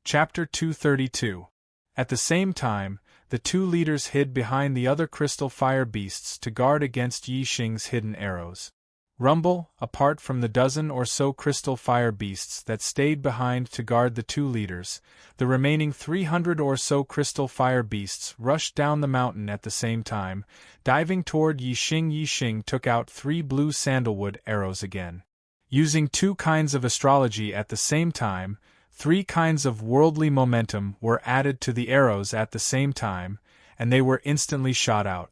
Chapter 232. At the same time, the two leaders hid behind the other crystal fire beasts to guard against Yi Xing's hidden arrows. Rumble, apart from the dozen or so crystal fire beasts that stayed behind to guard the two leaders, the remaining 300 or so crystal fire beasts rushed down the mountain at the same time, diving toward Yi Xing. Yi Xing took out 3 blue sandalwood arrows again. Using 2 kinds of astrology at the same time, 3 kinds of worldly momentum were added to the arrows at the same time, and they were instantly shot out.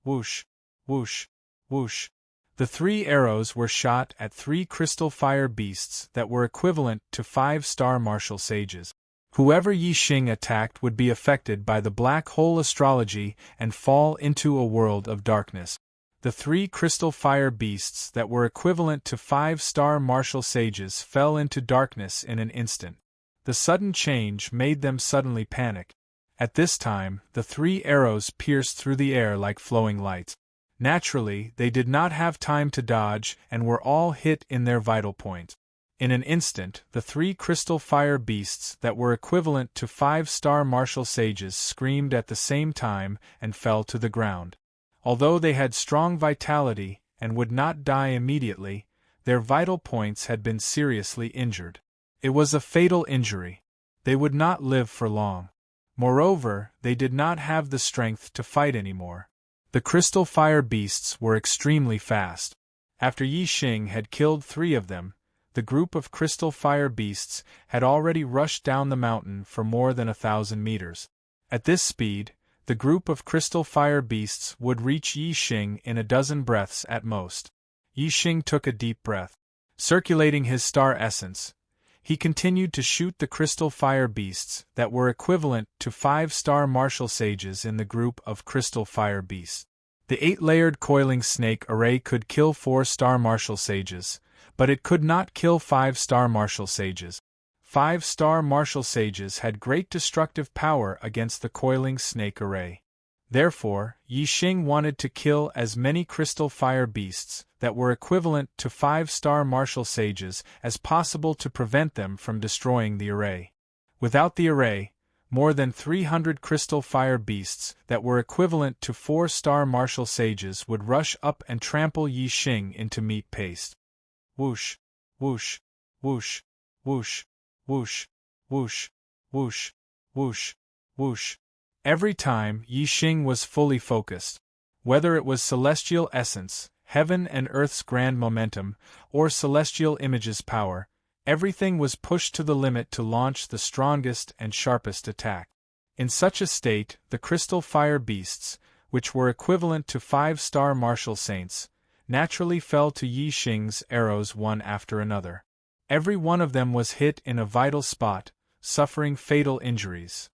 Whoosh, whoosh, whoosh. The 3 arrows were shot at 3 crystal fire beasts that were equivalent to 5-star martial sages. Whoever Yi Xing attacked would be affected by the black hole astrology and fall into a world of darkness. The 3 crystal fire beasts that were equivalent to 5-star martial sages fell into darkness in an instant. The sudden change made them suddenly panic. At this time, the 3 arrows pierced through the air like flowing lights. Naturally, they did not have time to dodge and were all hit in their vital point. In an instant, the 3 crystal fire beasts that were equivalent to 5-star martial sages screamed at the same time and fell to the ground. Although they had strong vitality and would not die immediately, their vital points had been seriously injured. It was a fatal injury. They would not live for long. Moreover, they did not have the strength to fight anymore. The crystal fire beasts were extremely fast. After Yi Xing had killed 3 of them, the group of crystal fire beasts had already rushed down the mountain for more than 1,000 meters. At this speed, the group of crystal fire beasts would reach Yi Xing in a dozen breaths at most. Yi Xing took a deep breath. Circulating his star essence, he continued to shoot the crystal fire beasts that were equivalent to 5-star martial sages in the group of crystal fire beasts. The 8-layered coiling snake array could kill 4-star martial sages, but it could not kill 5-star martial sages. 5-star martial sages had great destructive power against the coiling snake array. Therefore, Yi Xing wanted to kill as many crystal fire beasts that were equivalent to 5-star martial sages as possible to prevent them from destroying the array. Without the array, more than 300 crystal fire beasts that were equivalent to 4-star martial sages would rush up and trample Yi Xing into meat paste. Whoosh, whoosh, whoosh, whoosh, whoosh, whoosh, whoosh, whoosh, whoosh. Every time Yi Xing was fully focused, whether it was celestial essence, heaven and earth's grand momentum, or celestial image's power, everything was pushed to the limit to launch the strongest and sharpest attack. In such a state, the crystal fire beasts, which were equivalent to 5-star martial saints, naturally fell to Yi Xing's arrows one after another. Every one of them was hit in a vital spot, suffering fatal injuries.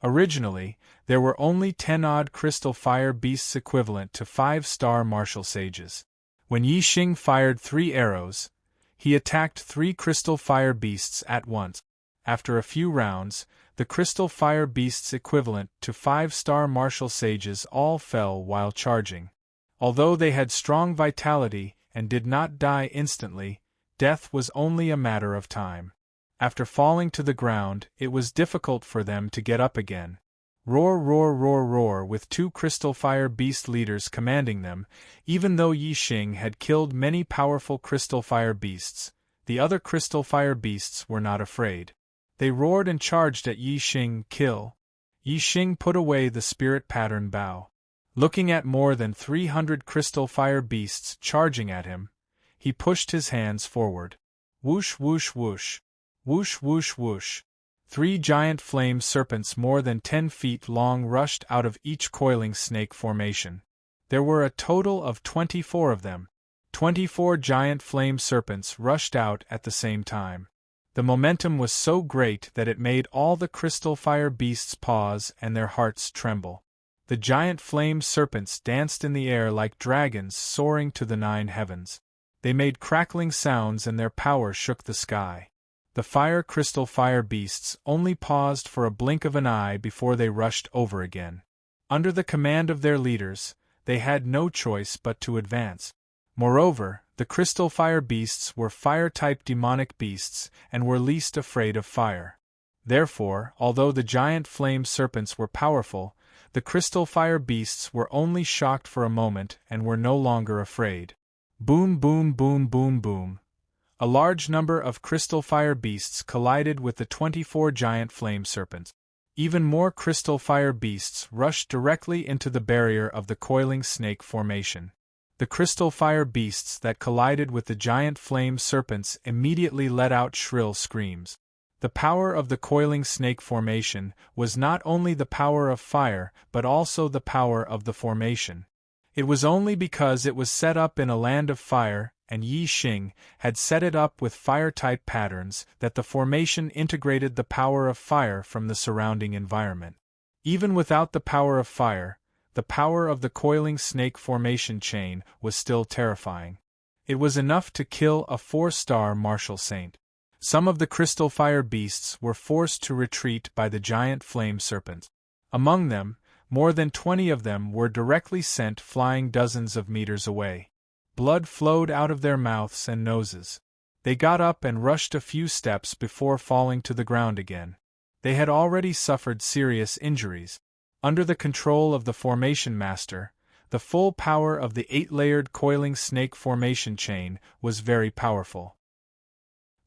Originally, there were only 10-odd crystal fire beasts equivalent to 5-star martial sages. When Yi Xing fired 3 arrows, he attacked 3 crystal fire beasts at once. After a few rounds, the crystal fire beasts equivalent to 5-star martial sages all fell while charging. Although they had strong vitality and did not die instantly, death was only a matter of time. After falling to the ground, it was difficult for them to get up again. Roar, roar, roar, roar, with 2 crystal fire beast leaders commanding them. Even though Yi Xing had killed many powerful crystal fire beasts, the other crystal fire beasts were not afraid. They roared and charged at Yi Xing. Kill! Yi Xing put away the spirit pattern bow. Looking at more than 300 crystal fire beasts charging at him, he pushed his hands forward. Whoosh, whoosh, whoosh. Whoosh, whoosh, whoosh. 3 giant flame serpents more than 10 feet long rushed out of each coiling snake formation. There were a total of 24 of them. 24 giant flame serpents rushed out at the same time. The momentum was so great that it made all the crystal fire beasts pause and their hearts tremble. The giant flame serpents danced in the air like dragons soaring to the 9 heavens. They made crackling sounds and their power shook the sky. The fire crystal fire beasts only paused for a blink of an eye before they rushed over again. Under the command of their leaders, they had no choice but to advance. Moreover, the crystal fire beasts were fire-type demonic beasts and were least afraid of fire. Therefore, although the giant flame serpents were powerful, the crystal fire beasts were only shocked for a moment and were no longer afraid. Boom, boom, boom, boom, boom. A large number of crystal fire beasts collided with the 24 giant flame serpents. Even more crystal fire beasts rushed directly into the barrier of the coiling snake formation. The crystal fire beasts that collided with the giant flame serpents immediately let out shrill screams. The power of the coiling snake formation was not only the power of fire but also the power of the formation. It was only because it was set up in a land of fire, and Yi Xing had set it up with fire-type patterns, that the formation integrated the power of fire from the surrounding environment. Even without the power of fire, the power of the coiling snake formation chain was still terrifying. It was enough to kill a 4-star martial saint. Some of the crystal fire beasts were forced to retreat by the giant flame serpents. Among them, more than 20 of them were directly sent flying dozens of meters away. Blood flowed out of their mouths and noses. They got up and rushed a few steps before falling to the ground again. They had already suffered serious injuries. Under the control of the formation master, the full power of the 8-layered coiling snake formation chain was very powerful.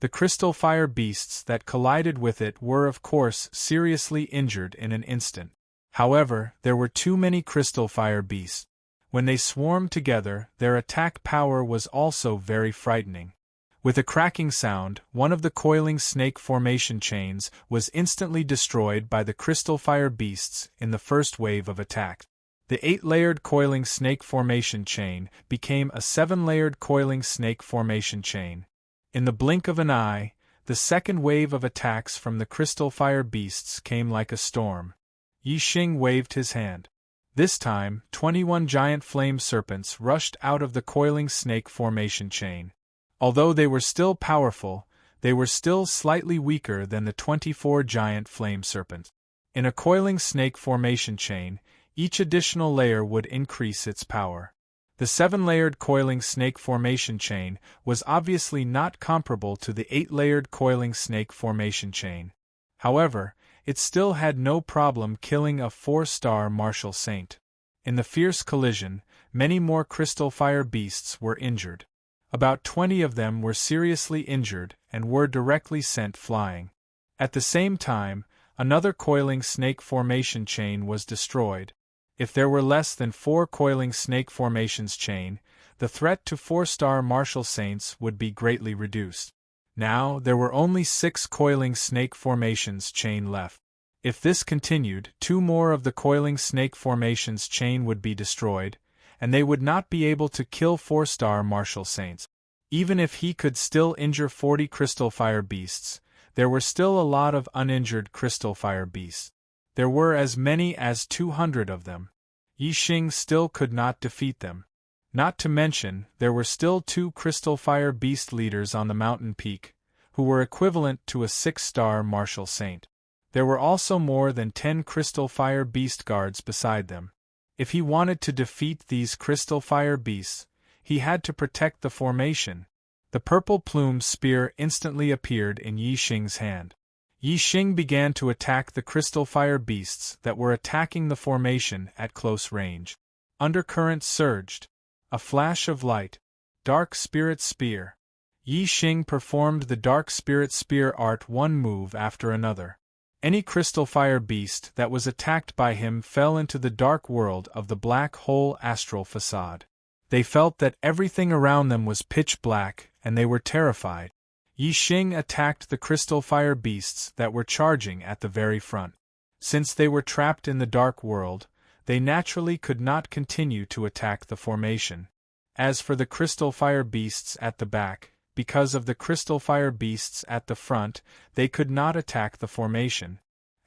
The crystal fire beasts that collided with it were of course seriously injured in an instant. However, there were too many crystal fire beasts. When they swarmed together, their attack power was also very frightening. With a cracking sound, one of the coiling snake formation chains was instantly destroyed by the crystal fire beasts in the first wave of attack. The 8-layered coiling snake formation chain became a 7-layered coiling snake formation chain. In the blink of an eye, the second wave of attacks from the crystal fire beasts came like a storm. Yi Xing waved his hand. This time, 21 giant flame serpents rushed out of the coiling snake formation chain. Although they were still powerful, they were still slightly weaker than the 24 giant flame serpents. In a coiling snake formation chain, each additional layer would increase its power. The 7-layered coiling snake formation chain was obviously not comparable to the 8-layered coiling snake formation chain. However, it still had no problem killing a 4-star martial saint. In the fierce collision, many more crystal fire beasts were injured. About 20 of them were seriously injured and were directly sent flying. At the same time, another coiling snake formation chain was destroyed. If there were less than 4 coiling snake formations chain, the threat to 4-star martial saints would be greatly reduced. Now there were only 6 coiling snake formations chain left. If this continued, 2 more of the coiling snake formations chain would be destroyed, and they would not be able to kill 4-star martial saints. Even if he could still injure 40 crystal fire beasts, there were still a lot of uninjured crystal fire beasts. There were as many as 200 of them. Yi Xing still could not defeat them. Not to mention, there were still 2 crystal fire beast leaders on the mountain peak, who were equivalent to a 6-star martial saint. There were also more than 10 crystal fire beast guards beside them. If he wanted to defeat these crystal fire beasts, he had to protect the formation. The purple-plumed spear instantly appeared in Yi Xing's hand. Yi Xing began to attack the crystal fire beasts that were attacking the formation at close range. Undercurrents surged. A flash of light. Dark Spirit Spear. Yi Xing performed the Dark Spirit Spear art one move after another. Any crystal fire beast that was attacked by him fell into the dark world of the black hole astral facade. They felt that everything around them was pitch black, and they were terrified. Yi Xing attacked the crystal fire beasts that were charging at the very front. Since they were trapped in the dark world, they naturally could not continue to attack the formation. As for the crystal fire beasts at the back, because of the crystal fire beasts at the front, they could not attack the formation.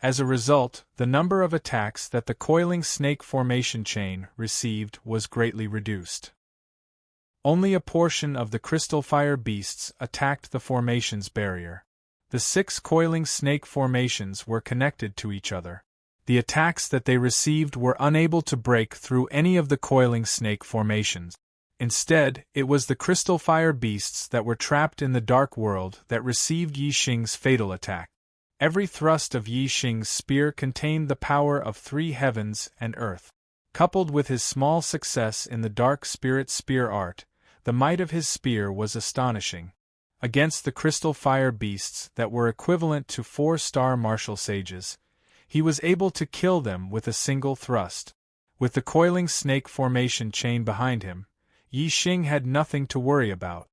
As a result, the number of attacks that the coiling snake formation chain received was greatly reduced. Only a portion of the crystal fire beasts attacked the formation's barrier. The 6 coiling snake formations were connected to each other. The attacks that they received were unable to break through any of the coiling snake formations. Instead, it was the crystal fire beasts that were trapped in the dark world that received Yi Xing's fatal attack. Every thrust of Yi Xing's spear contained the power of 3 heavens and earth. Coupled with his small success in the dark spirit spear art, the might of his spear was astonishing. Against the crystal fire beasts that were equivalent to 4-star martial sages, he was able to kill them with a single thrust. With the coiling snake formation chain behind him, Yi Xing had nothing to worry about.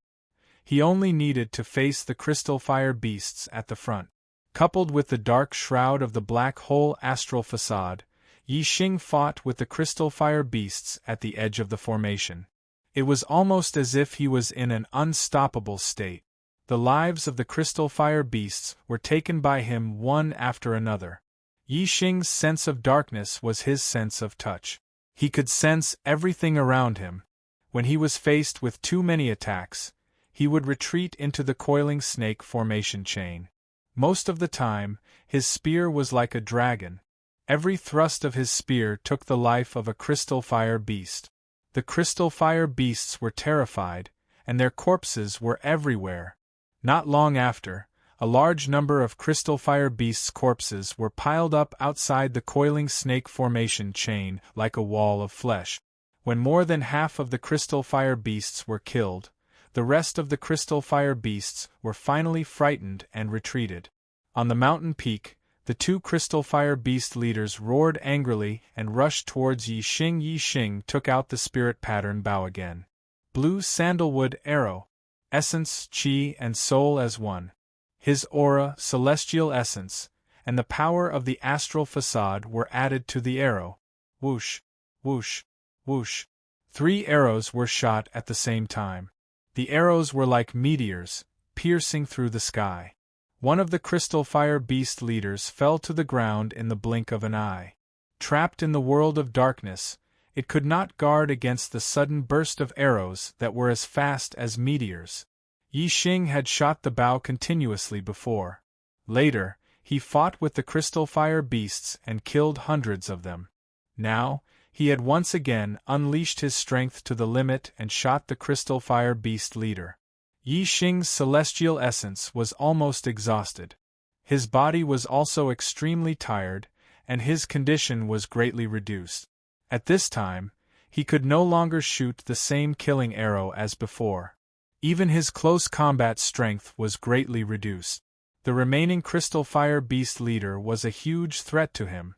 He only needed to face the crystal fire beasts at the front. Coupled with the dark shroud of the black hole astral facade, Yi Xing fought with the crystal fire beasts at the edge of the formation. It was almost as if he was in an unstoppable state. The lives of the crystal fire beasts were taken by him one after another. Yi Xing's sense of darkness was his sense of touch. He could sense everything around him. When he was faced with too many attacks, he would retreat into the coiling snake formation chain. Most of the time, his spear was like a dragon. Every thrust of his spear took the life of a crystal fire beast. The crystal fire beasts were terrified, and their corpses were everywhere. Not long after, a large number of crystal fire beasts' corpses were piled up outside the coiling snake formation chain like a wall of flesh. When more than half of the crystal fire beasts were killed, the rest of the crystal fire beasts were finally frightened and retreated. On the mountain peak, the 2 crystal fire beast leaders roared angrily and rushed towards Yi Xing. Yi Xing took out the spirit pattern bow again. Blue sandalwood arrow. Essence, chi, and soul as one. His aura, celestial essence, and the power of the astral facade were added to the arrow. Whoosh, whoosh, whoosh. 3 arrows were shot at the same time. The arrows were like meteors, piercing through the sky. One of the crystal fire beast leaders fell to the ground in the blink of an eye. Trapped in the world of darkness, it could not guard against the sudden burst of arrows that were as fast as meteors. Yi Xing had shot the bow continuously before. Later, he fought with the crystal fire beasts and killed hundreds of them. Now, he had once again unleashed his strength to the limit and shot the crystal fire beast leader. Yi Xing's celestial essence was almost exhausted. His body was also extremely tired, and his condition was greatly reduced. At this time, he could no longer shoot the same killing arrow as before. Even his close combat strength was greatly reduced. The remaining crystal fire beast leader was a huge threat to him.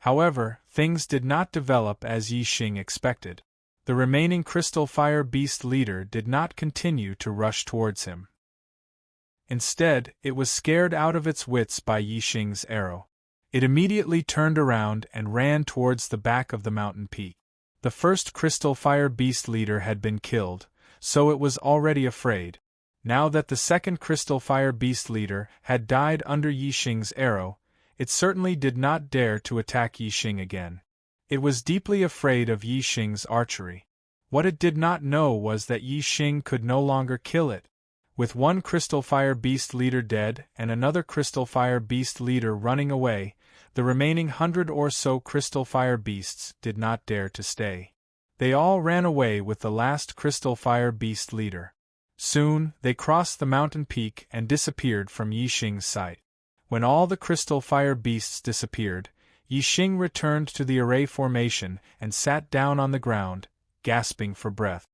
However, things did not develop as Yi Xing expected. The remaining crystal fire beast leader did not continue to rush towards him. Instead, it was scared out of its wits by Yi Xing's arrow. It immediately turned around and ran towards the back of the mountain peak. The first crystal fire beast leader had been killed, so it was already afraid. Now that the second crystal fire beast leader had died under Yi Xing's arrow, it certainly did not dare to attack Yi Xing again. It was deeply afraid of Yi Xing's archery. What it did not know was that Yi Xing could no longer kill it. With one crystal fire beast leader dead and another crystal fire beast leader running away, the remaining 100 or so crystal fire beasts did not dare to stay. They all ran away with the last crystal fire beast leader. Soon, they crossed the mountain peak and disappeared from Yi Xing's sight. When all the crystal fire beasts disappeared, Yi Xing returned to the array formation and sat down on the ground, gasping for breath.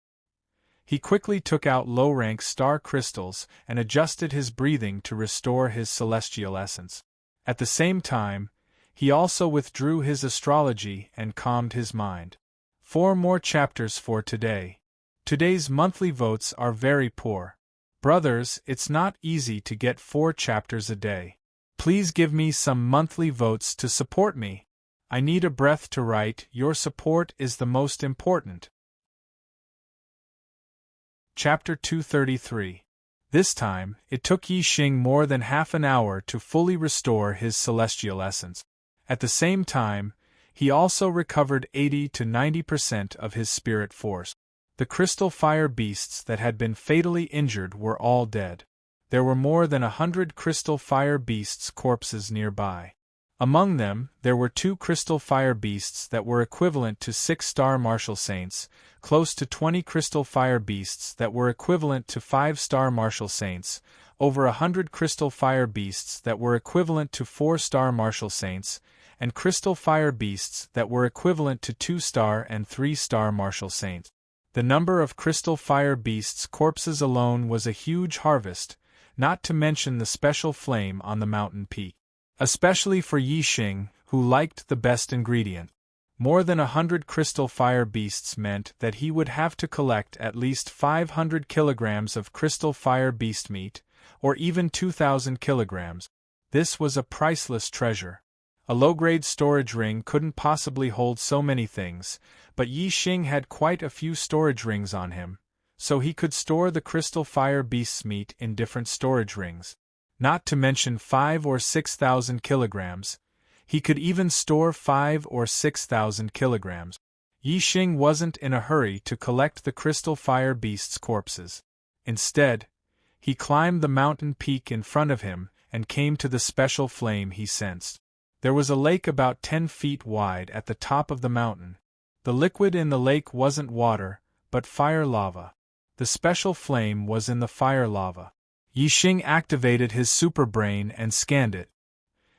He quickly took out low-rank star crystals and adjusted his breathing to restore his celestial essence. At the same time, he also withdrew his astrology and calmed his mind. 4 more chapters for today. Today's monthly votes are very poor. Brothers, it's not easy to get 4 chapters a day. Please give me some monthly votes to support me. I need a breath to write. Your support is the most important. Chapter 233. This time, it took Yi Xing more than half an hour to fully restore his celestial essence. At the same time, he also recovered 80 to 90% of his spirit force. The crystal fire beasts that had been fatally injured were all dead. There were more than 100 crystal fire beasts' corpses nearby. Among them, there were 2 crystal fire beasts that were equivalent to 6-star martial saints, close to 20 crystal fire beasts that were equivalent to 5-star martial saints, over 100 crystal fire beasts that were equivalent to 4-star martial saints, and crystal fire beasts that were equivalent to 2-star and 3-star martial saints. The number of crystal fire beasts' corpses alone was a huge harvest, not to mention the special flame on the mountain peak. Especially for Yi Xing, who liked the best ingredient. More than 100 crystal fire beasts meant that he would have to collect at least 500 kilograms of crystal fire beast meat, or even 2,000 kilograms. This was a priceless treasure. A low-grade storage ring couldn't possibly hold so many things, but Yi Xing had quite a few storage rings on him, so he could store the crystal fire beast's meat in different storage rings. Not to mention 5 or 6,000 kilograms. He could even store 5 or 6,000 kilograms. Yi Xing wasn't in a hurry to collect the crystal fire beast's corpses. Instead, he climbed the mountain peak in front of him and came to the special flame he sensed. There was a lake about 10 feet wide at the top of the mountain. The liquid in the lake wasn't water, but fire lava. The special flame was in the fire lava. Yi Xing activated his superbrain and scanned it.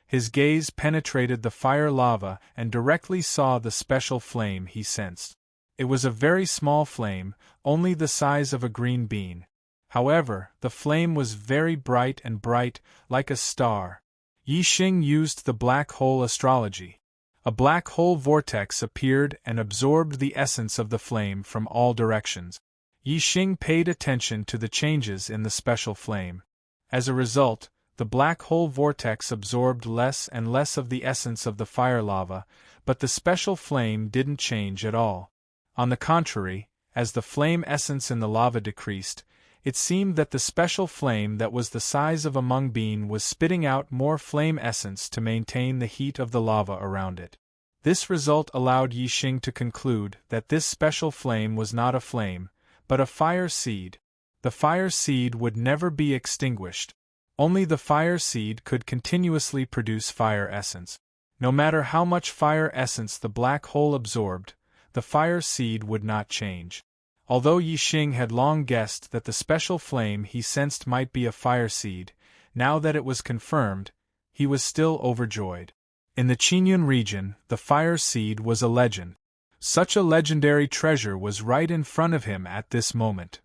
His gaze penetrated the fire lava and directly saw the special flame he sensed. It was a very small flame, only the size of a green bean. However, the flame was very bright and bright, like a star. Yi Xing used the black hole astrology. A black hole vortex appeared and absorbed the essence of the flame from all directions. Yi Xing paid attention to the changes in the special flame. As a result, the black hole vortex absorbed less and less of the essence of the fire lava, but the special flame didn't change at all. On the contrary, as the flame essence in the lava decreased, it seemed that the special flame that was the size of a mung bean was spitting out more flame essence to maintain the heat of the lava around it. This result allowed Yi Xing to conclude that this special flame was not a flame, but a fire seed. The fire seed would never be extinguished. Only the fire seed could continuously produce fire essence. No matter how much fire essence the black hole absorbed, the fire seed would not change. Although Yi Xing had long guessed that the special flame he sensed might be a fire seed, now that it was confirmed, he was still overjoyed. In the Qingyun region, the fire seed was a legend. Such a legendary treasure was right in front of him at this moment.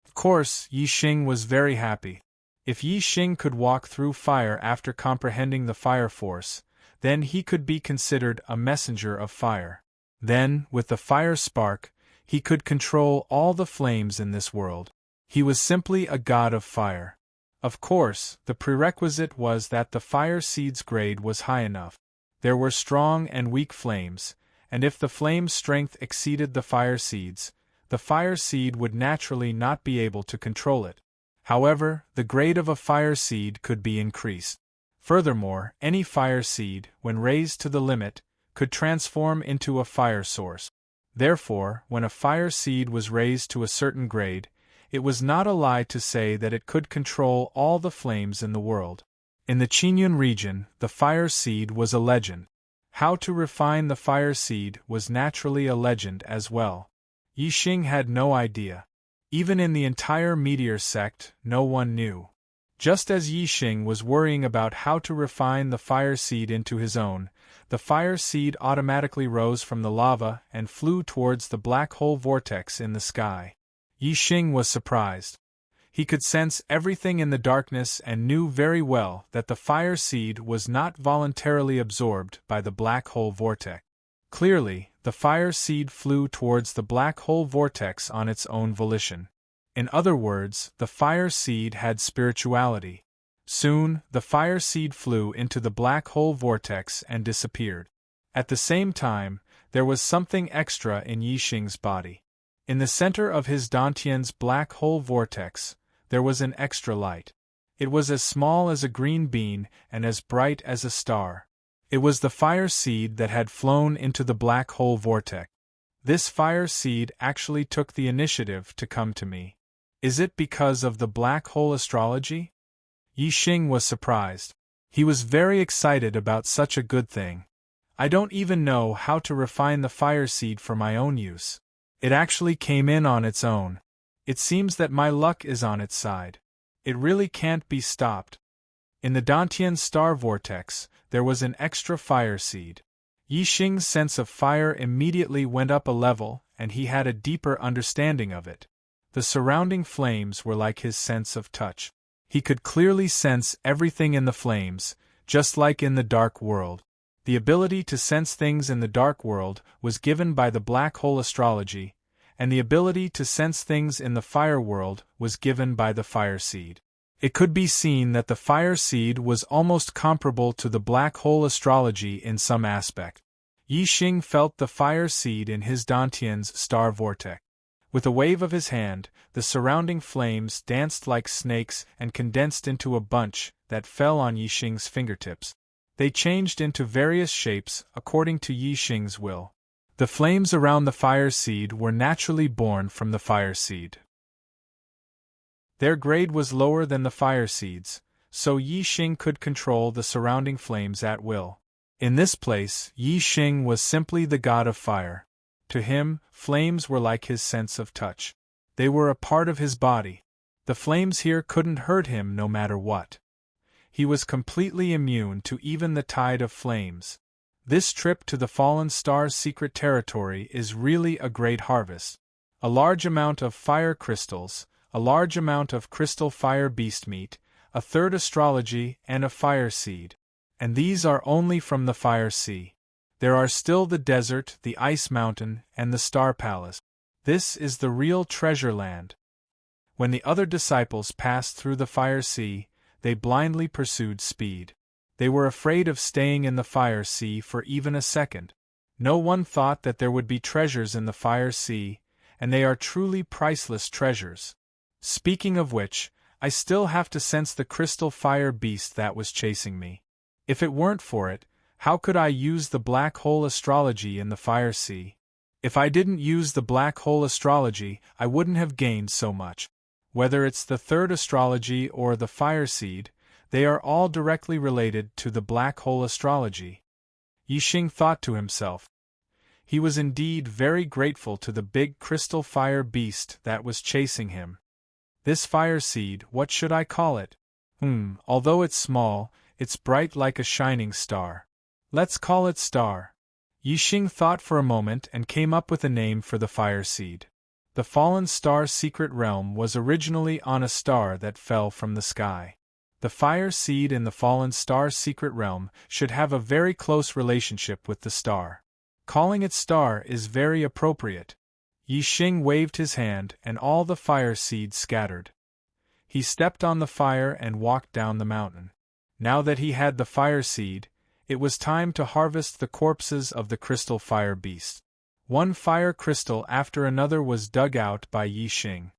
Of course, Yi Xing was very happy. If Yi Xing could walk through fire after comprehending the fire force, then he could be considered a messenger of fire. Then, with the fire spark, he could control all the flames in this world. He was simply a god of fire. Of course, the prerequisite was that the fire seed's grade was high enough. There were strong and weak flames, and if the flame's strength exceeded the fire seed would naturally not be able to control it. However, the grade of a fire seed could be increased. Furthermore, any fire seed, when raised to the limit, could transform into a fire source. Therefore, when a fire seed was raised to a certain grade, it was not a lie to say that it could control all the flames in the world. In the Qingyun region, the fire seed was a legend. How to refine the fire seed was naturally a legend as well. Yi Xing had no idea. Even in the entire meteor sect, no one knew. Just as Yi Xing was worrying about how to refine the fire seed into his own, the fire seed automatically rose from the lava and flew towards the black hole vortex in the sky. Yi Xing was surprised. He could sense everything in the darkness and knew very well that the fire seed was not voluntarily absorbed by the black hole vortex. Clearly, the fire seed flew towards the black hole vortex on its own volition. In other words, the fire seed had spirituality. Soon, the fire seed flew into the black hole vortex and disappeared. At the same time, there was something extra in Yi Xing's body. In the center of his Dantian's black hole vortex, there was an extra light. It was as small as a green bean and as bright as a star. It was the fire seed that had flown into the black hole vortex. This fire seed actually took the initiative to come to me. Is it because of the black hole astrology? Yi Xing was surprised. He was very excited about such a good thing. I don't even know how to refine the fire seed for my own use. It actually came in on its own. It seems that my luck is on its side. It really can't be stopped. In the Dantian star vortex, there was an extra fire seed. Yixing's sense of fire immediately went up a level, and he had a deeper understanding of it. The surrounding flames were like his sense of touch. He could clearly sense everything in the flames, just like in the dark world. The ability to sense things in the dark world was given by the black hole astrology, and the ability to sense things in the fire world was given by the fire seed. It could be seen that the fire seed was almost comparable to the black hole astrology in some aspect. Yixing felt the fire seed in his Dantian's star vortex. With a wave of his hand, the surrounding flames danced like snakes and condensed into a bunch that fell on Yixing's fingertips. They changed into various shapes according to Yixing's will. The flames around the fire seed were naturally born from the fire seed. Their grade was lower than the fire seeds, so Yixing could control the surrounding flames at will. In this place, Yixing was simply the god of fire. To him, flames were like his sense of touch. They were a part of his body. The flames here couldn't hurt him no matter what. He was completely immune to even the tide of flames. This trip to the fallen star's secret territory is really a great harvest. A large amount of fire crystals, a large amount of crystal fire beast meat, a third astrology, and a fire seed. And these are only from the fire sea. There are still the desert, the ice mountain, and the star palace. This is the real treasure land. When the other disciples passed through the fire sea, they blindly pursued speed. They were afraid of staying in the fire sea for even a second. No one thought that there would be treasures in the fire sea, and they are truly priceless treasures. Speaking of which, I still have to sense the crystal fire beast that was chasing me. If it weren't for it, how could I use the black hole astrology in the fire sea? If I didn't use the black hole astrology, I wouldn't have gained so much. Whether it's the third astrology or the fire seed, they are all directly related to the black hole astrology. Yixing thought to himself. He was indeed very grateful to the big crystal fire beast that was chasing him. This fire seed, what should I call it? Although it's small, it's bright like a shining star. Let's call it Star. Yixing thought for a moment and came up with a name for the fire seed. The fallen star's secret realm was originally on a star that fell from the sky. The fire seed in the fallen star's secret realm should have a very close relationship with the star. Calling it Star is very appropriate. Yixing waved his hand and all the fire seeds scattered. He stepped on the fire and walked down the mountain. Now that he had the fire seed, it was time to harvest the corpses of the crystal fire beast. One fire crystal after another was dug out by Yixing.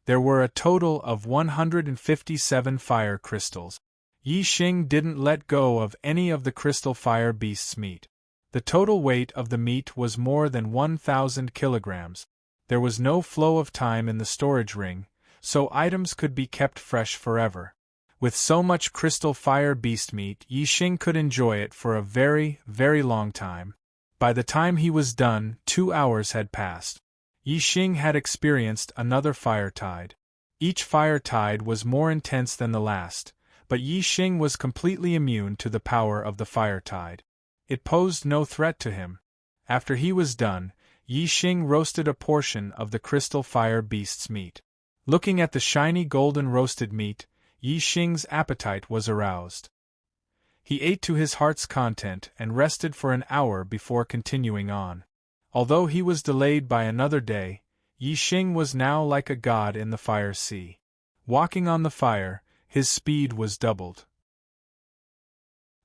There were a total of 157 fire crystals. Yixing didn't let go of any of the crystal fire beast's meat. The total weight of the meat was more than 1,000 kilograms. There was no flow of time in the storage ring, so items could be kept fresh forever. With so much crystal fire beast meat, Yixing could enjoy it for a very, very long time. By the time he was done, 2 hours had passed. Yixing had experienced another fire tide. Each fire tide was more intense than the last, but Yixing was completely immune to the power of the fire tide. It posed no threat to him. After he was done, Yixing roasted a portion of the crystal fire beast's meat. Looking at the shiny golden roasted meat, Yixing's appetite was aroused. He ate to his heart's content and rested for an hour before continuing on. Although he was delayed by another day, Yixing was now like a god in the fire sea. Walking on the fire, his speed was doubled.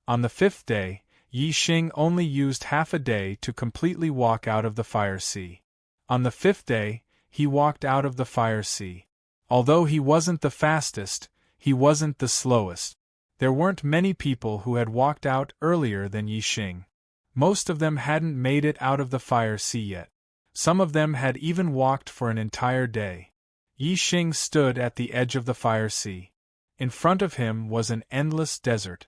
On the 5th day, Yixing only used half a day to completely walk out of the fire sea. On the 5th day, he walked out of the fire sea. Although he wasn't the fastest, he wasn't the slowest. There weren't many people who had walked out earlier than Yixing. Most of them hadn't made it out of the fire sea yet. Some of them had even walked for an entire day. Yixing stood at the edge of the fire sea. In front of him was an endless desert.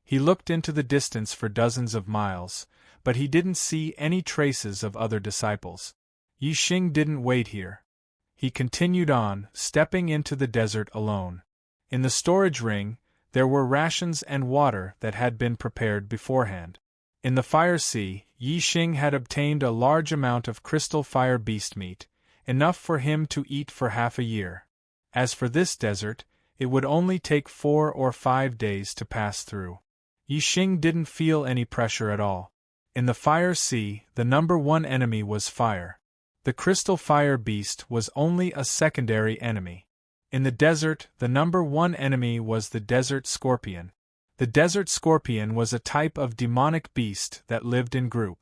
He looked into the distance for dozens of miles, but he didn't see any traces of other disciples. Yi Xing didn't wait here. He continued on, stepping into the desert alone. In the storage ring, there were rations and water that had been prepared beforehand. In the fire sea, Yi Xing had obtained a large amount of crystal fire beast meat, enough for him to eat for half a year. As for this desert, it would only take 4 or 5 days to pass through. Yi Xing didn't feel any pressure at all. In the fire sea, the number one enemy was fire. The crystal fire beast was only a secondary enemy. In the desert, the number one enemy was the desert scorpion. The desert scorpion was a type of demonic beast that lived in groups.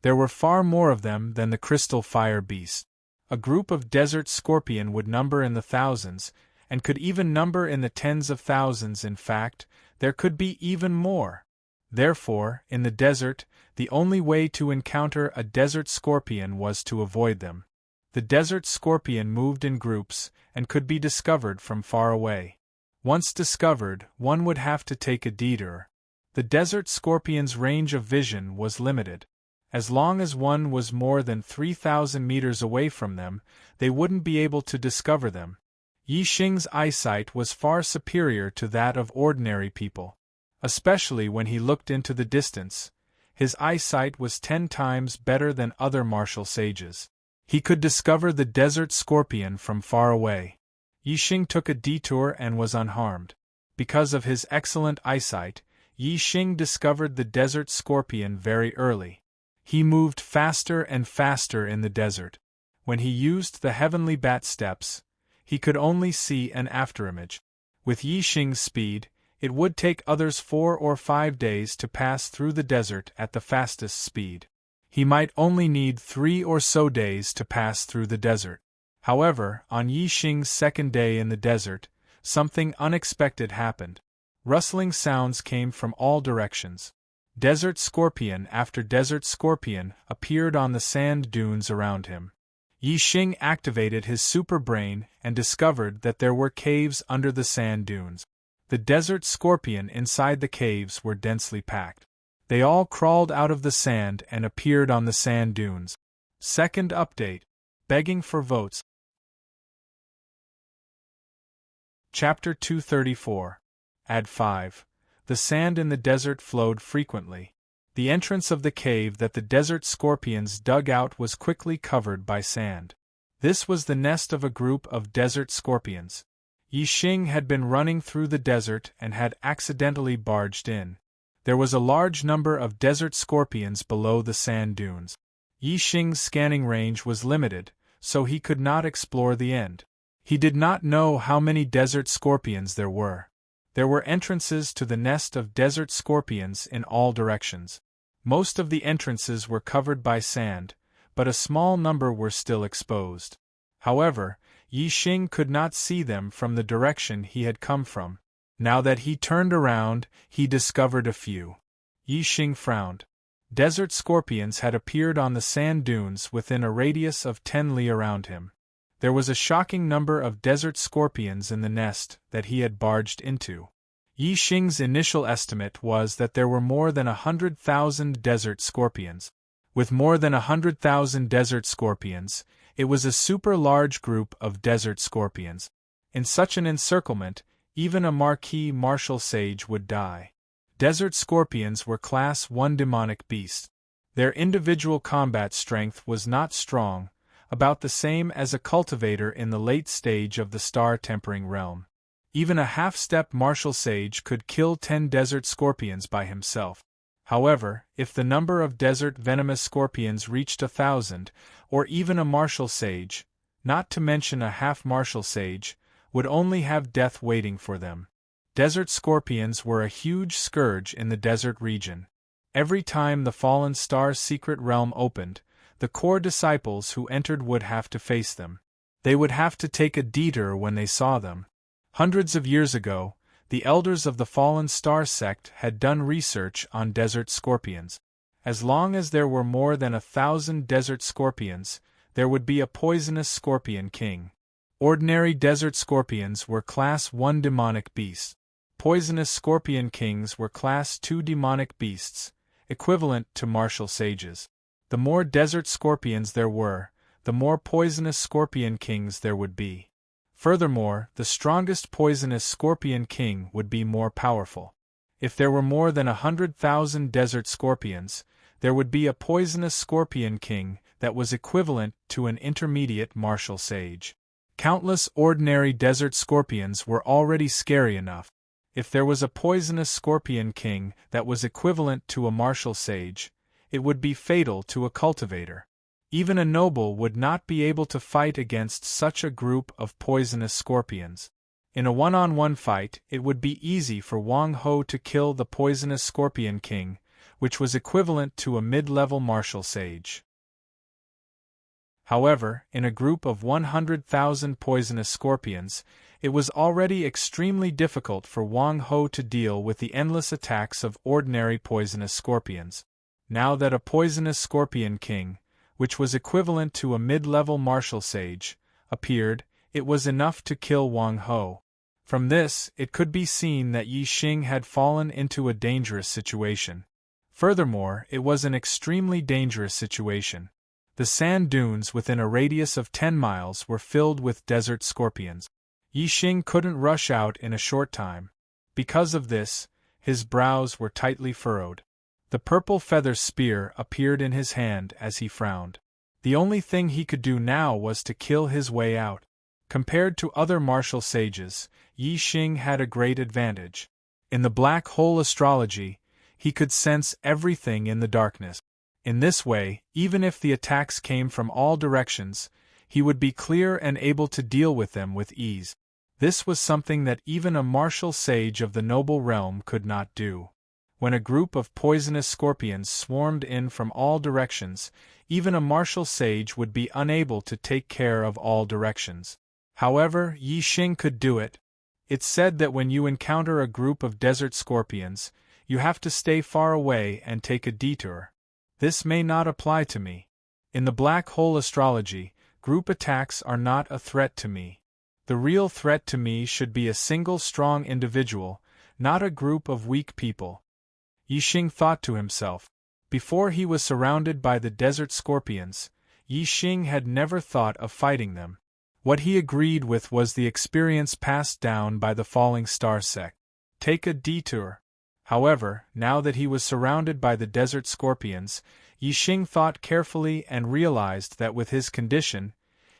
There were far more of them than the crystal fire beast. A group of desert scorpion would number in the thousands, and could even number in the tens of thousands. In fact, there could be even more. Therefore, in the desert, the only way to encounter a desert scorpion was to avoid them. The desert scorpion moved in groups, and could be discovered from far away. Once discovered, one would have to take a detour. The desert scorpion's range of vision was limited. As long as one was more than 3,000 meters away from them, they wouldn't be able to discover them. Yi Xing's eyesight was far superior to that of ordinary people. Especially when he looked into the distance, his eyesight was 10 times better than other martial sages. He could discover the desert scorpion from far away. Yi Xing took a detour and was unharmed. Because of his excellent eyesight, Yi Xing discovered the desert scorpion very early. He moved faster and faster in the desert. When he used the heavenly bat steps, he could only see an afterimage. With Yi Xing's speed, it would take others 4 or 5 days to pass through the desert at the fastest speed. He might only need 3 or so days to pass through the desert. However, on Yi Xing's second day in the desert, something unexpected happened. Rustling sounds came from all directions. Desert scorpion after desert scorpion appeared on the sand dunes around him. Yi Xing activated his super brain and discovered that there were caves under the sand dunes. The desert scorpion inside the caves were densely packed. They all crawled out of the sand and appeared on the sand dunes. Second update. Begging for votes. Chapter 234. Add 5. The sand in the desert flowed frequently. The entrance of the cave that the desert scorpions dug out was quickly covered by sand. This was the nest of a group of desert scorpions. Yi Xing had been running through the desert and had accidentally barged in. There was a large number of desert scorpions below the sand dunes. Yi Xing's scanning range was limited, so he could not explore the end. He did not know how many desert scorpions there were. There were entrances to the nest of desert scorpions in all directions. Most of the entrances were covered by sand, but a small number were still exposed. However, Yi Xing could not see them from the direction he had come from. Now that he turned around, he discovered a few. Yi Xing frowned. Desert scorpions had appeared on the sand dunes within a radius of 10 li around him. There was a shocking number of desert scorpions in the nest that he had barged into. Yi Xing's initial estimate was that there were more than 100,000 desert scorpions. With more than 100,000 desert scorpions, it was a super large group of desert scorpions. In such an encirclement, even a marquis martial sage would die. Desert scorpions were Class 1 demonic beasts. Their individual combat strength was not strong, about the same as a cultivator in the late stage of the star-tempering realm. Even a half-step martial sage could kill 10 desert scorpions by himself. However, if the number of desert venomous scorpions reached 1,000, or even a martial sage, not to mention a half-martial sage, would only have death waiting for them. Desert scorpions were a huge scourge in the desert region. Every time the fallen star's secret realm opened, the core disciples who entered would have to face them. They would have to take a detour when they saw them. Hundreds of years ago, the elders of the fallen star sect had done research on desert scorpions. As long as there were more than 1,000 desert scorpions, there would be a poisonous scorpion king. Ordinary desert scorpions were Class 1 demonic beasts. poisonous scorpion kings were Class 2 demonic beasts, equivalent to martial sages. The more desert scorpions there were, the more poisonous scorpion kings there would be. Furthermore, the strongest poisonous scorpion king would be more powerful. If there were more than 100,000 desert scorpions, there would be a poisonous scorpion king that was equivalent to an intermediate martial sage. Countless ordinary desert scorpions were already scary enough. If there was a poisonous scorpion king that was equivalent to a martial sage, it would be fatal to a cultivator. Even a noble would not be able to fight against such a group of poisonous scorpions. In a one-on-one fight, it would be easy for Wang Ho to kill the poisonous scorpion king, which was equivalent to a mid-level martial sage. However, in a group of 100,000 poisonous scorpions, it was already extremely difficult for Wang Ho to deal with the endless attacks of ordinary poisonous scorpions. Now that a poisonous scorpion king, which was equivalent to a mid-level martial sage, appeared, it was enough to kill Wang Ho. From this, it could be seen that Yi Xing had fallen into a dangerous situation. Furthermore, it was an extremely dangerous situation. The sand dunes within a radius of 10 miles were filled with desert scorpions. Yi Xing couldn't rush out in a short time. Because of this, his brows were tightly furrowed. The purple feather spear appeared in his hand as he frowned. The only thing he could do now was to kill his way out. Compared to other martial sages, Yi Xing had a great advantage. In the black hole astrology, he could sense everything in the darkness. In this way, even if the attacks came from all directions, he would be clear and able to deal with them with ease. This was something that even a martial sage of the noble realm could not do. When a group of poisonous scorpions swarmed in from all directions, even a martial sage would be unable to take care of all directions. However, Yi Xing could do it. It's said that when you encounter a group of desert scorpions, you have to stay far away and take a detour. This may not apply to me. In the black hole astrology, group attacks are not a threat to me. The real threat to me should be a single strong individual, not a group of weak people. Yi Xing thought to himself. Before he was surrounded by the desert scorpions, Yi Xing had never thought of fighting them. What he agreed with was the experience passed down by the falling star sect. Take a detour. However, now that he was surrounded by the desert scorpions, Yi Xing thought carefully and realized that with his condition,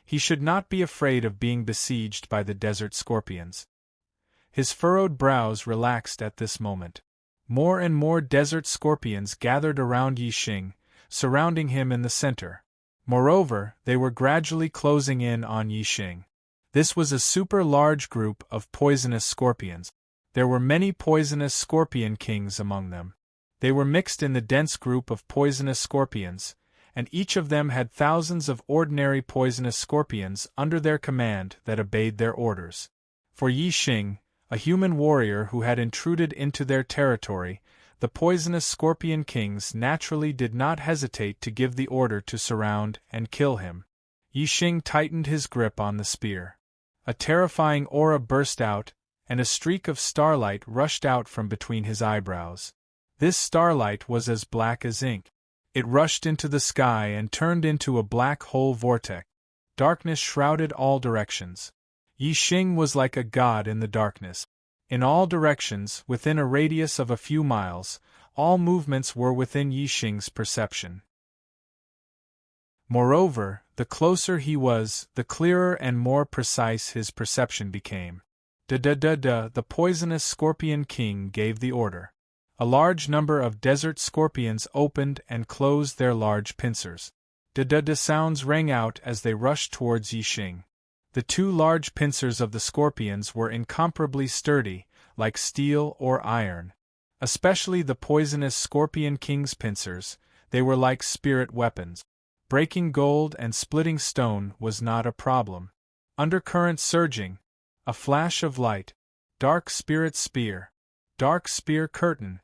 he should not be afraid of being besieged by the desert scorpions. His furrowed brows relaxed at this moment. More and more desert scorpions gathered around Yi Xing, surrounding him in the center. Moreover, they were gradually closing in on Yi Xing. This was a super large group of poisonous scorpions. There were many poisonous scorpion kings among them. They were mixed in the dense group of poisonous scorpions, and each of them had thousands of ordinary poisonous scorpions under their command that obeyed their orders. For Yi Xing, a human warrior who had intruded into their territory, the poisonous scorpion kings naturally did not hesitate to give the order to surround and kill him. Yi Xing tightened his grip on the spear. A terrifying aura burst out, and a streak of starlight rushed out from between his eyebrows. This starlight was as black as ink. It rushed into the sky and turned into a black hole vortex. Darkness shrouded all directions. Yi Xing was like a god in the darkness. In all directions, within a radius of a few miles, all movements were within Yi Xing's perception. Moreover, the closer he was, the clearer and more precise his perception became. The poisonous scorpion king gave the order. A large number of desert scorpions opened and closed their large pincers. Sounds rang out as they rushed towards Yi Xing. The two large pincers of the scorpions were incomparably sturdy, like steel or iron. Especially the poisonous scorpion king's pincers, they were like spirit weapons. Breaking gold and splitting stone was not a problem. Undercurrent surging, a flash of light, dark spirit spear, dark spear curtain.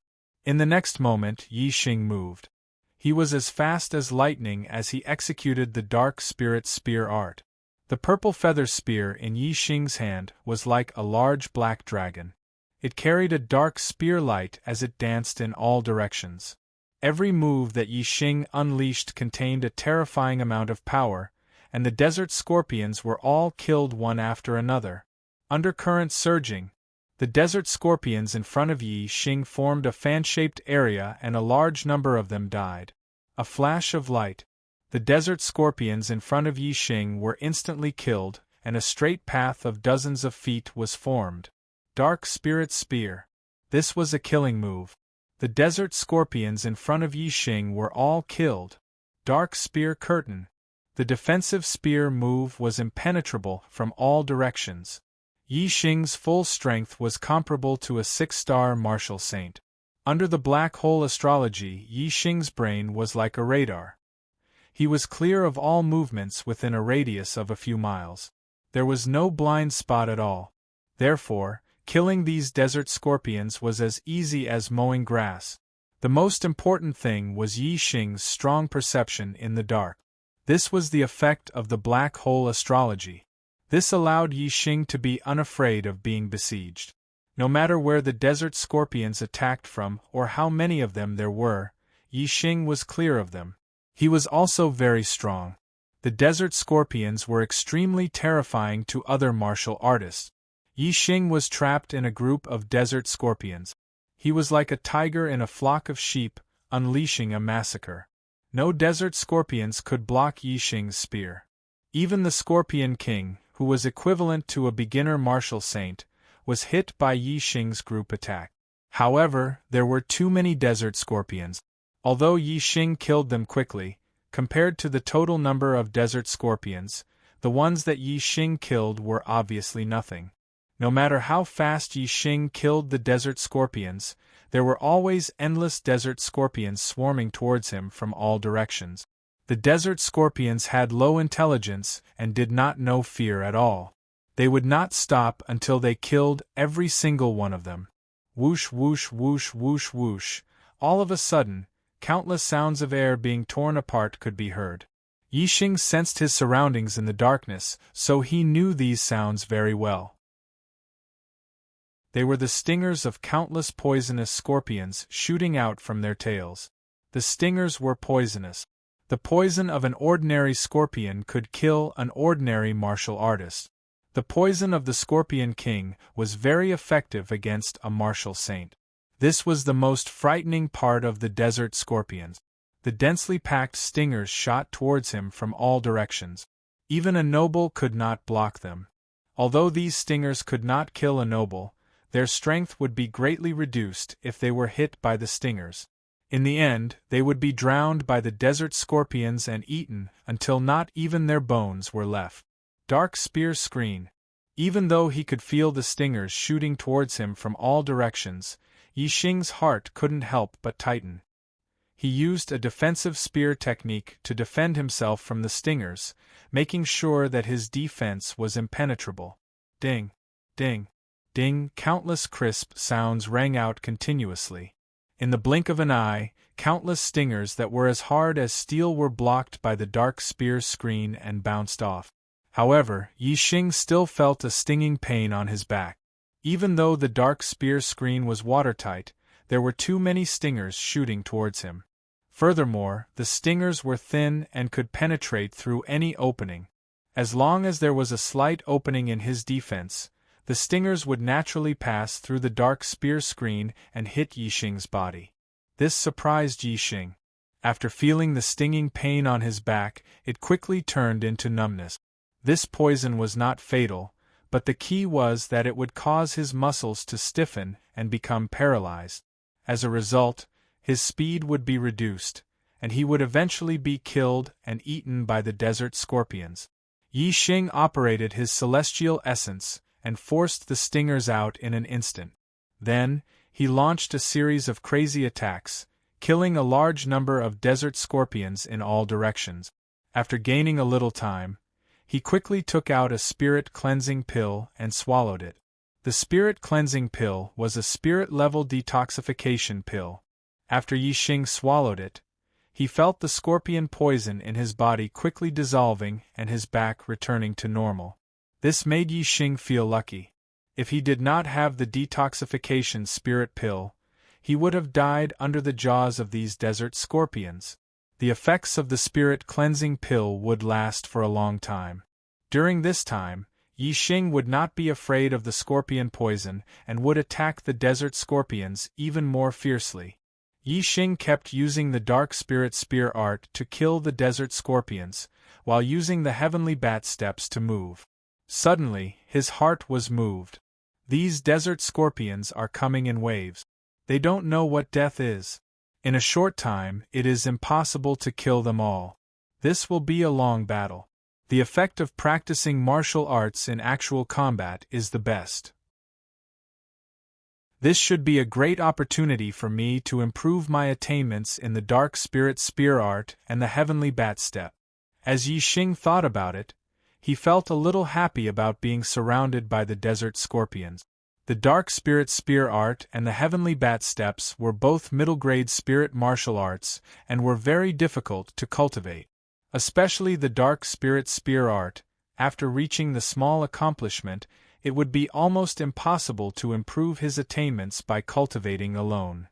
In the next moment Yi Xing moved. He was as fast as lightning as he executed the dark spirit spear art. The purple feather spear in Yi Xing's hand was like a large black dragon. It carried a dark spear light as it danced in all directions. Every move that Yi Xing unleashed contained a terrifying amount of power, and the desert scorpions were all killed one after another. Undercurrent surging. The desert scorpions in front of Yi Xing formed a fan-shaped area and a large number of them died. A flash of light. The desert scorpions in front of Yi Xing were instantly killed, and a straight path of dozens of feet was formed. Dark Spirit Spear. This was a killing move. The desert scorpions in front of Yi Xing were all killed. Dark Spear Curtain. The defensive spear move was impenetrable from all directions. Yi Xing's full strength was comparable to a 6-star martial saint. Under the black hole astrology, Yi Xing's brain was like a radar. He was clear of all movements within a radius of a few miles. There was no blind spot at all. Therefore, killing these desert scorpions was as easy as mowing grass. The most important thing was Yi Xing's strong perception in the dark. This was the effect of the black hole astrology. This allowed Yi Xing to be unafraid of being besieged. No matter where the desert scorpions attacked from or how many of them there were, Yi Xing was clear of them. He was also very strong. The desert scorpions were extremely terrifying to other martial artists. Yi Xing was trapped in a group of desert scorpions. He was like a tiger in a flock of sheep, unleashing a massacre. No desert scorpions could block Yi Xing's spear. Even the Scorpion King, who was equivalent to a beginner martial saint, was hit by Yi Xing's group attack. However, there were too many desert scorpions. Although Yi Xing killed them quickly, compared to the total number of desert scorpions, the ones that Yi Xing killed were obviously nothing. No matter how fast Yi Xing killed the desert scorpions, there were always endless desert scorpions swarming towards him from all directions. The desert scorpions had low intelligence and did not know fear at all. They would not stop until they killed every single one of them. Whoosh whoosh whoosh whoosh whoosh. All of a sudden, countless sounds of air being torn apart could be heard. Yi Xing sensed his surroundings in the darkness, so he knew these sounds very well. They were the stingers of countless poisonous scorpions shooting out from their tails. The stingers were poisonous. The poison of an ordinary scorpion could kill an ordinary martial artist. The poison of the Scorpion King was very effective against a martial saint. This was the most frightening part of the desert scorpions. The densely packed stingers shot towards him from all directions. Even a noble could not block them. Although these stingers could not kill a noble, their strength would be greatly reduced if they were hit by the stingers. In the end, they would be drowned by the desert scorpions and eaten until not even their bones were left. Dark Spear Screen. Even though he could feel the stingers shooting towards him from all directions, Yi Xing's heart couldn't help but tighten. He used a defensive spear technique to defend himself from the stingers, making sure that his defense was impenetrable. Ding, ding, ding, countless crisp sounds rang out continuously. In the blink of an eye, countless stingers that were as hard as steel were blocked by the dark spear screen and bounced off. However, Yi Xing still felt a stinging pain on his back. Even though the dark spear screen was watertight, there were too many stingers shooting towards him. Furthermore, the stingers were thin and could penetrate through any opening. As long as there was a slight opening in his defense, the stingers would naturally pass through the dark spear screen and hit Yi Xing's body. This surprised Yi Xing. After feeling the stinging pain on his back, it quickly turned into numbness. This poison was not fatal, but the key was that it would cause his muscles to stiffen and become paralyzed. As a result, his speed would be reduced, and he would eventually be killed and eaten by the desert scorpions. Yi Xing operated his celestial essence and forced the stingers out in an instant. Then, he launched a series of crazy attacks, killing a large number of desert scorpions in all directions. After gaining a little time, he quickly took out a spirit cleansing pill and swallowed it. The spirit cleansing pill was a spirit-level detoxification pill. After Yi Xing swallowed it, he felt the scorpion poison in his body quickly dissolving and his back returning to normal. This made Yi Xing feel lucky. If he did not have the detoxification spirit pill, he would have died under the jaws of these desert scorpions. The effects of the spirit cleansing pill would last for a long time. During this time, Yi Xing would not be afraid of the scorpion poison and would attack the desert scorpions even more fiercely. Yi Xing kept using the dark spirit spear art to kill the desert scorpions, while using the heavenly bat steps to move. Suddenly, his heart was moved. These desert scorpions are coming in waves. They don't know what death is. In a short time, it is impossible to kill them all. This will be a long battle. The effect of practicing martial arts in actual combat is the best. This should be a great opportunity for me to improve my attainments in the dark spirit spear art and the heavenly bat step. As Yi Xing thought about it, he felt a little happy about being surrounded by the desert scorpions. The dark spirit spear art and the heavenly bat steps were both middle-grade spirit martial arts and were very difficult to cultivate. Especially the dark spirit spear art, after reaching the small accomplishment, it would be almost impossible to improve his attainments by cultivating alone.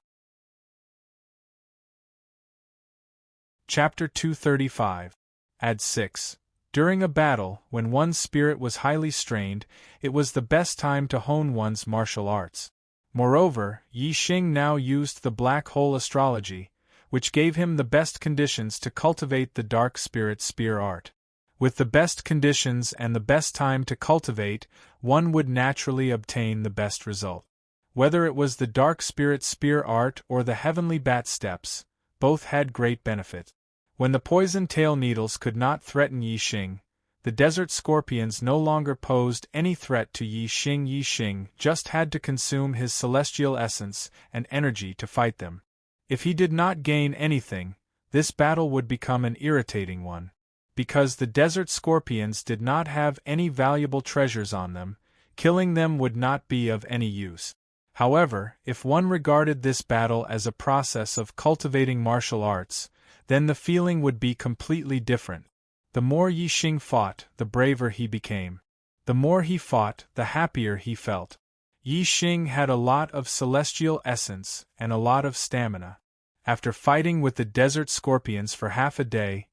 Chapter 235. Ad 6. During a battle, when one's spirit was highly strained, it was the best time to hone one's martial arts. Moreover, Yi Xing now used the black hole astrology, which gave him the best conditions to cultivate the dark spirit spear art. With the best conditions and the best time to cultivate, one would naturally obtain the best result. Whether it was the dark spirit spear art or the heavenly bat steps, both had great benefit. When the poison tail needles could not threaten Yi Xing, the desert scorpions no longer posed any threat to Yi Xing. Yi Xing just had to consume his celestial essence and energy to fight them. If he did not gain anything, this battle would become an irritating one. Because the desert scorpions did not have any valuable treasures on them, killing them would not be of any use. However, if one regarded this battle as a process of cultivating martial arts, then the feeling would be completely different. The more Yi Xing fought, the braver he became. The more he fought, the happier he felt. Yi Xing had a lot of celestial essence and a lot of stamina. After fighting with the desert scorpions for half a day,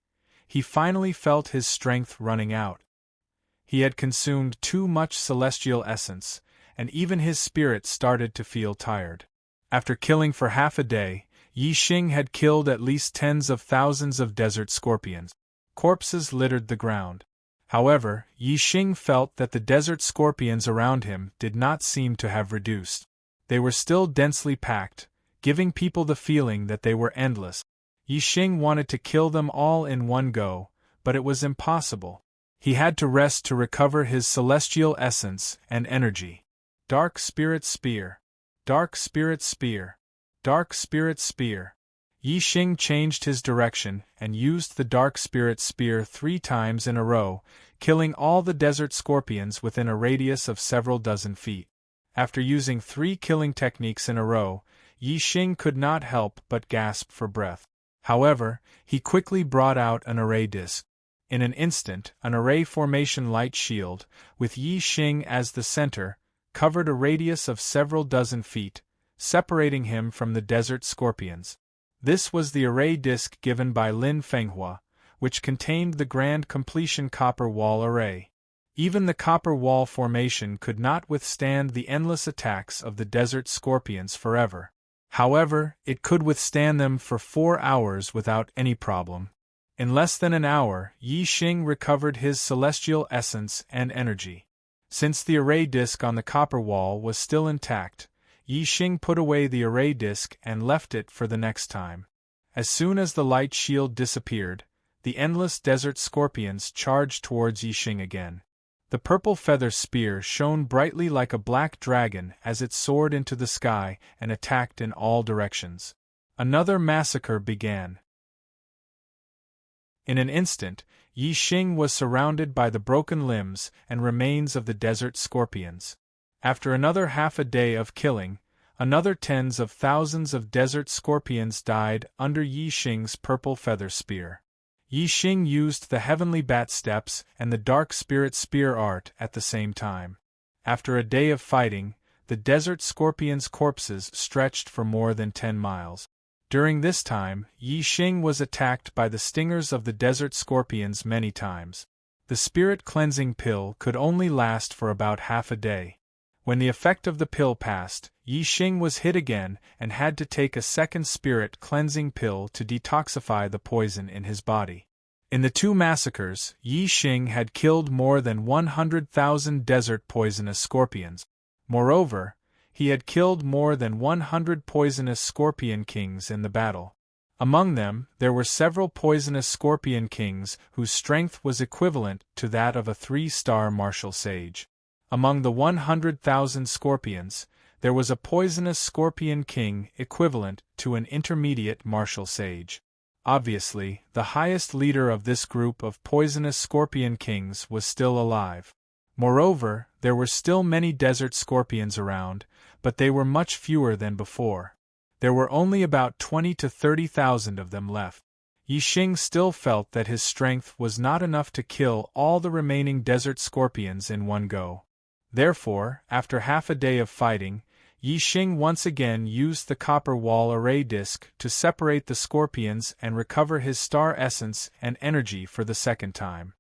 he finally felt his strength running out. He had consumed too much celestial essence, and even his spirit started to feel tired. After killing for half a day, Yi Xing had killed at least tens of thousands of desert scorpions. Corpses littered the ground. However, Yi Xing felt that the desert scorpions around him did not seem to have reduced. They were still densely packed, giving people the feeling that they were endless. Yi Xing wanted to kill them all in one go, but it was impossible. He had to rest to recover his celestial essence and energy. Dark Spirit Spear. Dark Spirit Spear. Dark Spirit Spear. Yi Xing changed his direction and used the Dark Spirit Spear 3 times in a row, killing all the desert scorpions within a radius of several dozen feet. After using 3 killing techniques in a row, Yi Xing could not help but gasp for breath. However, he quickly brought out an array disc. In an instant, an array formation light shield, with Yi Xing as the center, covered a radius of several dozen feet, separating him from the desert scorpions. This was the array disc given by Lin Fenghua, which contained the grand completion copper wall array. Even the copper wall formation could not withstand the endless attacks of the desert scorpions forever. However, it could withstand them for 4 hours without any problem. In less than an hour, Yi Xing recovered his celestial essence and energy. Since the array disc on the copper wall was still intact, Yi Xing put away the array disc and left it for the next time. As soon as the light shield disappeared, the endless desert scorpions charged towards Yi Xing again. The purple feather spear shone brightly like a black dragon as it soared into the sky and attacked in all directions. Another massacre began. In an instant, Yi Xing was surrounded by the broken limbs and remains of the desert scorpions. After another half a day of killing, another tens of thousands of desert scorpions died under Yi Xing's purple feather spear. Yi Xing used the heavenly bat steps and the dark spirit spear art at the same time. After a day of fighting, the desert scorpions' corpses stretched for more than 10 miles. During this time, Yi Xing was attacked by the stingers of the desert scorpions many times. The spirit cleansing pill could only last for about half a day. When the effect of the pill passed, Yi Xing was hit again and had to take a second spirit cleansing pill to detoxify the poison in his body. In the 2 massacres, Yi Xing had killed more than 100,000 desert poisonous scorpions. Moreover, he had killed more than 100 poisonous scorpion kings in the battle. Among them, there were several poisonous scorpion kings whose strength was equivalent to that of a 3-star martial sage. Among the 100,000 scorpions, there was a poisonous scorpion king equivalent to an intermediate martial sage. Obviously, the highest leader of this group of poisonous scorpion kings was still alive. Moreover, there were still many desert scorpions around, but they were much fewer than before. There were only about 20 to 30,000 of them left. Yi Xing still felt that his strength was not enough to kill all the remaining desert scorpions in one go. Therefore, after half a day of fighting, Yi Xing once again used the copper wall array disc to separate the scorpions and recover his star essence and energy for the second time.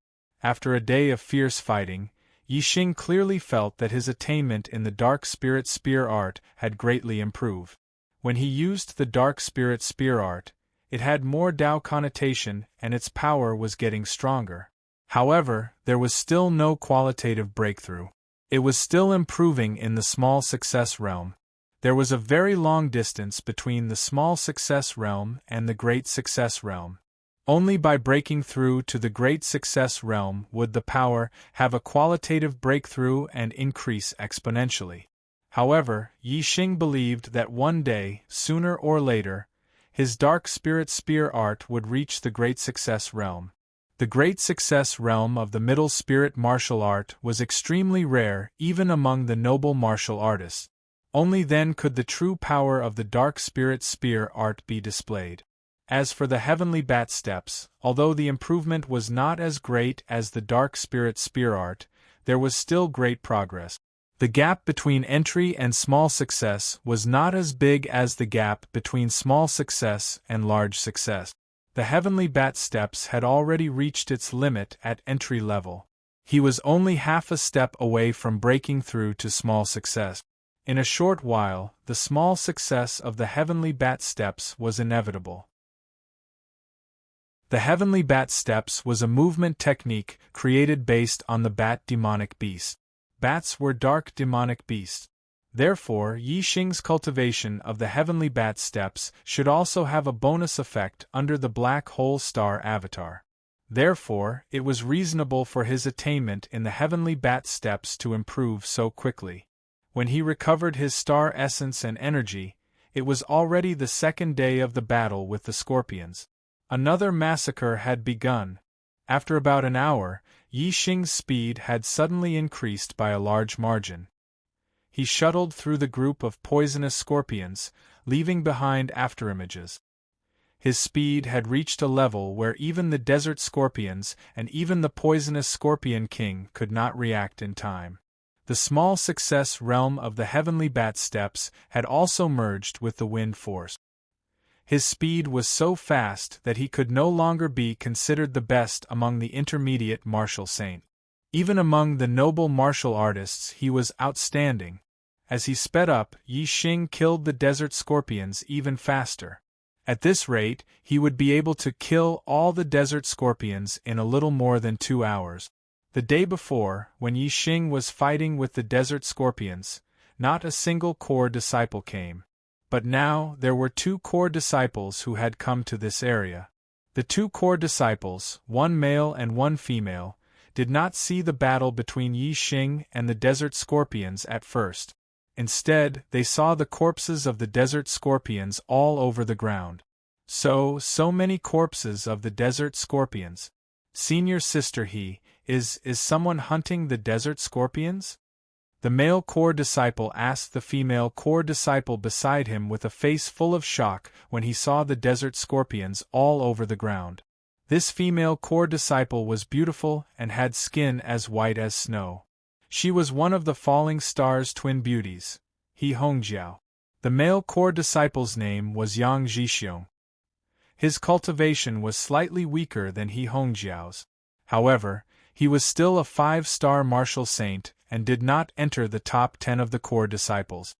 After a day of fierce fighting, Yi Xing clearly felt that his attainment in the Dark Spirit Spear art had greatly improved. When he used the Dark Spirit Spear art, it had more Tao connotation and its power was getting stronger. However, there was still no qualitative breakthrough. It was still improving in the small success realm. There was a very long distance between the small success realm and the great success realm. Only by breaking through to the great success realm would the power have a qualitative breakthrough and increase exponentially. However, Yi Xing believed that one day, sooner or later, his Dark Spirit Spear art would reach the great success realm. The great success realm of the middle spirit martial art was extremely rare even among the noble martial artists. Only then could the true power of the Dark Spirit Spear art be displayed. As for the Heavenly Bat Steps, although the improvement was not as great as the Dark Spirit Spear art, there was still great progress. The gap between entry and small success was not as big as the gap between small success and large success. The Heavenly Bat Steps had already reached its limit at entry level. He was only half a step away from breaking through to small success. In a short while, the small success of the Heavenly Bat Steps was inevitable. The Heavenly Bat Steps was a movement technique created based on the bat demonic beast. Bats were dark demonic beasts. Therefore, Yi Xing's cultivation of the Heavenly Bat Steps should also have a bonus effect under the Black Hole Star avatar. Therefore, it was reasonable for his attainment in the Heavenly Bat Steps to improve so quickly. When he recovered his star essence and energy, it was already the second day of the battle with the scorpions. Another massacre had begun. After about an hour, Yi Xing's speed had suddenly increased by a large margin. He shuttled through the group of poisonous scorpions, leaving behind afterimages. His speed had reached a level where even the desert scorpions and even the poisonous scorpion king could not react in time. The small success realm of the Heavenly Bat Steps had also merged with the wind force. His speed was so fast that he could no longer be considered the best among the intermediate martial saints. Even among the noble martial artists he was outstanding. As he sped up, Yi Xing killed the desert scorpions even faster. At this rate, he would be able to kill all the desert scorpions in a little more than 2 hours. The day before, when Yi Xing was fighting with the desert scorpions, not a single core disciple came. But now there were 2 core disciples who had come to this area. The 2 core disciples, one male and one female, did not see the battle between Yi Xing and the desert scorpions at first. Instead, they saw the corpses of the desert scorpions all over the ground. So many corpses of the desert scorpions. Senior sister, is someone hunting the desert scorpions? The male core disciple asked the female core disciple beside him with a face full of shock when he saw the desert scorpions all over the ground. This female core disciple was beautiful and had skin as white as snow. She was one of the falling star's twin beauties, He Hongjiao. The male core disciple's name was Yang Zhixiong. His cultivation was slightly weaker than He Hongjiao's. However, he was still a 5-star martial saint and did not enter the top 10 of the core disciples.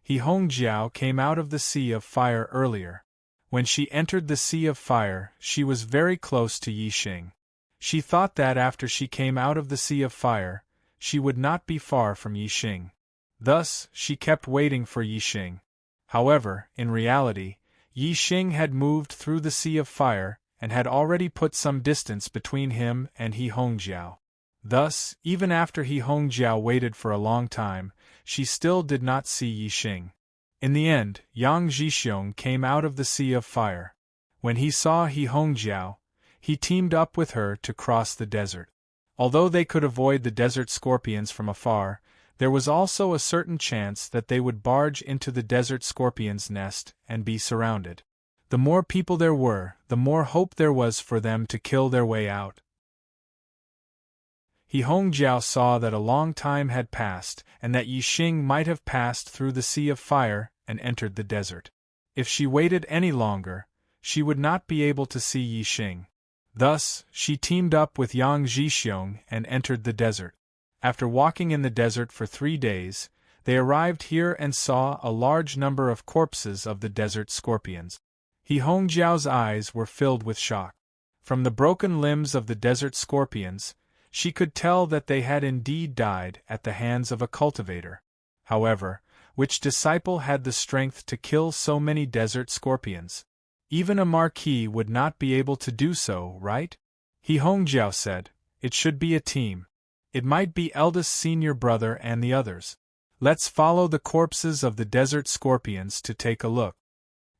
He Hongjiao came out of the Sea of Fire earlier. When she entered the Sea of Fire, she was very close to Yi Xing. She thought that after she came out of the Sea of Fire, she would not be far from Yi Xing. Thus, she kept waiting for Yi Xing. However, in reality, Yi Xing had moved through the Sea of Fire and had already put some distance between him and He Hongjiao. Thus, even after He Hongjiao waited for a long time, she still did not see Yi Xing. In the end, Yang Zhixiong came out of the Sea of Fire. When he saw He Hongjiao, he teamed up with her to cross the desert. Although they could avoid the desert scorpions from afar, there was also a certain chance that they would barge into the desert scorpion's nest and be surrounded. The more people there were, the more hope there was for them to kill their way out. He Hongjiao saw that a long time had passed and that Yi Xing might have passed through the Sea of Fire and entered the desert. If she waited any longer, she would not be able to see Yi Xing. Thus, she teamed up with Yang Zhixiong and entered the desert. After walking in the desert for 3 days, they arrived here and saw a large number of corpses of the desert scorpions. He Hongjiao's eyes were filled with shock. From the broken limbs of the desert scorpions, she could tell that they had indeed died at the hands of a cultivator. However, which disciple had the strength to kill so many desert scorpions? Even a marquis would not be able to do so, right? He Hongjiao said, "It should be a team. It might be eldest senior brother and the others. Let's follow the corpses of the desert scorpions to take a look."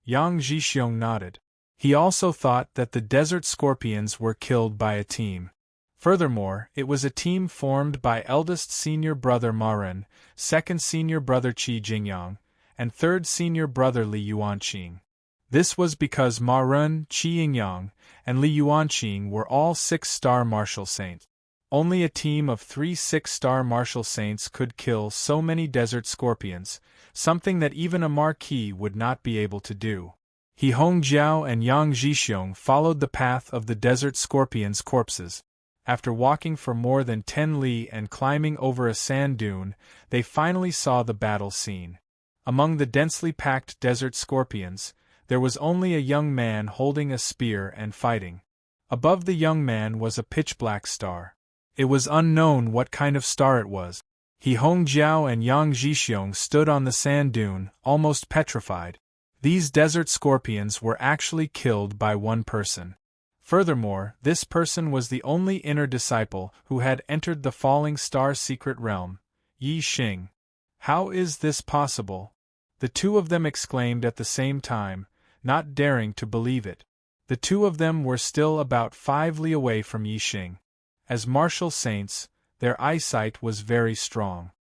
Yang Zhixiong nodded. He also thought that the desert scorpions were killed by a team. Furthermore, it was a team formed by eldest senior brother Ma Ren, second senior brother Qi Jingyang, and third senior brother Li Yuanqing. This was because Ma Ren, Qi Jingyang, and Li Yuanqing were all 6-star martial saints. Only a team of 3 6-star martial saints could kill so many desert scorpions, something that even a marquis would not be able to do. He Hongjiao and Yang Zhixiong followed the path of the desert scorpions' corpses. After walking for more than 10 li and climbing over a sand dune, they finally saw the battle scene. Among the densely packed desert scorpions, there was only a young man holding a spear and fighting. Above the young man was a pitch-black star. It was unknown what kind of star it was. He Hongjiao and Yang Zhixiong stood on the sand dune, almost petrified. These desert scorpions were actually killed by one person. Furthermore, this person was the only inner disciple who had entered the falling star secret realm, Yi Xing. How is this possible? The two of them exclaimed at the same time, not daring to believe it. The two of them were still about 5 li away from Yi Xing. As martial saints, their eyesight was very strong.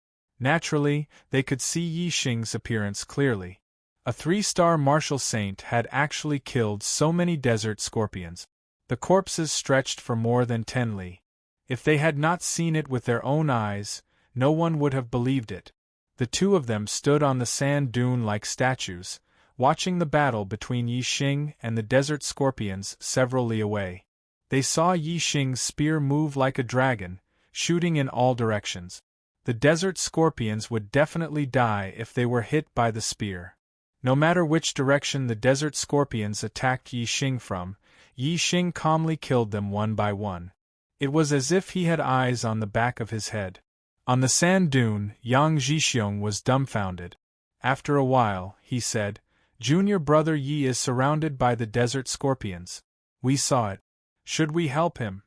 Naturally, they could see Yi Xing's appearance clearly. A 3-star martial saint had actually killed so many desert scorpions. The corpses stretched for more than 10 li. If they had not seen it with their own eyes, no one would have believed it. The two of them stood on the sand dune like statues, watching the battle between Yi Xing and the desert scorpions several li away. They saw Yi Xing's spear move like a dragon, shooting in all directions. The desert scorpions would definitely die if they were hit by the spear. No matter which direction the desert scorpions attacked Yi Xing from, Yi Xing calmly killed them one by one. It was as if he had eyes on the back of his head. On the sand dune, Yang Zhixiong was dumbfounded. After a while, he said, "Junior brother Yi is surrounded by the desert scorpions. We saw it. Should we help him?"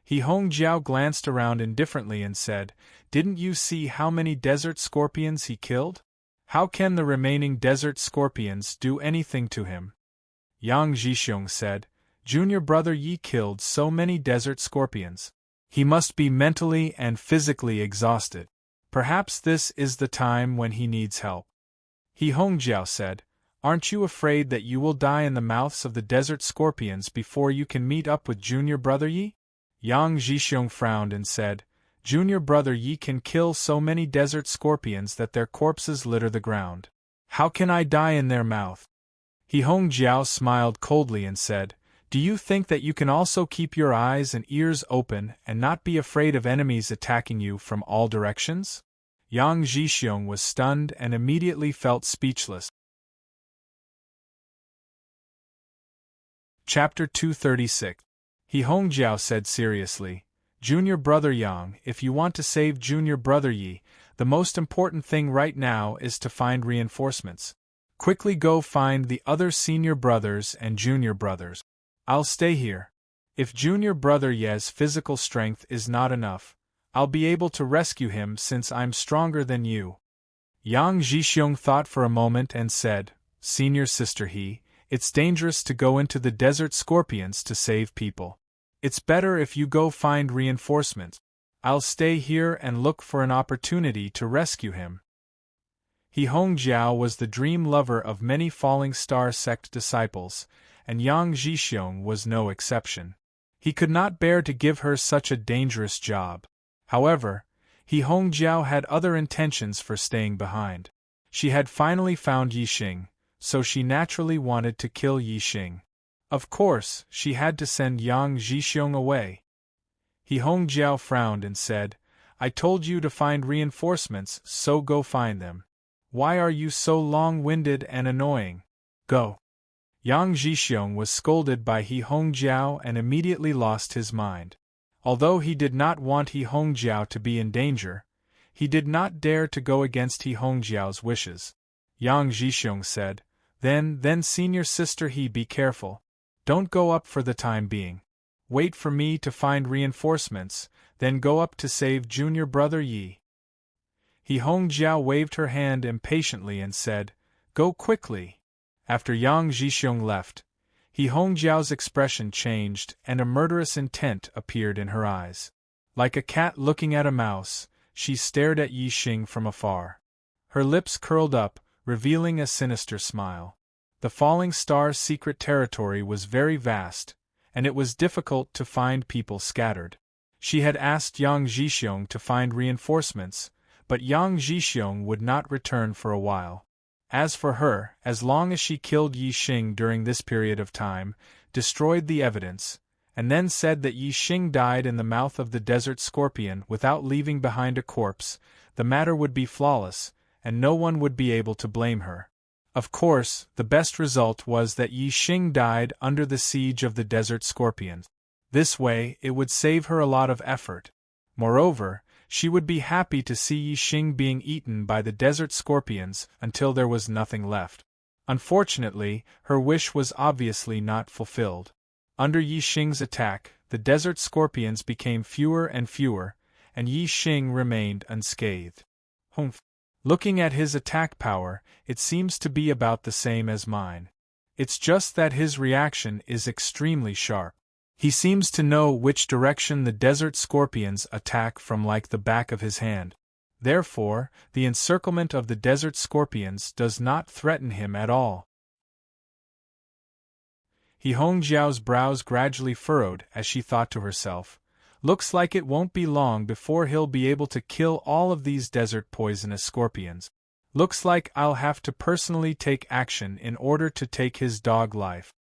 He Hongjiao glanced around indifferently and said, "Didn't you see how many desert scorpions he killed? How can the remaining desert scorpions do anything to him?" Yang Zhixiong said, "Junior brother Yi killed so many desert scorpions. He must be mentally and physically exhausted. Perhaps this is the time when he needs help." He Hongjiao said, "Aren't you afraid that you will die in the mouths of the desert scorpions before you can meet up with junior brother Yi?" Yang Zhixiong frowned and said, Junior brother, ye can kill so many desert scorpions that their corpses litter the ground. How can I die in their mouth? He Hongjiao smiled coldly and said, Do you think that you can also keep your eyes and ears open and not be afraid of enemies attacking you from all directions? Yang Zhixiong was stunned and immediately felt speechless. Chapter 236. He Hongjiao said seriously, Junior brother Yang, if you want to save junior brother Yi, the most important thing right now is to find reinforcements. Quickly go find the other senior brothers and junior brothers. I'll stay here. If junior brother Ye's physical strength is not enough, I'll be able to rescue him since I'm stronger than you. Yang Zhixiong thought for a moment and said, Senior sister He, it's dangerous to go into the desert scorpions to save people. It's better if you go find reinforcements. I'll stay here and look for an opportunity to rescue him. He Hongjiao was the dream lover of many Falling Star sect disciples, and Yang Zhixiong was no exception. He could not bear to give her such a dangerous job. However, He Hongjiao had other intentions for staying behind. She had finally found Yixing, so she naturally wanted to kill Yixing. Of course, she had to send Yang Zhixiong away. He Hongjiao frowned and said, I told you to find reinforcements, so go find them. Why are you so long-winded and annoying? Go. Yang Zhixiong was scolded by He Hongjiao and immediately lost his mind. Although he did not want He Hongjiao to be in danger, he did not dare to go against He Hongjiao's wishes. Yang Zhixiong said, Then senior sister He, be careful. Don't go up for the time being. Wait for me to find reinforcements, then go up to save junior brother Yi. He Hongjiao waved her hand impatiently and said, Go quickly. After Yang Zhixiong left, He Hongjiao's expression changed and a murderous intent appeared in her eyes. Like a cat looking at a mouse, she stared at Yixing from afar. Her lips curled up, revealing a sinister smile. The Falling Star's secret territory was very vast, and it was difficult to find people scattered. She had asked Yang Zhixiong to find reinforcements, but Yang Zhixiong would not return for a while. As for her, as long as she killed Yixing during this period of time, destroyed the evidence, and then said that Yixing died in the mouth of the desert scorpion without leaving behind a corpse, the matter would be flawless, and no one would be able to blame her. Of course, the best result was that Yixing died under the siege of the desert scorpion. This way, it would save her a lot of effort. Moreover, she would be happy to see Yixing being eaten by the desert scorpions until there was nothing left. Unfortunately, her wish was obviously not fulfilled. Under Yixing's attack, the desert scorpions became fewer and fewer, and Yixing remained unscathed. Humph. Looking at his attack power, it seems to be about the same as mine. It's just that his reaction is extremely sharp. He seems to know which direction the desert scorpions attack from like the back of his hand. Therefore, the encirclement of the desert scorpions does not threaten him at all. He Hongjiao's brows gradually furrowed as she thought to herself, Looks like it won't be long before he'll be able to kill all of these desert poisonous scorpions. Looks like I'll have to personally take action in order to take his dog life.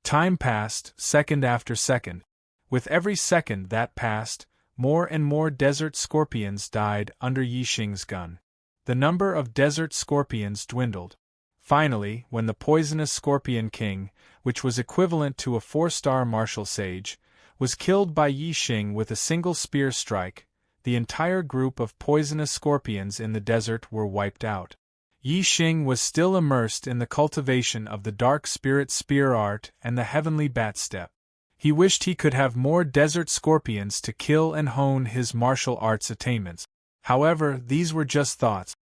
Time passed, second after second. With every second that passed, more and more desert scorpions died under Yixing's gun. The number of desert scorpions dwindled. Finally, when the poisonous scorpion king, which was equivalent to a 4-star martial sage, was killed by Yixing with a single spear strike, the entire group of poisonous scorpions in the desert were wiped out. Yixing was still immersed in the cultivation of the dark spirit spear art and the heavenly bat step. He wished he could have more desert scorpions to kill and hone his martial arts attainments. However, these were just thoughts.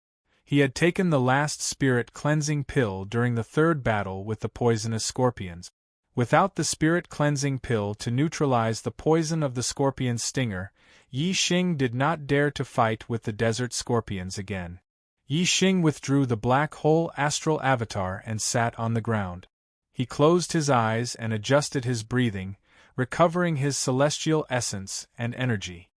He had taken the last spirit cleansing pill during the third battle with the poisonous scorpions. Without the spirit cleansing pill to neutralize the poison of the scorpion's stinger, Yixing did not dare to fight with the desert scorpions again. Yixing withdrew the black hole astral avatar and sat on the ground. He closed his eyes and adjusted his breathing, recovering his celestial essence and energy.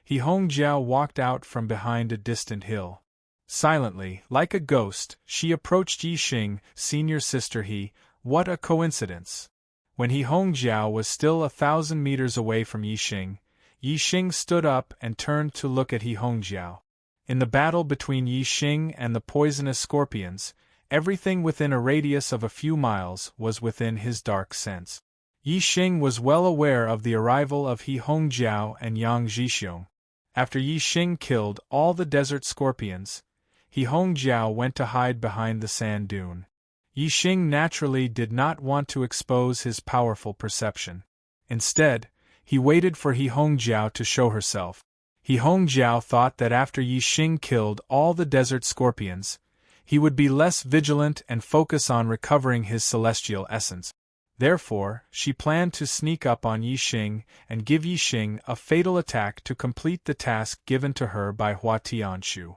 He Hongjiao walked out from behind a distant hill. Silently, like a ghost, she approached Yi Xing, senior sister He. What a coincidence! When He Hongjiao was still 1,000 meters away from Yi Xing stood up and turned to look at He Hongjiao. In the battle between Yi Xing and the poisonous scorpions, everything within a radius of a few miles was within his dark sense. Yi Xing was well aware of the arrival of He Hongjiao and Yang Zhixiong. After Yi Xing killed all the desert scorpions, He Hongjiao went to hide behind the sand dune. Yi Xing naturally did not want to expose his powerful perception. Instead, he waited for He Hongjiao to show herself. He Hongjiao thought that after Yi Xing killed all the desert scorpions, he would be less vigilant and focus on recovering his celestial essence. Therefore, she planned to sneak up on Yi Xing and give Yi Xing a fatal attack to complete the task given to her by Hua Tianshu.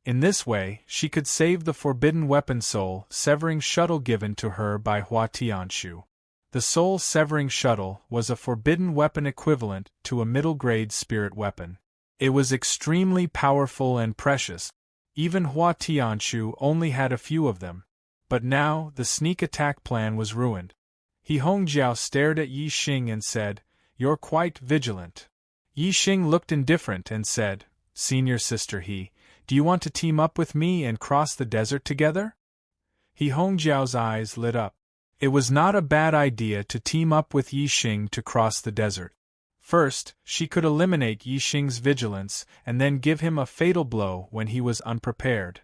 In this way, she could save the forbidden weapon soul-severing shuttle given to her by Hua Tianshu. The soul-severing shuttle was a forbidden weapon equivalent to a middle-grade spirit weapon. It was extremely powerful and precious. Even Hua Tianshu only had a few of them. But now, the sneak attack plan was ruined. He Hongjiao stared at Yi Xing and said, "You're quite vigilant." Yi Xing looked indifferent and said, "Senior sister He, do you want to team up with me and cross the desert together?" He Hongjiao's eyes lit up. It was not a bad idea to team up with Yi Xing to cross the desert. First, she could eliminate Yi Xing's vigilance and then give him a fatal blow when he was unprepared.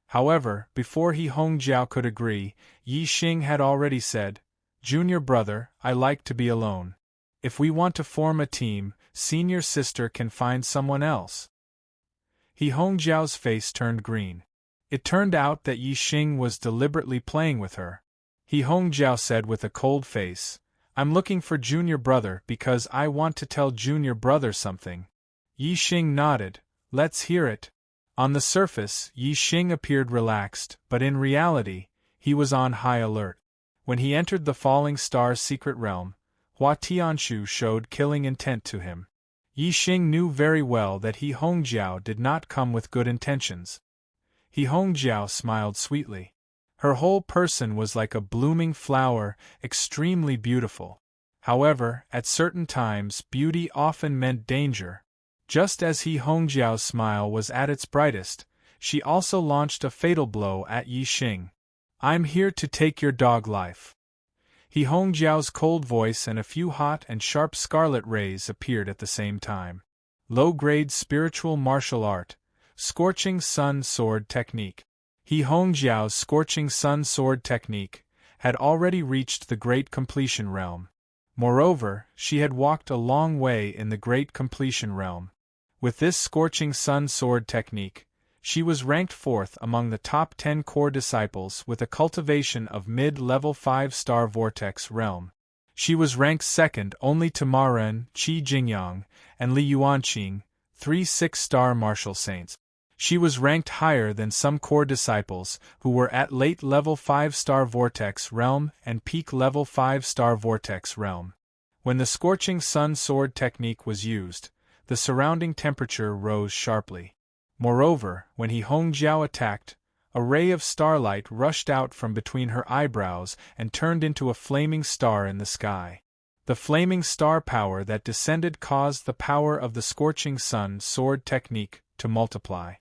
However, before He Hongjiao could agree, Yi Xing had already said, "Junior brother, I like to be alone. If we want to form a team, senior sister can find someone else." He Hongjiao's face turned green. It turned out that Yi Xing was deliberately playing with her. He Hongjiao said with a cold face, "I'm looking for junior brother because I want to tell junior brother something." Yi Xing nodded. "Let's hear it." On the surface, Yi Xing appeared relaxed, but in reality, he was on high alert. When he entered the Falling Star's secret realm, Hua Tianshu showed killing intent to him. Yi Xing knew very well that He Hongjiao did not come with good intentions. He Hongjiao smiled sweetly. Her whole person was like a blooming flower, extremely beautiful. However, at certain times beauty often meant danger. Just as He Hongjiao's smile was at its brightest, she also launched a fatal blow at Yi Xing. "I'm here to take your dog life." He Hongjiao's cold voice and a few hot and sharp scarlet rays appeared at the same time. Low-grade spiritual martial art, Scorching Sun Sword Technique. He Hongjiao's Scorching Sun Sword Technique had already reached the Great Completion Realm. Moreover, she had walked a long way in the Great Completion Realm. With this Scorching Sun Sword Technique, she was ranked 4th among the top 10 core disciples with a cultivation of mid-level 5-star Vortex Realm. She was ranked 2nd only to Ma Ren, Qi Jingyang, and Li Yuanqing, 3 6-star martial saints. She was ranked higher than some core disciples who were at late-level 5-star Vortex Realm and peak-level 5-star Vortex Realm. When the Scorching Sun Sword Technique was used, the surrounding temperature rose sharply. Moreover, when He Hongjiao attacked, a ray of starlight rushed out from between her eyebrows and turned into a flaming star in the sky. The flaming star power that descended caused the power of the Scorching Sun Sword Technique to multiply.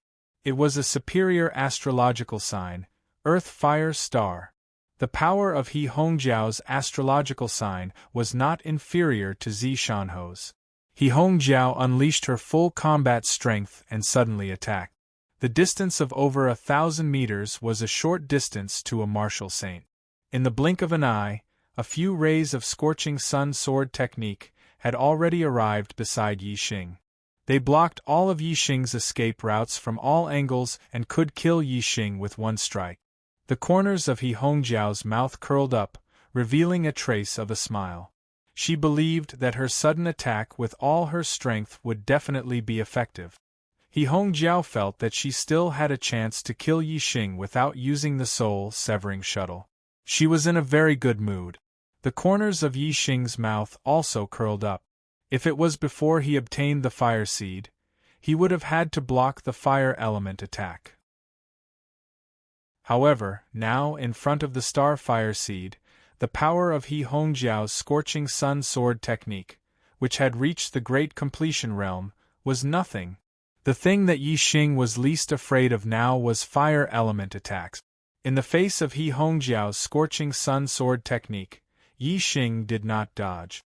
It was a superior astrological sign, Earth Fire Star. The power of He Hongjiao's astrological sign was not inferior to Zi Shanho's. He Hongjiao unleashed her full combat strength and suddenly attacked. The distance of over 1,000 meters was a short distance to a martial saint. In the blink of an eye, a few rays of Scorching Sun Sword Technique had already arrived beside Yi Xing. They blocked all of Yi Xing's escape routes from all angles and could kill Yi Xing with one strike. The corners of He Hongjiao's mouth curled up, revealing a trace of a smile. She believed that her sudden attack with all her strength would definitely be effective. He Hongjiao felt that she still had a chance to kill Yi Xing without using the soul-severing shuttle. She was in a very good mood. The corners of Yi Xing's mouth also curled up. If it was before he obtained the fire seed, he would have had to block the fire element attack. However, now, in front of the star fire seed, the power of He Hongjiao's scorching sun sword technique, which had reached the great completion realm, was nothing. The thing that Yi Xing was least afraid of now was fire element attacks. In the face of He Hongjiao's scorching sun sword technique, Yi Xing did not dodge.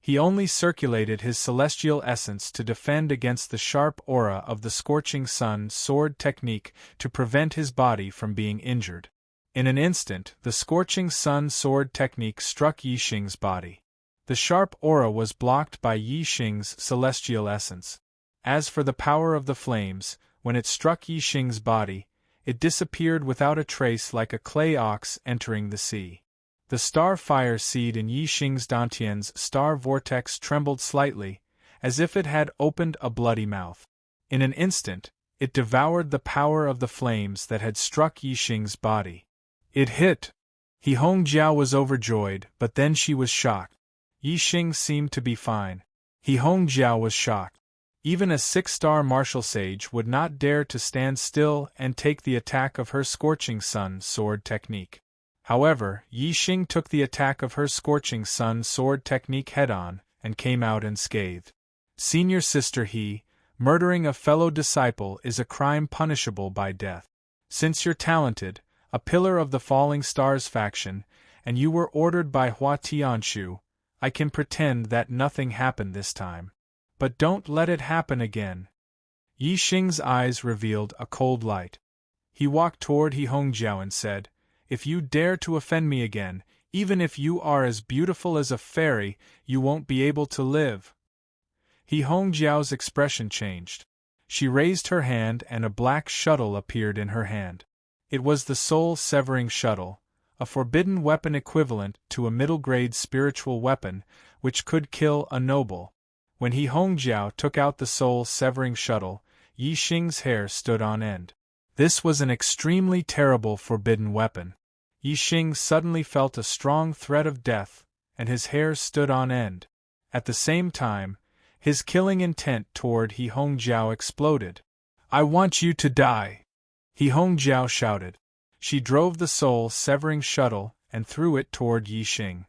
He only circulated his celestial essence to defend against the sharp aura of the scorching sun sword technique to prevent his body from being injured. In an instant, the scorching sun sword technique struck Yi Xing's body. The sharp aura was blocked by Yi Xing's celestial essence. As for the power of the flames, when it struck Yi Xing's body, it disappeared without a trace like a clay ox entering the sea. The star fire seed in Yi Xing's Dantian's star vortex trembled slightly, as if it had opened a bloody mouth. In an instant, it devoured the power of the flames that had struck Yi Xing's body. It hit! He Hongjiao was overjoyed, but then she was shocked. Yi Xing seemed to be fine. He Hongjiao was shocked. Even a 6-star martial sage would not dare to stand still and take the attack of her scorching sun sword technique. However, Yi Xing took the attack of her scorching sun sword technique head-on, and came out unscathed. Senior Sister He, murdering a fellow disciple is a crime punishable by death. Since you're talented, a pillar of the Falling Stars faction, and you were ordered by Hua Tianshu, I can pretend that nothing happened this time. But don't let it happen again. Yi Xing's eyes revealed a cold light. He walked toward He Hongjiao and said, "If you dare to offend me again, even if you are as beautiful as a fairy, you won't be able to live." He Hongjiao's expression changed. She raised her hand and a black shuttle appeared in her hand. It was the soul-severing shuttle, a forbidden weapon equivalent to a middle-grade spiritual weapon, which could kill a noble. When He Hongjiao took out the soul-severing shuttle, Yi Xing's hair stood on end. This was an extremely terrible forbidden weapon. Yi Xing suddenly felt a strong threat of death, and his hair stood on end. At the same time, his killing intent toward He Hongjiao exploded. "I want you to die!" He Hongjiao shouted. She drove the soul-severing shuttle and threw it toward Yi Xing.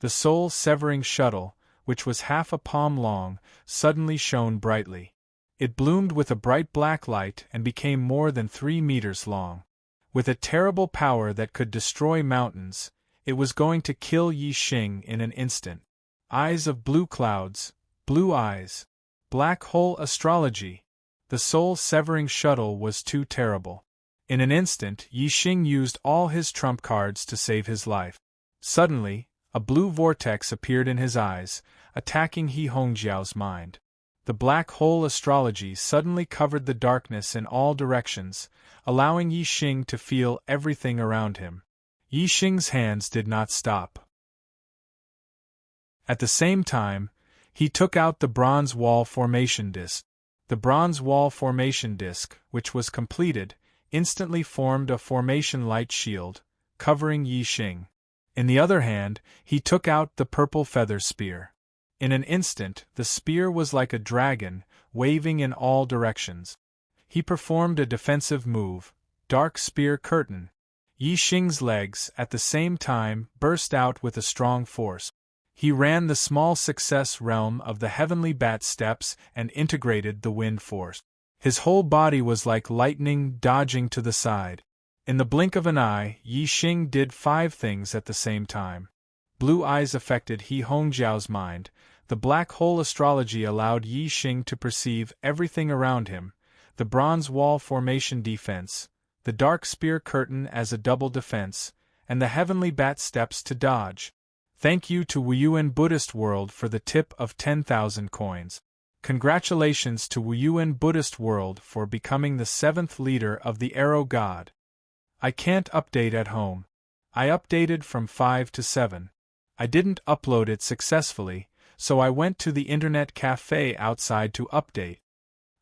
The soul-severing shuttle, which was half a palm long, suddenly shone brightly. It bloomed with a bright black light and became more than 3 meters long. With a terrible power that could destroy mountains, it was going to kill Yi Xing in an instant. Eyes of blue clouds, blue eyes. Black hole astrology. The soul-severing shuttle was too terrible. In an instant, Yi Xing used all his trump cards to save his life. Suddenly, a blue vortex appeared in his eyes, attacking He Hongjiao's mind. The black hole astrology suddenly covered the darkness in all directions, allowing Yi Xing to feel everything around him. Yi Xing's hands did not stop. At the same time, he took out the bronze wall formation disc. The bronze wall formation disc, which was completed, instantly formed a formation light shield, covering Yi Xing. In the other hand, he took out the purple feather spear. In an instant, the spear was like a dragon, waving in all directions. He performed a defensive move, dark spear curtain. Yi Xing's legs, at the same time, burst out with a strong force. He ran the small success realm of the heavenly bat steps and integrated the wind force. His whole body was like lightning dodging to the side. In the blink of an eye, Yi Xing did 5 things at the same time. Blue eyes affected He Hongjiao's mind, the black hole astrology allowed Yi Xing to perceive everything around him, the bronze wall formation defense, the dark spear curtain as a double defense, and the heavenly bat steps to dodge. Thank you to Wuyuan Buddhist World for the tip of 10,000 coins. Congratulations to Wuyuan Buddhist World for becoming the 7th leader of the Arrow God. I can't update at home. I updated from 5 to 7. I didn't upload it successfully, so I went to the internet cafe outside to update.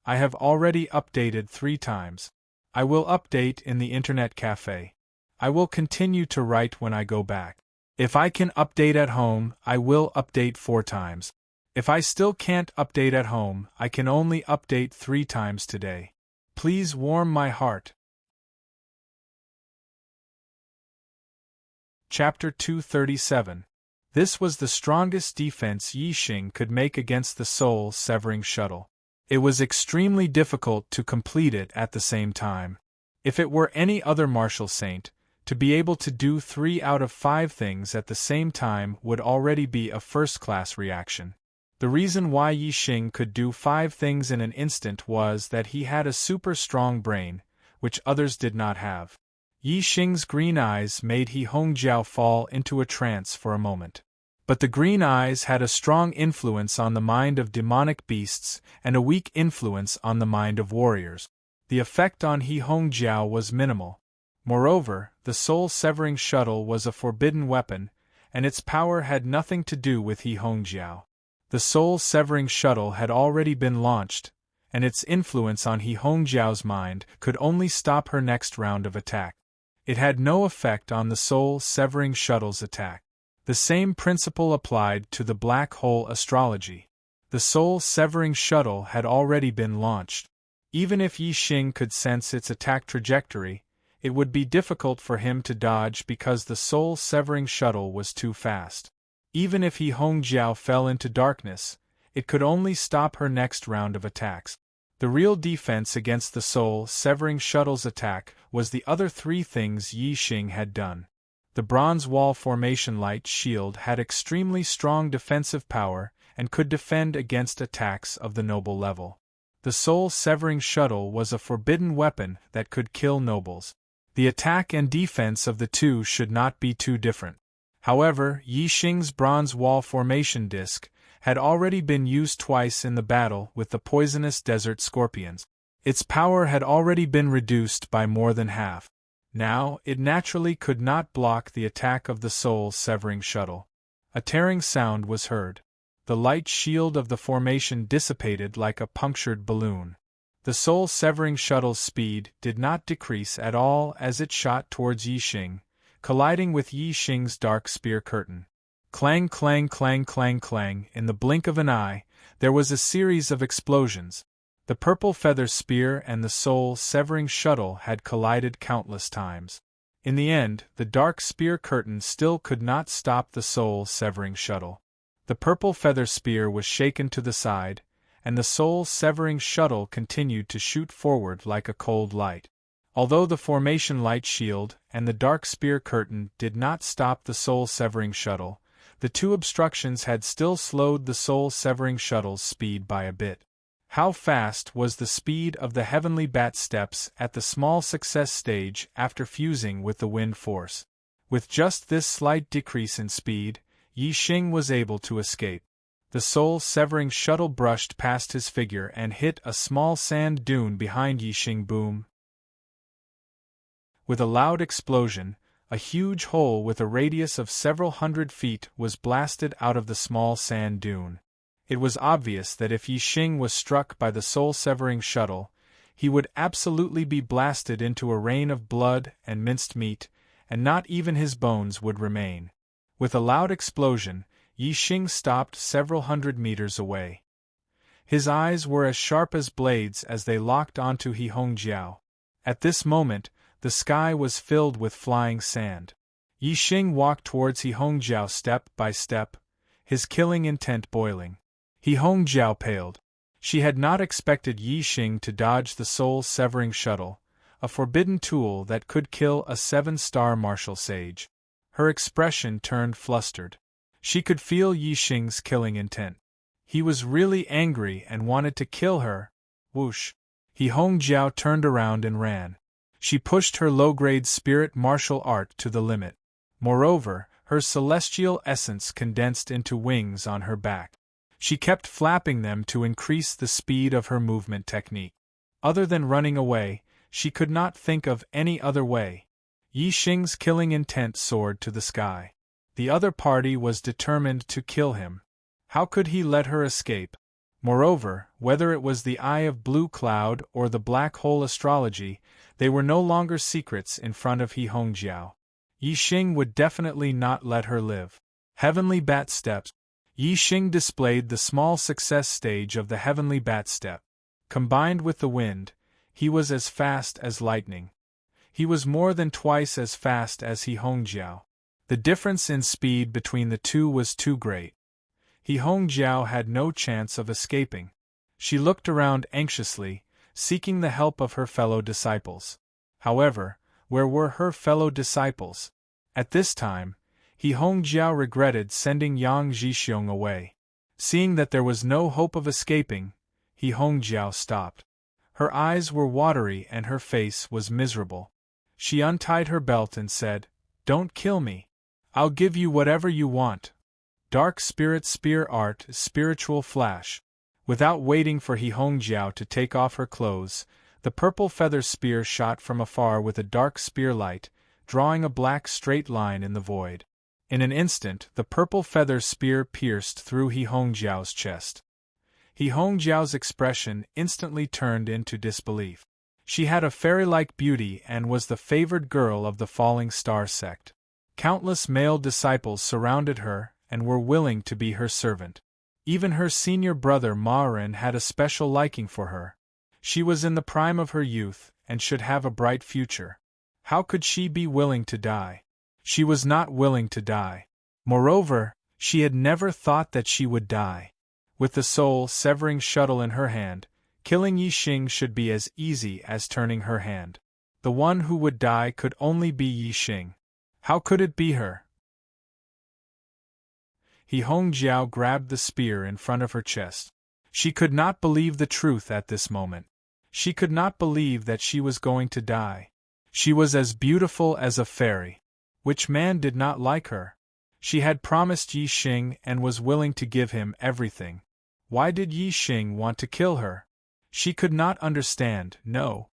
I have already updated 3 times. I will update in the internet cafe. I will continue to write when I go back. If I can update at home, I will update 4 times. If I still can't update at home, I can only update 3 times today. Please warm my heart. Chapter 237. This was the strongest defense Yi Xing could make against the soul-severing shuttle. It was extremely difficult to complete it at the same time. If it were any other martial saint, to be able to do 3 out of 5 things at the same time would already be a first-class reaction. The reason why Yi Xing could do 5 things in an instant was that he had a super strong brain, which others did not have. Yi Xing's green eyes made He Hongjiao fall into a trance for a moment. But the green eyes had a strong influence on the mind of demonic beasts and a weak influence on the mind of warriors. The effect on He Hongjiao was minimal. Moreover, the soul-severing shuttle was a forbidden weapon, and its power had nothing to do with He Hongjiao. The soul-severing shuttle had already been launched, and its influence on He Hongjiao's mind could only stop her next round of attack. It had no effect on the soul-severing shuttle's attack. The same principle applied to the black hole astrology. The soul-severing shuttle had already been launched. Even if Yi Xing could sense its attack trajectory, it would be difficult for him to dodge because the soul-severing shuttle was too fast. Even if He Hongjiao fell into darkness, it could only stop her next round of attacks. The real defense against the soul-severing shuttle's attack was the other 3 things Yi Xing had done. The bronze wall formation light shield had extremely strong defensive power and could defend against attacks of the noble level. The soul-severing shuttle was a forbidden weapon that could kill nobles. The attack and defense of the 2 should not be too different. However, Yi Xing's bronze wall formation disc had already been used twice in the battle with the poisonous desert scorpions. Its power had already been reduced by more than half. Now, it naturally could not block the attack of the soul-severing shuttle. A tearing sound was heard. The light shield of the formation dissipated like a punctured balloon. The soul-severing shuttle's speed did not decrease at all as it shot towards Yi Xing, colliding with Yi Xing's dark spear curtain. Clang, clang, clang, clang, clang. In the blink of an eye, there was a series of explosions. The purple feather spear and the soul-severing shuttle had collided countless times. In the end, the dark spear curtain still could not stop the soul-severing shuttle. The purple feather spear was shaken to the side, and the soul-severing shuttle continued to shoot forward like a cold light. Although the formation light shield and the dark spear curtain did not stop the soul-severing shuttle, the 2 obstructions had still slowed the soul-severing shuttle's speed by a bit. How fast was the speed of the heavenly bat steps at the small success stage after fusing with the wind force? With just this slight decrease in speed, Yi Xing was able to escape. The soul-severing shuttle brushed past his figure and hit a small sand dune behind Yi Xing. Boom! With a loud explosion, a huge hole with a radius of several hundred feet was blasted out of the small sand dune. It was obvious that if Yi Xing was struck by the soul-severing shuttle, he would absolutely be blasted into a rain of blood and minced meat, and not even his bones would remain. With a loud explosion, Yi Xing stopped several hundred meters away. His eyes were as sharp as blades as they locked onto He Hongjiao. At this moment, the sky was filled with flying sand. Yi Xing walked towards He Hongjiao step by step, his killing intent boiling. He Hongjiao paled. She had not expected Yi Xing to dodge the soul-severing shuttle, a forbidden tool that could kill a 7-star martial sage. Her expression turned flustered. She could feel Yi Xing's killing intent. He was really angry and wanted to kill her. Whoosh! He Hongjiao turned around and ran. She pushed her low-grade spirit martial art to the limit. Moreover, her celestial essence condensed into wings on her back. She kept flapping them to increase the speed of her movement technique. Other than running away, she could not think of any other way. Yi Xing's killing intent soared to the sky. The other party was determined to kill him. How could he let her escape? Moreover, whether it was the Eye of Blue Cloud or the black hole astrology, they were no longer secrets in front of He Hongjiao. Yi Xing would definitely not let her live. Heavenly Bat Steps. Yi Xing displayed the small success stage of the Heavenly Bat Step. Combined with the wind, he was as fast as lightning. He was more than twice as fast as He Hongjiao. The difference in speed between the two was too great. He Hongjiao had no chance of escaping. She looked around anxiously, seeking the help of her fellow disciples. However, where were her fellow disciples? At this time, He Hongjiao regretted sending Yang Zhixiong away. Seeing that there was no hope of escaping, He Hongjiao stopped. Her eyes were watery and her face was miserable. She untied her belt and said, "Don't kill me. I'll give you whatever you want." Dark Spirit Spear Art Spiritual Flash. Without waiting for He Hongjiao to take off her clothes, the purple feather spear shot from afar with a dark spear light, drawing a black straight line in the void. In an instant, the purple feather spear pierced through He Hongjiao's chest. He Hongjiao's expression instantly turned into disbelief. She had a fairy-like beauty and was the favored girl of the Falling Star sect. Countless male disciples surrounded her and were willing to be her servant. Even her senior brother Marin had a special liking for her. She was in the prime of her youth and should have a bright future. How could she be willing to die? She was not willing to die. Moreover, she had never thought that she would die. With the soul-severing shuttle in her hand, killing Yi Xing should be as easy as turning her hand. The one who would die could only be Yi Xing. How could it be her? He Hongjiao grabbed the spear in front of her chest. She could not believe the truth at this moment. She could not believe that she was going to die. She was as beautiful as a fairy. Which man did not like her? She had promised Yi Xing and was willing to give him everything. Why did Yi Xing want to kill her? She could not understand. No.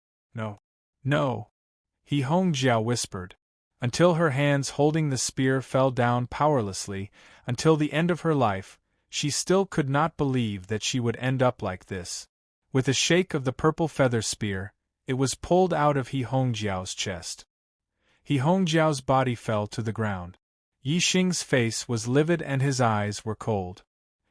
He Hongjiao whispered. Until her hands holding the spear fell down powerlessly, until the end of her life, she still could not believe that she would end up like this. With a shake of the purple feather spear, it was pulled out of He Hongjiao's chest. He Hongjiao's body fell to the ground. Yi Xing's face was livid and his eyes were cold.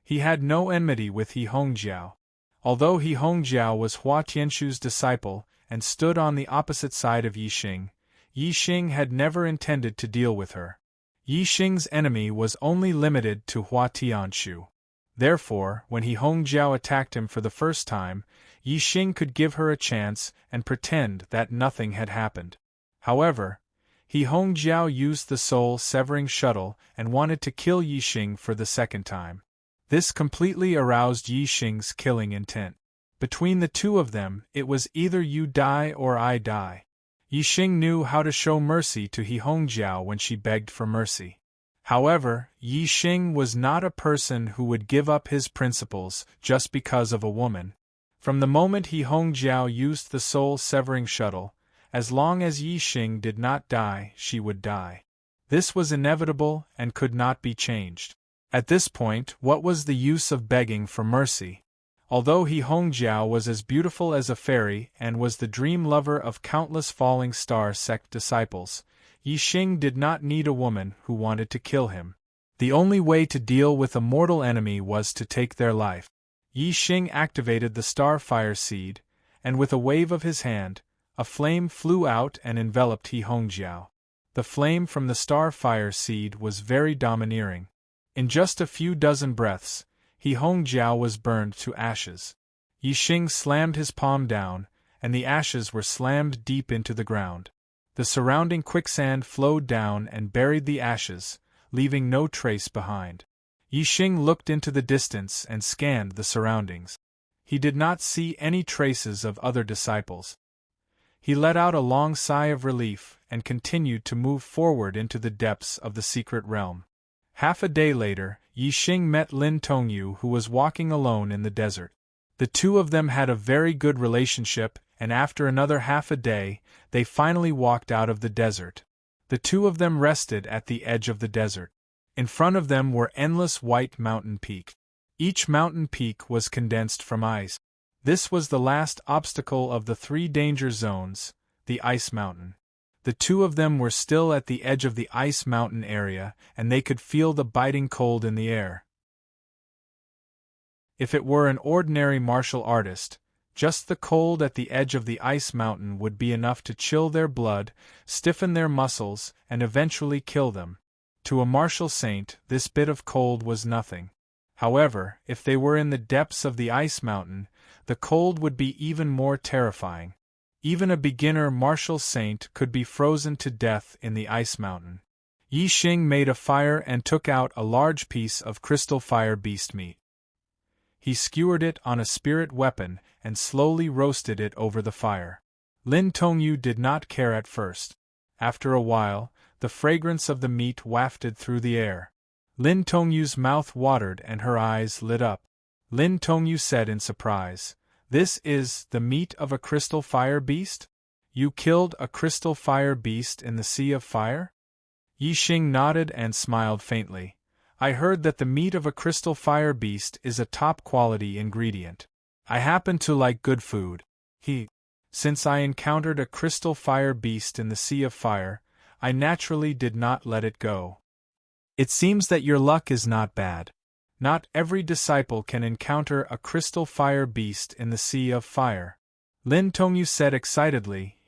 He had no enmity with He Hongjiao. Although He Hongjiao was Hua Tianshu's disciple and stood on the opposite side of Yi Xing had never intended to deal with her. Yi Xing's enemy was only limited to Hua Tianshu. Therefore, when He Hongjiao attacked him for the first time, Yi Xing could give her a chance and pretend that nothing had happened. However, He Hongjiao used the soul-severing shuttle and wanted to kill Yi Xing for the second time. This completely aroused Yi Xing's killing intent. Between the two of them, it was either you die or I die. Yi Xing knew how to show mercy to He Hongjiao when she begged for mercy. However, Yi Xing was not a person who would give up his principles just because of a woman. From the moment He Hongjiao used the soul-severing shuttle, as long as Yi Xing did not die, she would die. This was inevitable and could not be changed. At this point, what was the use of begging for mercy? Although He Hongjiao was as beautiful as a fairy and was the dream lover of countless Falling Star sect disciples, Yi Xing did not need a woman who wanted to kill him. The only way to deal with a mortal enemy was to take their life. Yi Xing activated the Starfire Seed, and with a wave of his hand, a flame flew out and enveloped He Hongjiao. The flame from the Starfire Seed was very domineering. In just a few dozen breaths, He Hongjiao was burned to ashes. Yi Xing slammed his palm down, and the ashes were slammed deep into the ground. The surrounding quicksand flowed down and buried the ashes, leaving no trace behind. Yi Xing looked into the distance and scanned the surroundings. He did not see any traces of other disciples. He let out a long sigh of relief and continued to move forward into the depths of the secret realm. Half a day later, Yi Xing met Lin Tongyu, who was walking alone in the desert. The two of them had a very good relationship, and after another half a day, they finally walked out of the desert. The two of them rested at the edge of the desert. In front of them were endless white mountain peaks. Each mountain peak was condensed from ice. This was the last obstacle of the 3 danger zones, the Ice Mountain. The two of them were still at the edge of the ice mountain area, and they could feel the biting cold in the air. If it were an ordinary martial artist, just the cold at the edge of the ice mountain would be enough to chill their blood, stiffen their muscles, and eventually kill them. To a martial saint, this bit of cold was nothing. However, if they were in the depths of the ice mountain, the cold would be even more terrifying. Even a beginner martial saint could be frozen to death in the ice mountain. Yi Xing made a fire and took out a large piece of crystal fire beast meat. He skewered it on a spirit weapon and slowly roasted it over the fire. Lin Tongyu did not care at first. After a while, the fragrance of the meat wafted through the air. Lin Tongyu's mouth watered and her eyes lit up. Lin Tongyu said in surprise, "This is the meat of a crystal fire beast? You killed a crystal fire beast in the sea of fire?" Yi Xing nodded and smiled faintly. "I heard that the meat of a crystal fire beast is a top-quality ingredient. I happen to like good food. Since I encountered a crystal fire beast in the sea of fire, I naturally did not let it go. It seems that your luck is not bad. Not every disciple can encounter a crystal fire beast in the sea of fire." Lin Tongyu said excitedly,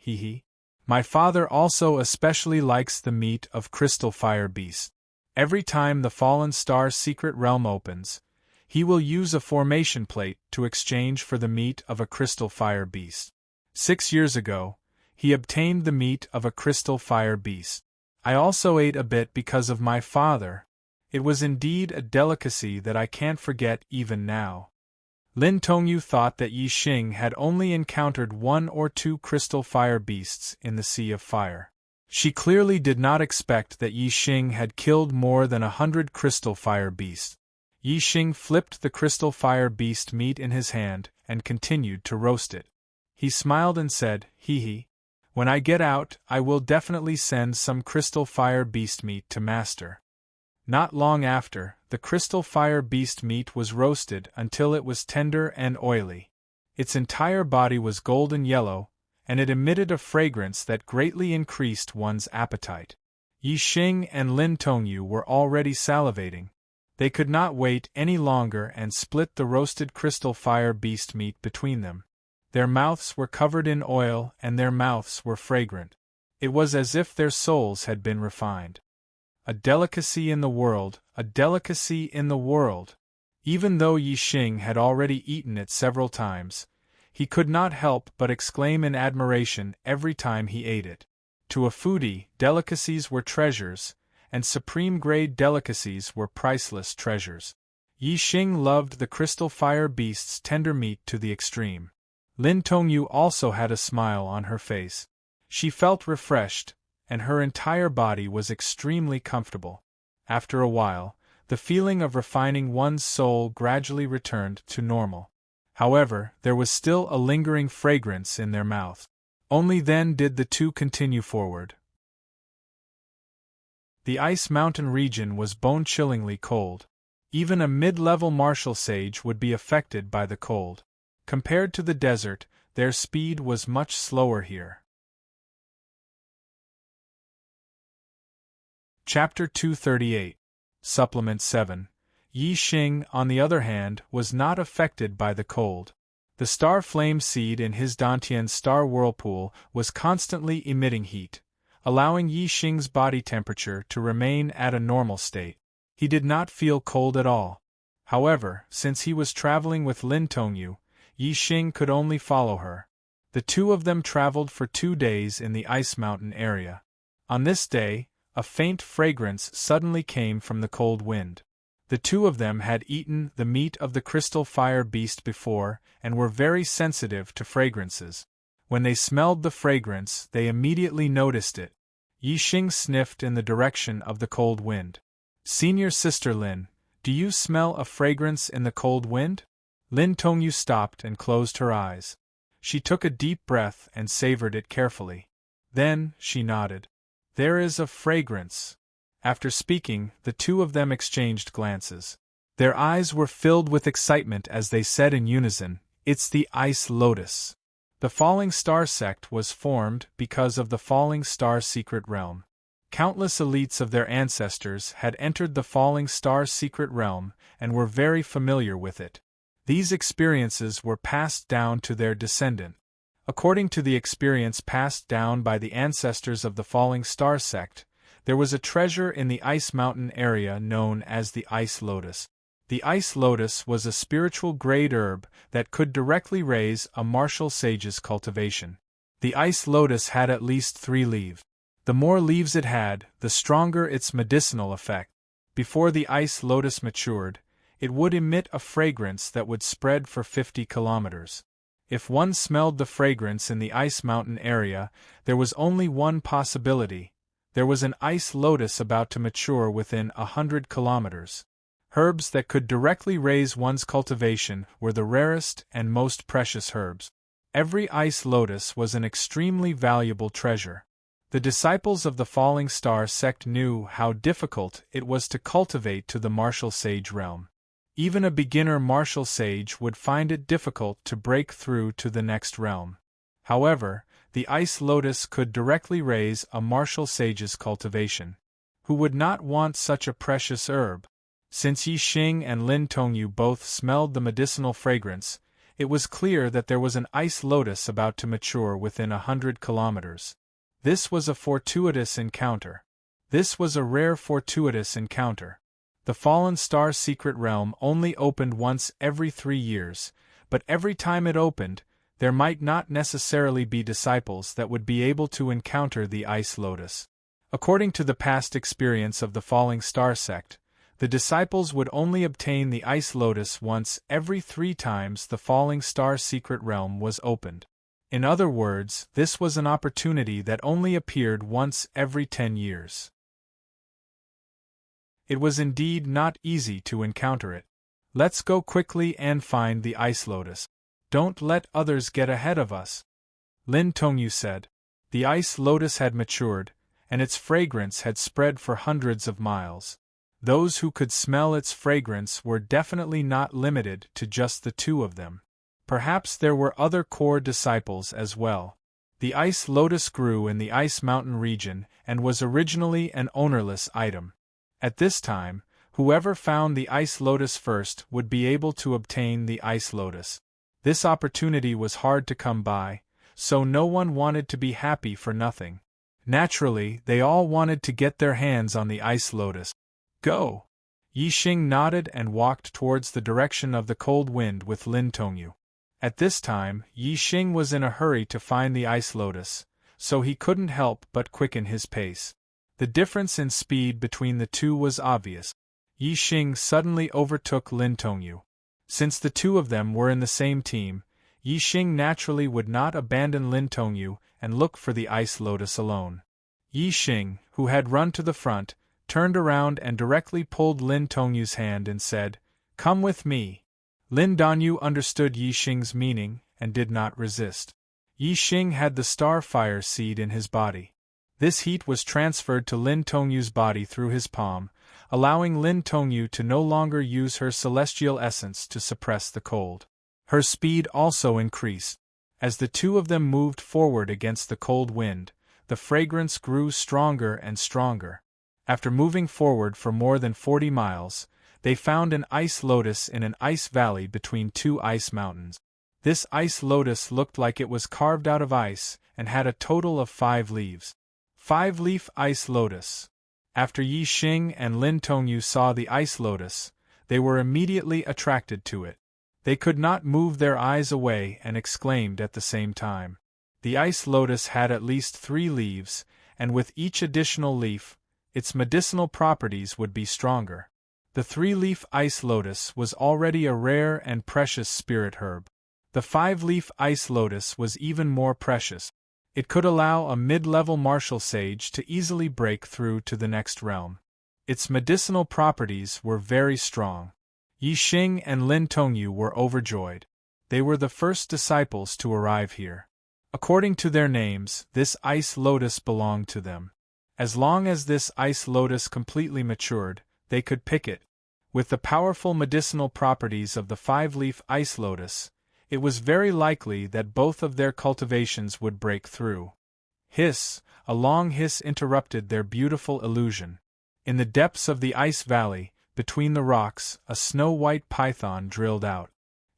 "My father also especially likes the meat of crystal fire beasts. Every time the Fallen Star's secret realm opens, he will use a formation plate to exchange for the meat of a crystal fire beast. 6 years ago, he obtained the meat of a crystal fire beast. I also ate a bit because of my father. It was indeed a delicacy that I can't forget even now." Lin Tongyu thought that Yi Xing had only encountered 1 or 2 crystal fire beasts in the sea of fire. She clearly did not expect that Yi Xing had killed more than 100 crystal fire beasts. Yi Xing flipped the crystal fire beast meat in his hand and continued to roast it. He smiled and said, "When I get out, I will definitely send some crystal fire beast meat to Master." Not long after, the crystal fire beast meat was roasted until it was tender and oily. Its entire body was golden yellow, and it emitted a fragrance that greatly increased one's appetite. Yi Xing and Lin Tongyu were already salivating. They could not wait any longer and split the roasted crystal fire beast meat between them. Their mouths were covered in oil and their mouths were fragrant. It was as if their souls had been refined. A delicacy in the world, a delicacy in the world! Even though Yi Xing had already eaten it several times, he could not help but exclaim in admiration every time he ate it. To a foodie, delicacies were treasures, and supreme-grade delicacies were priceless treasures. Yi Xing loved the crystal fire beast's tender meat to the extreme. Lin Tongyu also had a smile on her face. She felt refreshed, and her entire body was extremely comfortable. After a while, the feeling of refining one's soul gradually returned to normal. However, there was still a lingering fragrance in their mouth. Only then did the two continue forward. The ice mountain region was bone-chillingly cold. Even a mid-level martial sage would be affected by the cold. Compared to the desert, their speed was much slower here. Chapter 238. Supplement 7. Yi Xing, on the other hand, was not affected by the cold. The star flame seed in his Dantian star whirlpool was constantly emitting heat, allowing Yi Xing's body temperature to remain at a normal state. He did not feel cold at all. However, since he was traveling with Lin Tongyu, Yi Xing could only follow her. The two of them traveled for 2 days in the ice mountain area. On this day, a faint fragrance suddenly came from the cold wind. The two of them had eaten the meat of the crystal fire beast before and were very sensitive to fragrances. When they smelled the fragrance, they immediately noticed it. Yi Xing sniffed in the direction of the cold wind. "Senior Sister Lin, do you smell a fragrance in the cold wind?" Lin Tongyu stopped and closed her eyes. She took a deep breath and savored it carefully. Then, she nodded. "There is a fragrance." After speaking, the two of them exchanged glances. Their eyes were filled with excitement as they said in unison, "It's the ice lotus." The Falling Star sect was formed because of the Falling Star secret realm. Countless elites of their ancestors had entered the Falling Star secret realm and were very familiar with it. These experiences were passed down to their descendant. According to the experience passed down by the ancestors of the Falling Star sect, there was a treasure in the Ice Mountain area known as the Ice Lotus. The Ice Lotus was a spiritual grade herb that could directly raise a martial sage's cultivation. The Ice Lotus had at least 3 leaves. The more leaves it had, the stronger its medicinal effect. Before the Ice Lotus matured, it would emit a fragrance that would spread for 50 kilometers. If one smelled the fragrance in the Ice Mountain area, there was only one possibility. There was an Ice Lotus about to mature within 100 kilometers. Herbs that could directly raise one's cultivation were the rarest and most precious herbs. Every Ice Lotus was an extremely valuable treasure. The disciples of the Falling Star sect knew how difficult it was to cultivate to the martial sage realm. Even a beginner martial sage would find it difficult to break through to the next realm. However, the Ice Lotus could directly raise a martial sage's cultivation. Who would not want such a precious herb? Since Yi Xing and Lin Tongyu both smelled the medicinal fragrance, it was clear that there was an Ice Lotus about to mature within 100 kilometers. This was a fortuitous encounter. This was a rare fortuitous encounter. The Fallen Star secret realm only opened once every 3 years, but every time it opened, there might not necessarily be disciples that would be able to encounter the Ice Lotus. According to the past experience of the Falling Star sect, the disciples would only obtain the Ice Lotus once every 3 times the Falling Star secret realm was opened. In other words, this was an opportunity that only appeared once every 10 years. It was indeed not easy to encounter it. Let's go quickly and find the Ice Lotus. Don't let others get ahead of us, Lin Tongyu said. The Ice Lotus had matured, and its fragrance had spread for hundreds of miles. Those who could smell its fragrance were definitely not limited to just the 2 of them. Perhaps there were other core disciples as well. The Ice Lotus grew in the Ice Mountain region and was originally an ownerless item. At this time, whoever found the Ice Lotus first would be able to obtain the Ice Lotus. This opportunity was hard to come by, so no one wanted to be happy for nothing. Naturally, they all wanted to get their hands on the Ice Lotus. Go! Yi Xing nodded and walked towards the direction of the cold wind with Lin Tongyu. At this time, Yi Xing was in a hurry to find the Ice Lotus, so he couldn't help but quicken his pace. The difference in speed between the 2 was obvious. Yi Xing suddenly overtook Lin Tongyu. Since the 2 of them were in the same team, Yi Xing naturally would not abandon Lin Tongyu and look for the Ice Lotus alone. Yi Xing, who had run to the front, turned around and directly pulled Lin Tongyu's hand and said, "Come with me." Lin Tongyu understood Yi Xing's meaning and did not resist. Yi Xing had the starfire seed in his body. This heat was transferred to Lin Tongyu's body through his palm, allowing Lin Tongyu to no longer use her celestial essence to suppress the cold. Her speed also increased. As the 2 of them moved forward against the cold wind, the fragrance grew stronger and stronger. After moving forward for more than 40 miles, they found an Ice Lotus in an ice valley between 2 ice mountains. This Ice Lotus looked like it was carved out of ice and had a total of 5 leaves. 5-leaf Ice Lotus. After Yi Xing and Lin Tongyu saw the Ice Lotus, they were immediately attracted to it. They could not move their eyes away and exclaimed at the same time. The Ice Lotus had at least 3 leaves, and with each additional leaf, its medicinal properties would be stronger. The 3-leaf Ice Lotus was already a rare and precious spirit herb. The 5-leaf Ice Lotus was even more precious. It could allow a mid-level martial sage to easily break through to the next realm. Its medicinal properties were very strong. Yi Xing and Lin Tongyu were overjoyed. They were the first disciples to arrive here. According to their names, this Ice Lotus belonged to them. As long as this Ice Lotus completely matured, they could pick it. With the powerful medicinal properties of the 5-leaf Ice Lotus, it was very likely that both of their cultivations would break through. Hiss, a long hiss interrupted their beautiful illusion. In the depths of the ice valley, between the rocks, a snow-white python drilled out.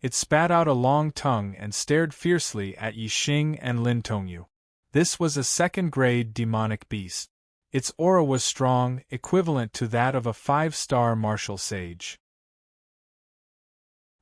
It spat out a long tongue and stared fiercely at Yi Xing and Lin Tongyu. This was a second-grade demonic beast. Its aura was strong, equivalent to that of a 5-star martial sage.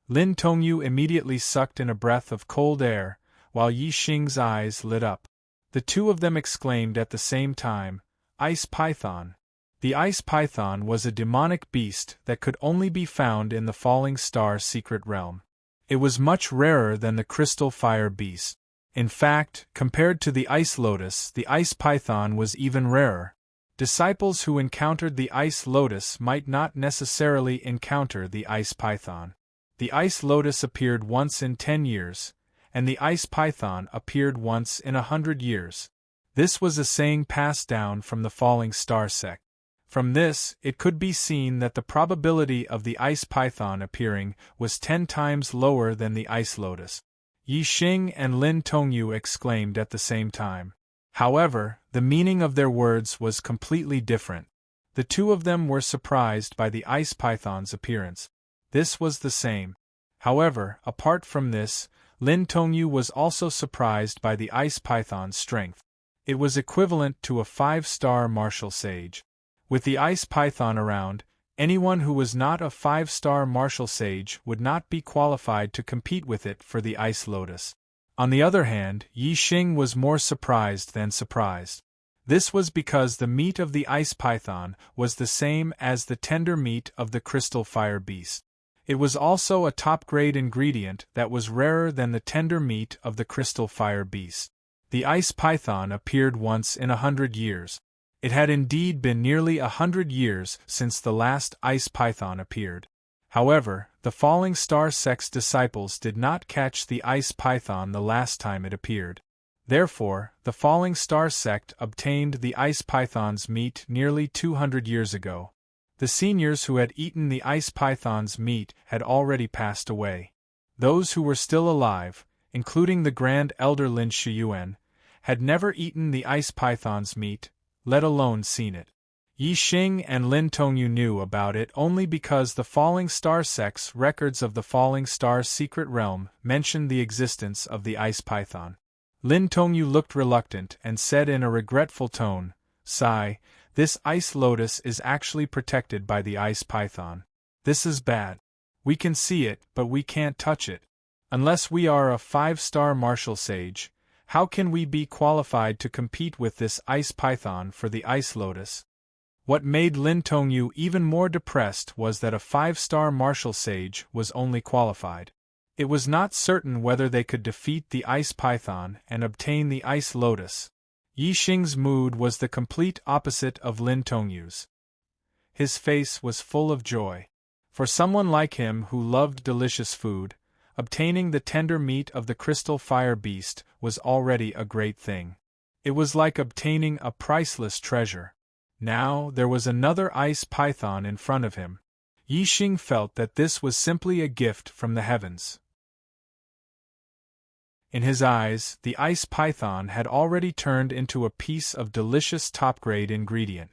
Lin Tongyu immediately sucked in a breath of cold air, while Yi Xing's eyes lit up. The two of them exclaimed at the same time, "Ice Python!" The ice python was a demonic beast that could only be found in the Falling Star secret realm. It was much rarer than the crystal fire beast. In fact, compared to the ice lotus, the ice python was even rarer. Disciples who encountered the ice lotus might not necessarily encounter the ice python. The ice lotus appeared once in 10 years, and the ice python appeared once in 100 years. This was a saying passed down from the Falling Star sect. From this, it could be seen that the probability of the ice python appearing was 10 times lower than the ice lotus. Yi Xing and Lin Tongyu exclaimed at the same time. However, the meaning of their words was completely different. The two of them were surprised by the ice python's appearance. This was the same. However, apart from this, Lin Tongyu was also surprised by the ice python's strength. It was equivalent to a 5-star martial sage. With the ice python around, anyone who was not a 5-star martial sage would not be qualified to compete with it for the ice lotus. On the other hand, Yi Xing was more surprised than surprised. This was because the meat of the ice python was the same as the tender meat of the crystal fire beast. It was also a top-grade ingredient that was rarer than the tender meat of the crystal fire beast. The ice python appeared once in 100 years. It had indeed been nearly 100 years since the last ice python appeared. However, the Falling Star sect's disciples did not catch the ice python the last time it appeared. Therefore, the Falling Star sect obtained the ice python's meat nearly 200 years ago. The seniors who had eaten the ice python's meat had already passed away. Those who were still alive, including the Grand Elder Lin Shiyuan, had never eaten the ice python's meat, let alone seen it. Yi Xing and Lin Tongyu knew about it only because the Falling Star sect's records of the Falling Star's secret realm mentioned the existence of the ice python. Lin Tongyu looked reluctant and said in a regretful tone, "Sigh, this ice lotus is actually protected by the ice python. This is bad. We can see it, but we can't touch it. Unless we are a 5-star martial sage, how can we be qualified to compete with this ice python for the ice lotus?" What made Lin Tongyu even more depressed was that a 5-star martial sage was only qualified. It was not certain whether they could defeat the ice python and obtain the ice lotus. Yi Xing's mood was the complete opposite of Lin Tongyu's. His face was full of joy. For someone like him who loved delicious food, obtaining the tender meat of the crystal fire beast was already a great thing. It was like obtaining a priceless treasure. Now there was another ice python in front of him. Yi Xing felt that this was simply a gift from the heavens. In his eyes, the ice python had already turned into a piece of delicious top-grade ingredient.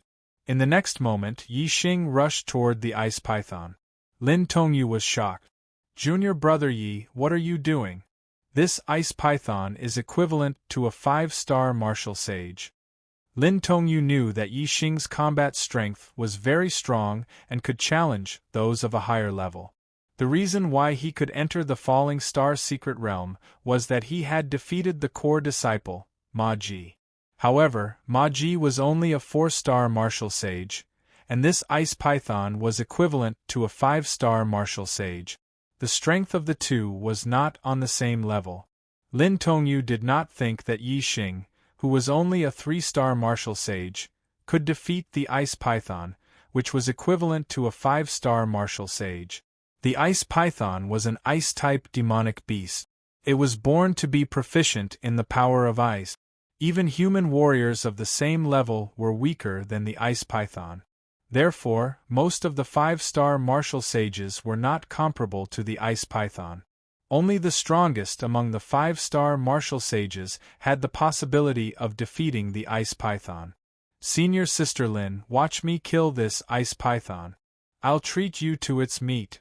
In the next moment, Yi Xing rushed toward the ice python. Lin Tongyu was shocked. "Junior brother Yi, what are you doing? This ice python is equivalent to a 5-star martial sage." Lin Tongyu knew that Yi Xing's combat strength was very strong and could challenge those of a higher level. The reason why he could enter the Falling Star secret realm was that he had defeated the core disciple, Ma Ji. However, Ma Ji was only a 4-star martial sage, and this ice python was equivalent to a 5-star martial sage. The strength of the two was not on the same level. Lin Tongyu did not think that Yi Xing, who was only a 3-star martial sage, could defeat the ice python, which was equivalent to a 5-star martial sage. The ice python was an ice-type demonic beast. It was born to be proficient in the power of ice. Even human warriors of the same level were weaker than the ice python. Therefore, most of the 5-star martial sages were not comparable to the ice python. Only the strongest among the 5-star martial sages had the possibility of defeating the ice python. Senior Sister Lin, watch me kill this ice python. I'll treat you to its meat.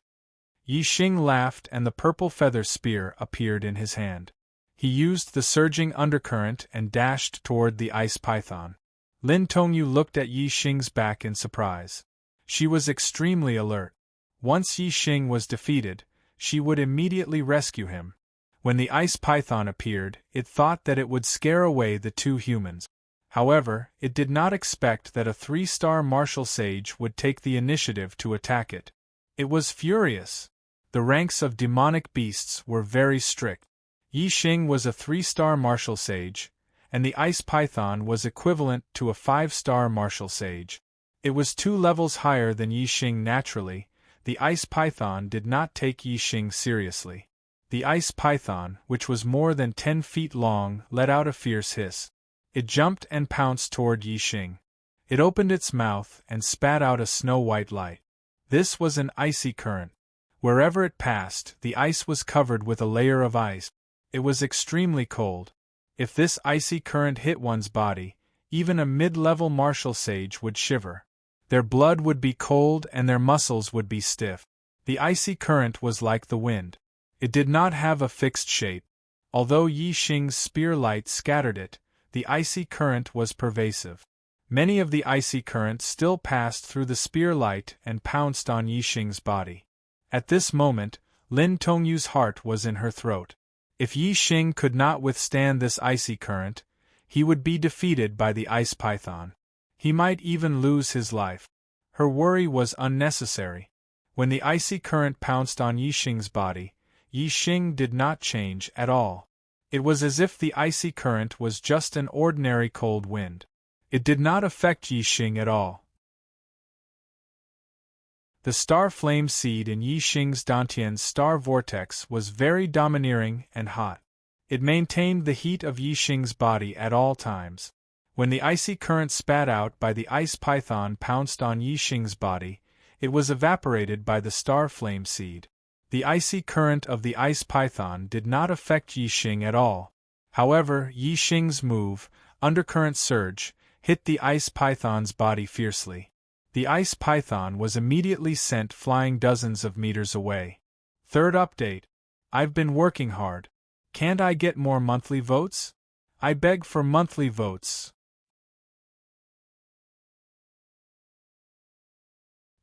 Yi Xing laughed and the purple feather spear appeared in his hand. He used the surging undercurrent and dashed toward the ice python. Lin Tongyu looked at Yi Xing's back in surprise. She was extremely alert. Once Yi Xing was defeated, she would immediately rescue him. When the ice python appeared, it thought that it would scare away the two humans. However, it did not expect that a 3-star martial sage would take the initiative to attack it. It was furious. The ranks of demonic beasts were very strict. Yi Xing was a 3-star martial sage, and the ice python was equivalent to a 5-star martial sage. It was 2 levels higher than Yi Xing naturally. The ice python did not take Yi Xing seriously. The ice python, which was more than 10 feet long, let out a fierce hiss. It jumped and pounced toward Yi Xing. It opened its mouth and spat out a snow-white light. This was an icy current. Wherever it passed, the ice was covered with a layer of ice. It was extremely cold. If this icy current hit one's body, even a mid-level martial sage would shiver. Their blood would be cold and their muscles would be stiff. The icy current was like the wind. It did not have a fixed shape. Although Yi Xing's spear light scattered it, the icy current was pervasive. Many of the icy current still passed through the spear light and pounced on Yi Xing's body. At this moment, Lin Tongyu's heart was in her throat. If Yi Xing could not withstand this icy current, he would be defeated by the ice python. He might even lose his life. Her worry was unnecessary. When the icy current pounced on Yi Xing's body, Yi Xing did not change at all. It was as if the icy current was just an ordinary cold wind. It did not affect Yi Xing at all. The star flame seed in Yi Xing's Dantian's star vortex was very domineering and hot. It maintained the heat of Yi Xing's body at all times. When the icy current spat out by the ice python pounced on Yi Xing's body, it was evaporated by the star flame seed. The icy current of the ice python did not affect Yi Xing at all. However, Yi Xing's move, undercurrent surge, hit the ice python's body fiercely. The ice python was immediately sent flying dozens of meters away. Third update. I've been working hard. Can't I get more monthly votes? I beg for monthly votes.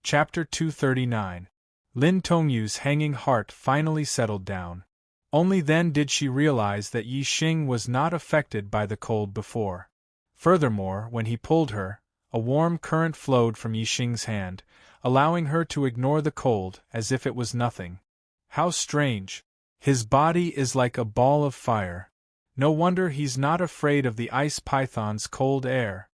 Chapter 239. Lin Tongyu's hanging heart finally settled down. Only then did she realize that Yi Xing was not affected by the cold before. Furthermore, when he pulled her, a warm current flowed from Yi Xing's hand, allowing her to ignore the cold as if it was nothing. How strange! His body is like a ball of fire. No wonder he's not afraid of the ice python's cold air.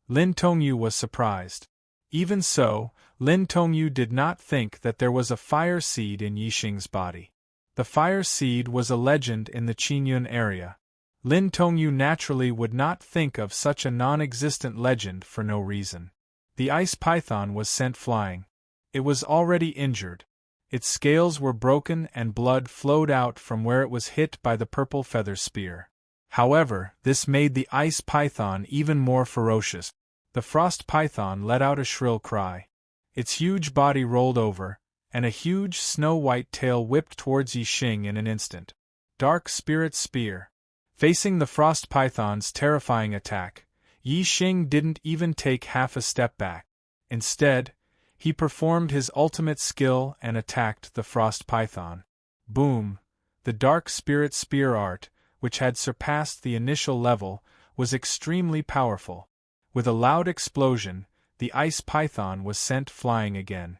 Lin Tongyu was surprised. Even so, Lin Tongyu did not think that there was a fire seed in Yi Xing's body. The fire seed was a legend in the Qinyun area. Lin Tongyu naturally would not think of such a non-existent legend for no reason. The ice python was sent flying. It was already injured. Its scales were broken and blood flowed out from where it was hit by the purple feather spear. However, this made the ice python even more ferocious. The frost python let out a shrill cry. Its huge body rolled over, and a huge snow-white tail whipped towards Yi Xing in an instant. Dark Spirit Spear. Facing the frost python's terrifying attack, Yi Xing didn't even take half a step back. Instead, he performed his ultimate skill and attacked the frost python. Boom! The Dark Spirit Spear art, which had surpassed the initial level, was extremely powerful. With a loud explosion, the ice python was sent flying again.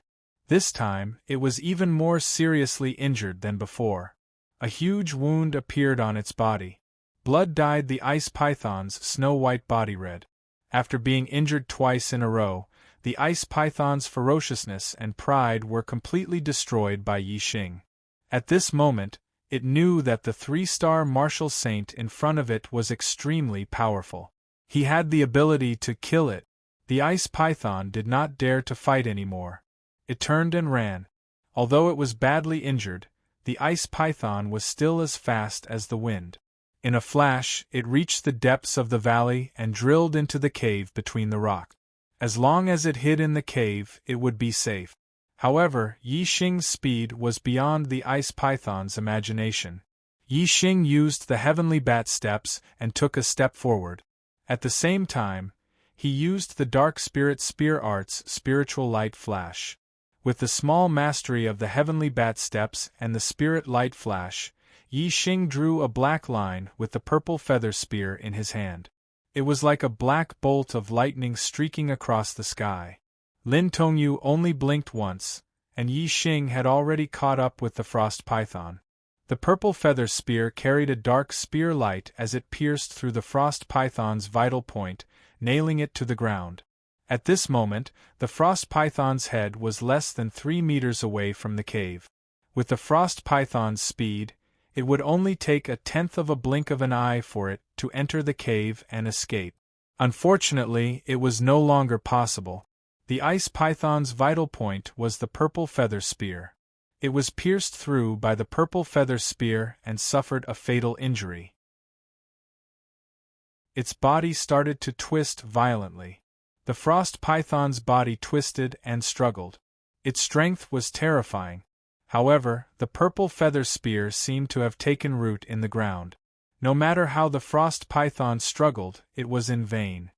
This time, it was even more seriously injured than before. A huge wound appeared on its body. Blood dyed the ice python's snow-white body red. After being injured twice in a row, the ice python's ferociousness and pride were completely destroyed by Yi Xing. At this moment, it knew that the 3-star martial saint in front of it was extremely powerful. He had the ability to kill it. The ice python did not dare to fight anymore. It turned and ran. Although it was badly injured, the ice python was still as fast as the wind. In a flash, it reached the depths of the valley and drilled into the cave between the rocks. As long as it hid in the cave, it would be safe. However, Yi Xing's speed was beyond the ice python's imagination. Yi Xing used the heavenly bat steps and took a step forward. At the same time, he used the dark spirit spear art's spiritual light flash. With the small mastery of the heavenly bat steps and the spirit light flash, Yi Xing drew a black line with the purple feather spear in his hand. It was like a black bolt of lightning streaking across the sky. Lin Tongyu only blinked once, and Yi Xing had already caught up with the frost python. The purple feather spear carried a dark spear light as it pierced through the frost python's vital point, nailing it to the ground. At this moment, the frost python's head was less than 3 meters away from the cave. With the frost python's speed, it would only take a tenth of a blink of an eye for it to enter the cave and escape. Unfortunately, it was no longer possible. The ice python's vital point was the purple feather spear. It was pierced through by the purple feather spear and suffered a fatal injury. Its body started to twist violently. The frost python's body twisted and struggled. Its strength was terrifying. However, the purple feather spear seemed to have taken root in the ground. No matter how the frost python struggled, it was in vain.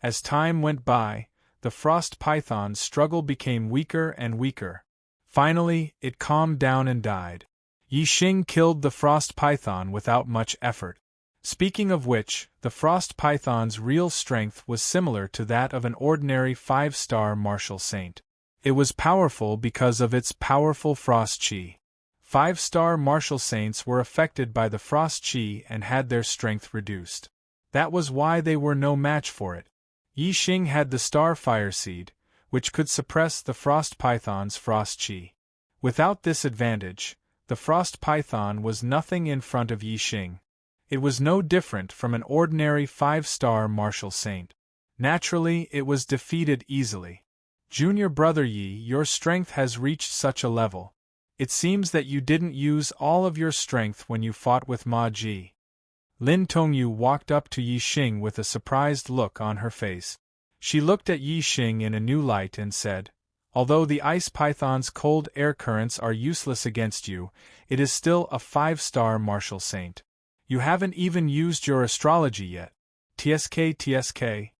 As time went by, the frost python's struggle became weaker and weaker. Finally, it calmed down and died. Yi Xing killed the frost python without much effort. Speaking of which, the frost python's real strength was similar to that of an ordinary 5-star martial saint. It was powerful because of its powerful frost chi. 5-star martial saints were affected by the frost chi and had their strength reduced. That was why they were no match for it. Yi Xing had the star fire seed, which could suppress the frost python's frost chi. Without this advantage, the frost python was nothing in front of Yi Xing. It was no different from an ordinary 5-star martial saint. Naturally, it was defeated easily. Junior brother Yi, your strength has reached such a level. It seems that you didn't use all of your strength when you fought with Ma Ji. Lin Tongyu walked up to Yi Xing with a surprised look on her face. She looked at Yi Xing in a new light and said, "Although the ice python's cold air currents are useless against you, it is still a 5-star martial saint. You haven't even used your astrology yet. TSK.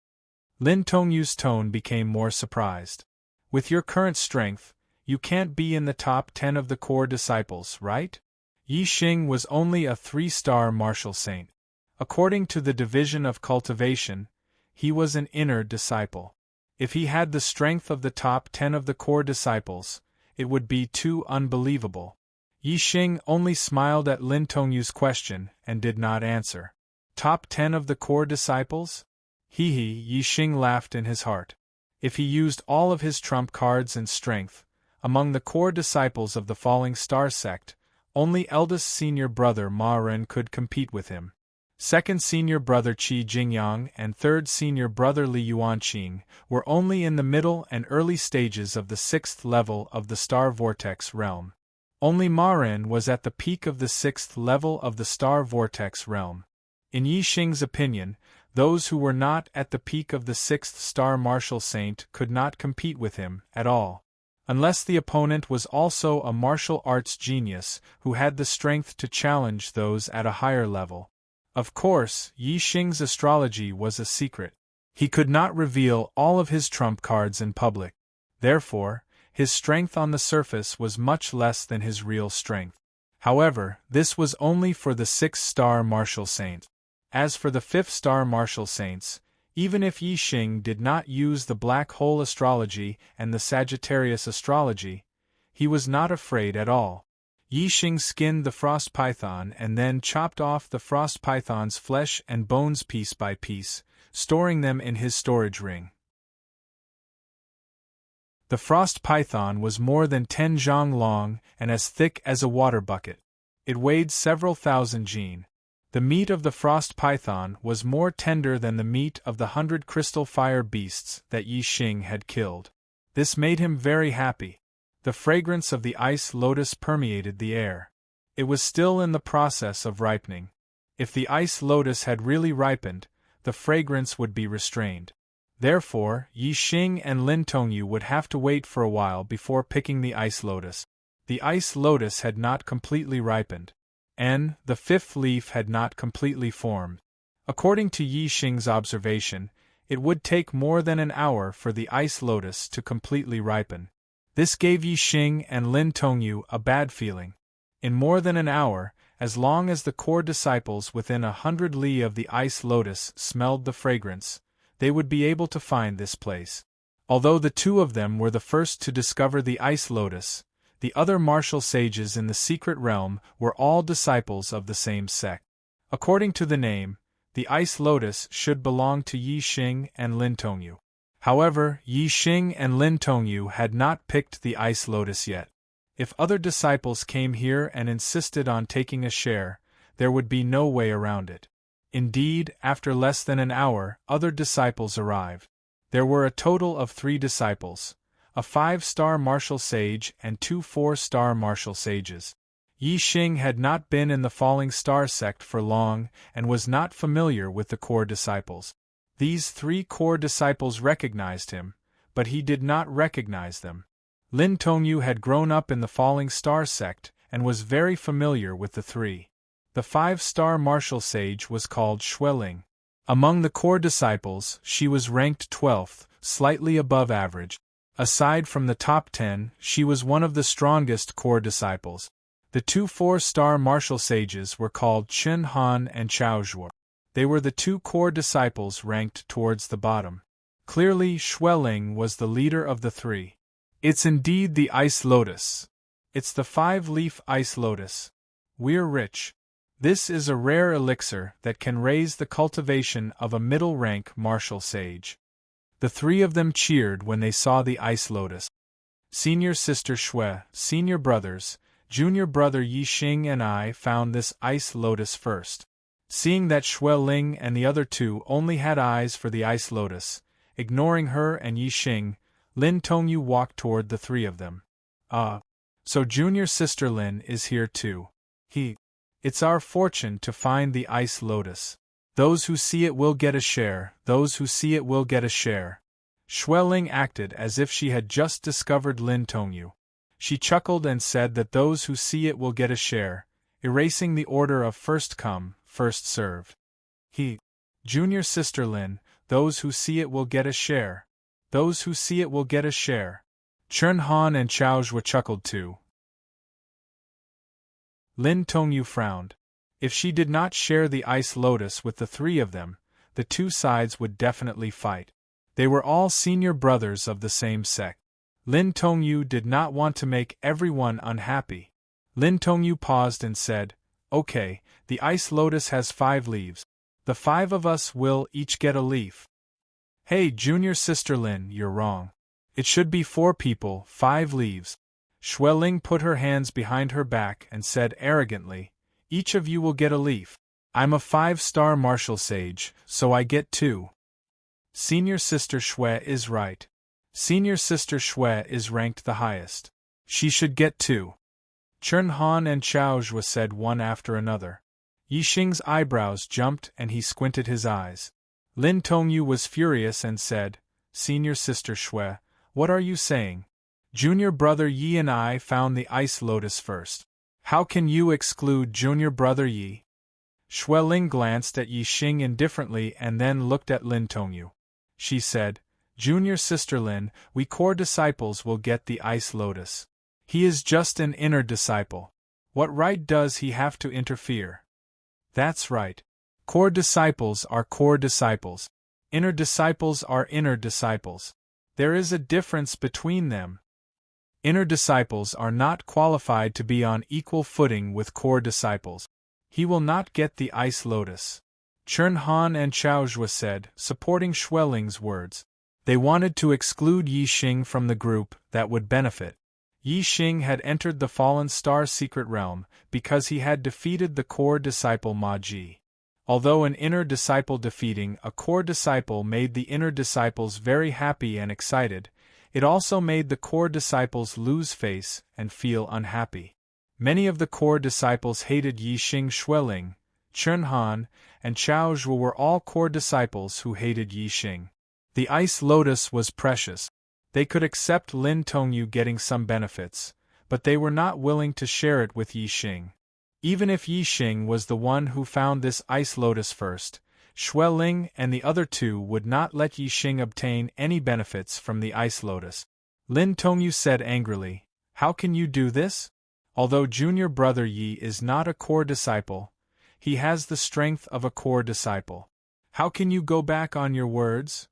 Lin Tongyu's tone became more surprised. With your current strength, you can't be in the top 10 of the core disciples, right? Yi Xing was only a 3-star martial saint. According to the division of cultivation, he was an inner disciple. If he had the strength of the top 10 of the core disciples, it would be too unbelievable. Yi Xing only smiled at Lin Tongyu's question and did not answer. Top 10 of the core disciples? Yi Xing laughed in his heart. If he used all of his trump cards and strength, among the core disciples of the Falling Star sect, only eldest senior brother Ma Ren could compete with him. Second senior brother Qi Jingyang and third senior brother Li Yuanqing were only in the middle and early stages of the 6th level of the Star Vortex realm. Only Ma Ren was at the peak of the 6th level of the Star Vortex realm. In Yi Xing's opinion, those who were not at the peak of the 6th star martial saint could not compete with him at all. Unless the opponent was also a martial arts genius who had the strength to challenge those at a higher level. Of course, Yi Xing's astrology was a secret. He could not reveal all of his trump cards in public. Therefore, his strength on the surface was much less than his real strength. However, this was only for the 6-star martial saint. As for the 5th-star martial saints, even if Yi Xing did not use the black hole astrology and the Sagittarius astrology, he was not afraid at all. Yi Xing skinned the frost python and then chopped off the frost python's flesh and bones piece by piece, storing them in his storage ring. The frost python was more than 10 zhang long and as thick as a water bucket. It weighed several thousand jin. The meat of the frost python was more tender than the meat of the 100 crystal fire beasts that Yi Xing had killed. This made him very happy. The fragrance of the ice lotus permeated the air. It was still in the process of ripening. If the ice lotus had really ripened, the fragrance would be restrained. Therefore, Yi Xing and Lin Tongyu would have to wait for a while before picking the ice lotus. The ice lotus had not completely ripened. And the fifth leaf had not completely formed. According to Yi Xing's observation, it would take more than an hour for the ice lotus to completely ripen. This gave Yi Xing and Lin Tongyu a bad feeling. In more than an hour, as long as the core disciples within 100 li of the ice lotus smelled the fragrance, they would be able to find this place. Although the two of them were the first to discover the ice lotus, the other martial sages in the secret realm were all disciples of the same sect. According to the name, the ice lotus should belong to Yi Xing and Lin Tongyu. However, Yi Xing and Lin Tongyu had not picked the ice lotus yet. If other disciples came here and insisted on taking a share, there would be no way around it. Indeed, after less than an hour, other disciples arrived. There were a total of 3 disciples, a 5-star martial sage and 2 4-star martial sages. Yi Xing had not been in the Falling Star sect for long and was not familiar with the core disciples. These 3 core disciples recognized him, but he did not recognize them. Lin Tongyu had grown up in the Falling Star sect and was very familiar with the 3. The 5-star martial sage was called Xueling. Among the core disciples, she was ranked 12th, slightly above average. Aside from the top 10, she was one of the strongest core disciples. The 2 4-star martial sages were called Chen Han and Chao Zhuo. They were the 2 core disciples ranked towards the bottom. Clearly, Xueling was the leader of the 3. It's indeed the ice lotus. It's the 5-leaf ice lotus. We're rich. This is a rare elixir that can raise the cultivation of a middle-rank martial sage. The 3 of them cheered when they saw the ice lotus. Senior sister Xue, senior brothers, junior brother Yi Xing and I found this ice lotus first. Seeing that Xueling and the other 2 only had eyes for the ice lotus, ignoring her and Yi Xing, Lin Tongyu walked toward the 3 of them. So junior sister Lin is here too. It's our fortune to find the ice lotus. Those who see it will get a share, those who see it will get a share. Xueling acted as if she had just discovered Lin Tongyu. She chuckled and said that those who see it will get a share, erasing the order of first come, first served. Junior sister Lin, those who see it will get a share. Those who see it will get a share. Chen Han and Chao Zhuo chuckled too. Lin Tongyu frowned. If she did not share the ice lotus with the 3 of them, the 2 sides would definitely fight. They were all senior brothers of the same sect. Lin Tongyu did not want to make everyone unhappy. Lin Tongyu paused and said, "Okay, the ice lotus has 5 leaves. The 5 of us will each get a leaf." "Hey, junior sister Lin, you're wrong. It should be 4 people, 5 leaves." Xueling put her hands behind her back and said arrogantly, "Each of you will get a leaf. I'm a 5-star martial sage, so I get 2. Senior sister Xue is right. Senior sister Xue is ranked the highest. She should get 2. Chen Han and Chao Zhuo said one after another. Yi Xing's eyebrows jumped and he squinted his eyes. Lin Tongyu was furious and said, "Senior sister Xue, what are you saying? Junior brother Yi and I found the ice lotus first. How can you exclude junior brother Yi?" Xueling glanced at Yi Xing indifferently and then looked at Lin Tongyu. She said, "Junior sister Lin, we core disciples will get the ice lotus. He is just an inner disciple. What right does he have to interfere?" "That's right. Core disciples are core disciples. Inner disciples are inner disciples. There is a difference between them. Inner disciples are not qualified to be on equal footing with core disciples. He will not get the ice lotus." Chen Han and Chao Zhuo said, supporting Xueling's words. They wanted to exclude Yi Xing from the group that would benefit. Yi Xing had entered the Fallen Star secret realm because he had defeated the core disciple Ma Ji. Although an inner disciple defeating a core disciple made the inner disciples very happy and excited, it also made the core disciples lose face and feel unhappy. Many of the core disciples hated Yixing, Xueling, Chunhan, and Chao Zhuo were all core disciples who hated Yixing. The ice lotus was precious. They could accept Lin Tongyu getting some benefits, but they were not willing to share it with Yixing. Even if Yixing was the one who found this ice lotus first, Xueling and the other two would not let Yixing obtain any benefits from the ice lotus. Lin Tongyu said angrily, "How can you do this? Although junior brother Yi is not a core disciple, he has the strength of a core disciple. How can you go back on your words?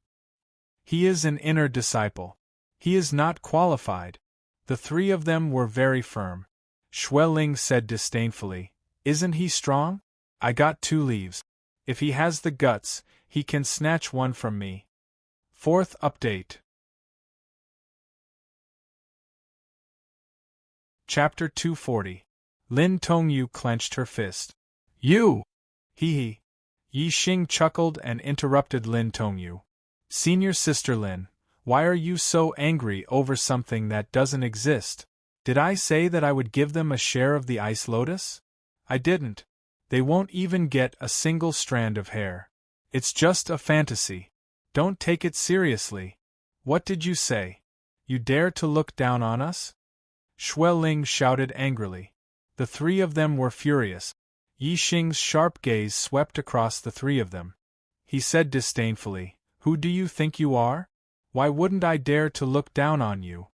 He is an inner disciple. He is not qualified." The three of them were very firm. Xueling said disdainfully, "Isn't he strong? I got 2 leaves. If he has the guts, he can snatch one from me." Fourth update. Chapter 240. Lin Tongyu clenched her fist. "You!" Hee. Yixing chuckled and interrupted Lin Tongyu. "Senior sister Lin, why are you so angry over something that doesn't exist? Did I say that I would give them a share of the ice lotus? I didn't. They won't even get a single strand of hair. It's just a fantasy. Don't take it seriously. What did you say? You dare to look down on us?" Xueling shouted angrily. The three of them were furious. Yixing's sharp gaze swept across the three of them. He said disdainfully, "Who do you think you are? Why wouldn't I dare to look down on you?"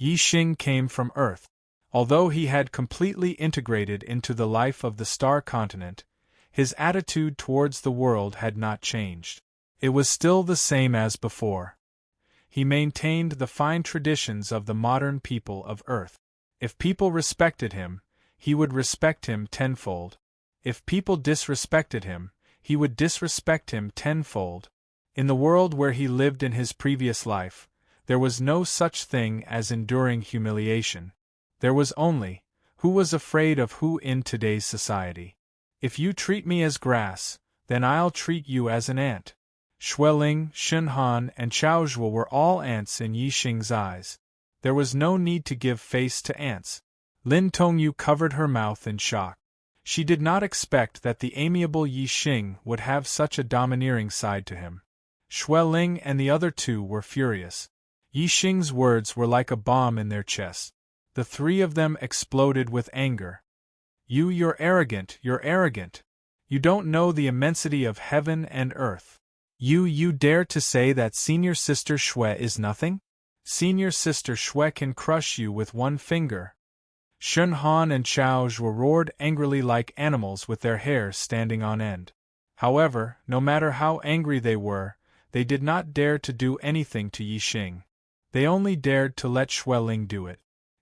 Yixing came from Earth. Although he had completely integrated into the life of the Star Continent, his attitude towards the world had not changed. It was still the same as before. He maintained the fine traditions of the modern people of Earth. If people respected him, he would respect him tenfold. If people disrespected him, he would disrespect him tenfold. In the world where he lived in his previous life, there was no such thing as enduring humiliation. There was only, who was afraid of who in today's society. If you treat me as grass, then I'll treat you as an ant. Xueling, Shunhan, and Chao Zhuo were all ants in Yixing's eyes. There was no need to give face to ants. Lin Tongyu covered her mouth in shock. She did not expect that the amiable Yixing would have such a domineering side to him. Xueling and the other two were furious. Yixing's words were like a bomb in their chests. The three of them exploded with anger. You're arrogant, you're arrogant. You don't know the immensity of heaven and earth. You dare to say that Senior Sister Xue is nothing? Senior Sister Xue can crush you with one finger. Shunhan and Chao Zhuo roared angrily like animals with their hair standing on end. However, no matter how angry they were, they did not dare to do anything to Yixing. They only dared to let Xueling do it.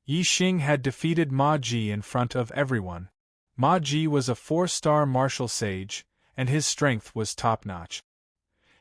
Yixing had defeated Ma Ji in front of everyone. Ma Ji was a 4-star martial sage, and his strength was top-notch.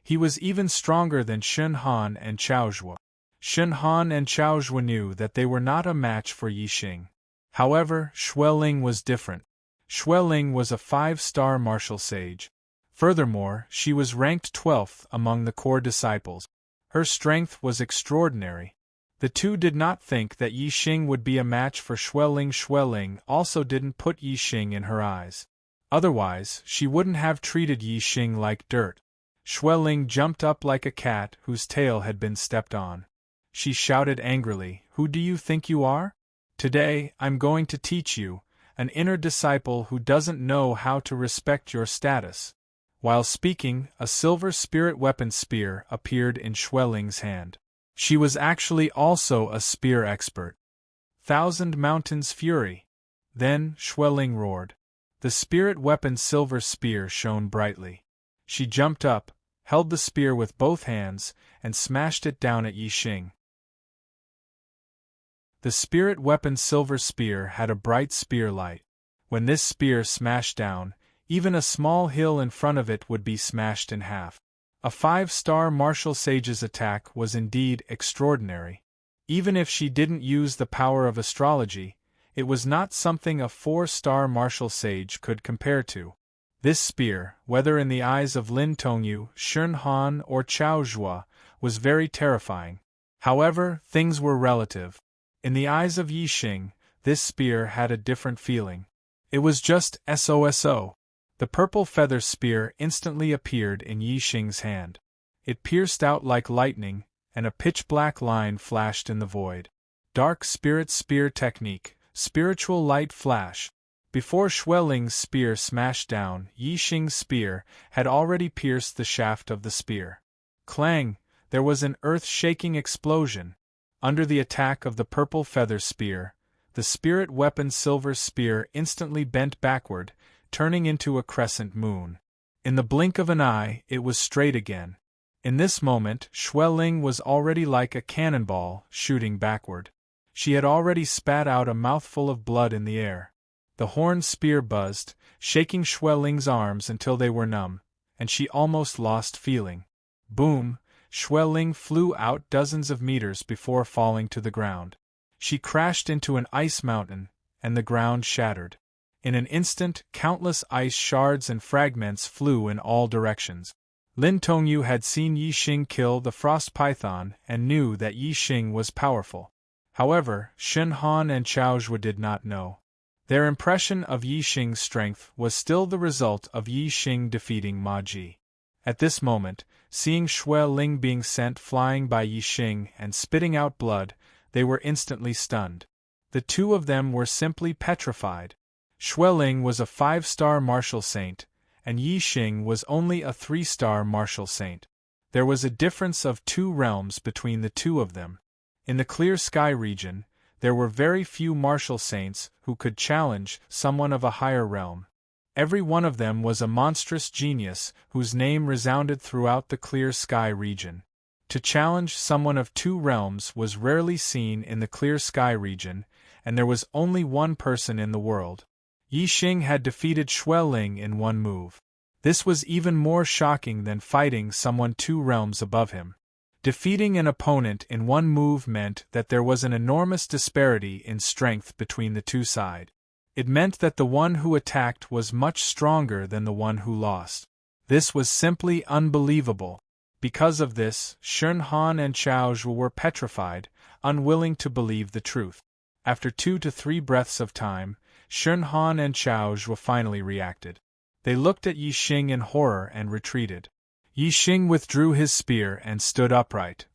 He was even stronger than Shunhan and Chao Zhuo. Shunhan and Chao Zhuo knew that they were not a match for Yixing. However, Xueling was different. Xueling was a 5-star martial sage. Furthermore, she was ranked 12th among the core disciples. Her strength was extraordinary. The two did not think that Yixing would be a match for Xueling. Xueling also didn't put Yixing in her eyes. Otherwise, she wouldn't have treated Yixing like dirt. Xueling jumped up like a cat whose tail had been stepped on. She shouted angrily, "Who do you think you are? Today, I'm going to teach you, an inner disciple who doesn't know how to respect your status." While speaking, a silver spirit weapon spear appeared in Xueling's hand. She was actually also a spear expert. 1,000 Mountains Fury. Then, Xueling roared. The spirit weapon silver spear shone brightly. She jumped up, held the spear with both hands, and smashed it down at Yixing. The spirit weapon silver spear had a bright spear light. When this spear smashed down, even a small hill in front of it would be smashed in half. A 5-star martial sage's attack was indeed extraordinary. Even if she didn't use the power of astrology, it was not something a 4-star martial sage could compare to. This spear, whether in the eyes of Lin Tongyu, Shunhan, or Chao Zhuo, was very terrifying. However, things were relative. In the eyes of Yixing, this spear had a different feeling. It was just SOSO. The purple feather spear instantly appeared in Yi Xing's hand. It pierced out like lightning, and a pitch-black line flashed in the void. Dark Spirit Spear Technique, Spiritual Light Flash. Before Xueling's spear smashed down, Yi Xing's spear had already pierced the shaft of the spear. Clang! There was an earth-shaking explosion. Under the attack of the purple feather spear, the spirit weapon silver spear instantly bent backward, turning into a crescent moon. In the blink of an eye, it was straight again. In this moment, Xueling was already like a cannonball, shooting backward. She had already spat out a mouthful of blood in the air. The horned spear buzzed, shaking Xueling's arms until they were numb, and she almost lost feeling. Boom! Xueling flew out dozens of meters before falling to the ground. She crashed into an ice mountain, and the ground shattered. In an instant, countless ice shards and fragments flew in all directions. Lin Tongyu had seen Yi Xing kill the frost python and knew that Yi Xing was powerful. However, Shen Han and Chao Zhuo did not know. Their impression of Yi Xing's strength was still the result of Yi Xing defeating Ma Ji. At this moment, seeing Xueling being sent flying by Yi Xing and spitting out blood, they were instantly stunned. The two of them were simply petrified. Xueling was a 5-star martial saint, and Yi Xing was only a 3-star martial saint. There was a difference of 2 realms between the two of them. In the clear sky region, there were very few martial saints who could challenge someone of a higher realm. Every one of them was a monstrous genius whose name resounded throughout the clear sky region. To challenge someone of 2 realms was rarely seen in the clear sky region, and there was only one person in the world. Yi Xing had defeated Xueling in one move. This was even more shocking than fighting someone 2 realms above him. Defeating an opponent in one move meant that there was an enormous disparity in strength between the two sides. It meant that the one who attacked was much stronger than the one who lost. This was simply unbelievable. Because of this, Shen Han and Chao Zhuo were petrified, unwilling to believe the truth. After 2 to 3 breaths of time, Shen Han and Chao Zhuo finally reacted. They looked at Yi Xing in horror and retreated. Yi Xing withdrew his spear and stood upright.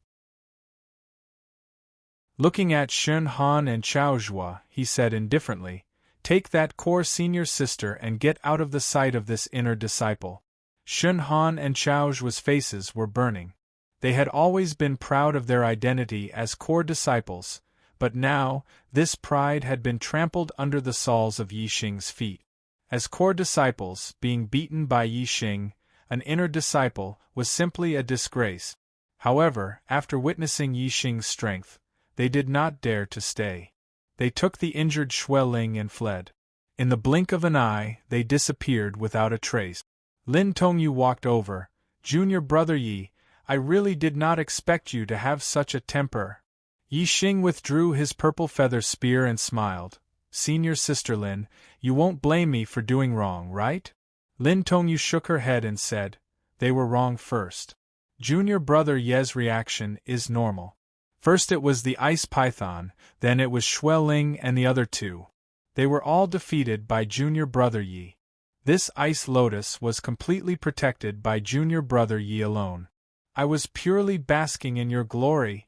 Looking at Shen Han and Chao Zhuo, he said indifferently, "Take that core senior sister and get out of the sight of this inner disciple." Shen Han and Chao Zhuo's faces were burning. They had always been proud of their identity as core disciples, but now, this pride had been trampled under the soles of Yi Xing's feet. As core disciples, being beaten by Yi Xing, an inner disciple, was simply a disgrace. However, after witnessing Yi Xing's strength, they did not dare to stay. They took the injured Xueling and fled. In the blink of an eye, they disappeared without a trace. Lin Tongyu walked over. "Junior brother Yi, I really did not expect you to have such a temper." Yi Xing withdrew his purple feather spear and smiled. "Senior sister Lin, you won't blame me for doing wrong, right?" Lin Tongyu shook her head and said, "They were wrong first. Junior brother Ye's reaction is normal. First it was the ice python, then it was Xueling and the other 2. They were all defeated by junior brother Yi. This ice lotus was completely protected by junior brother Yi alone. I was purely basking in your glory."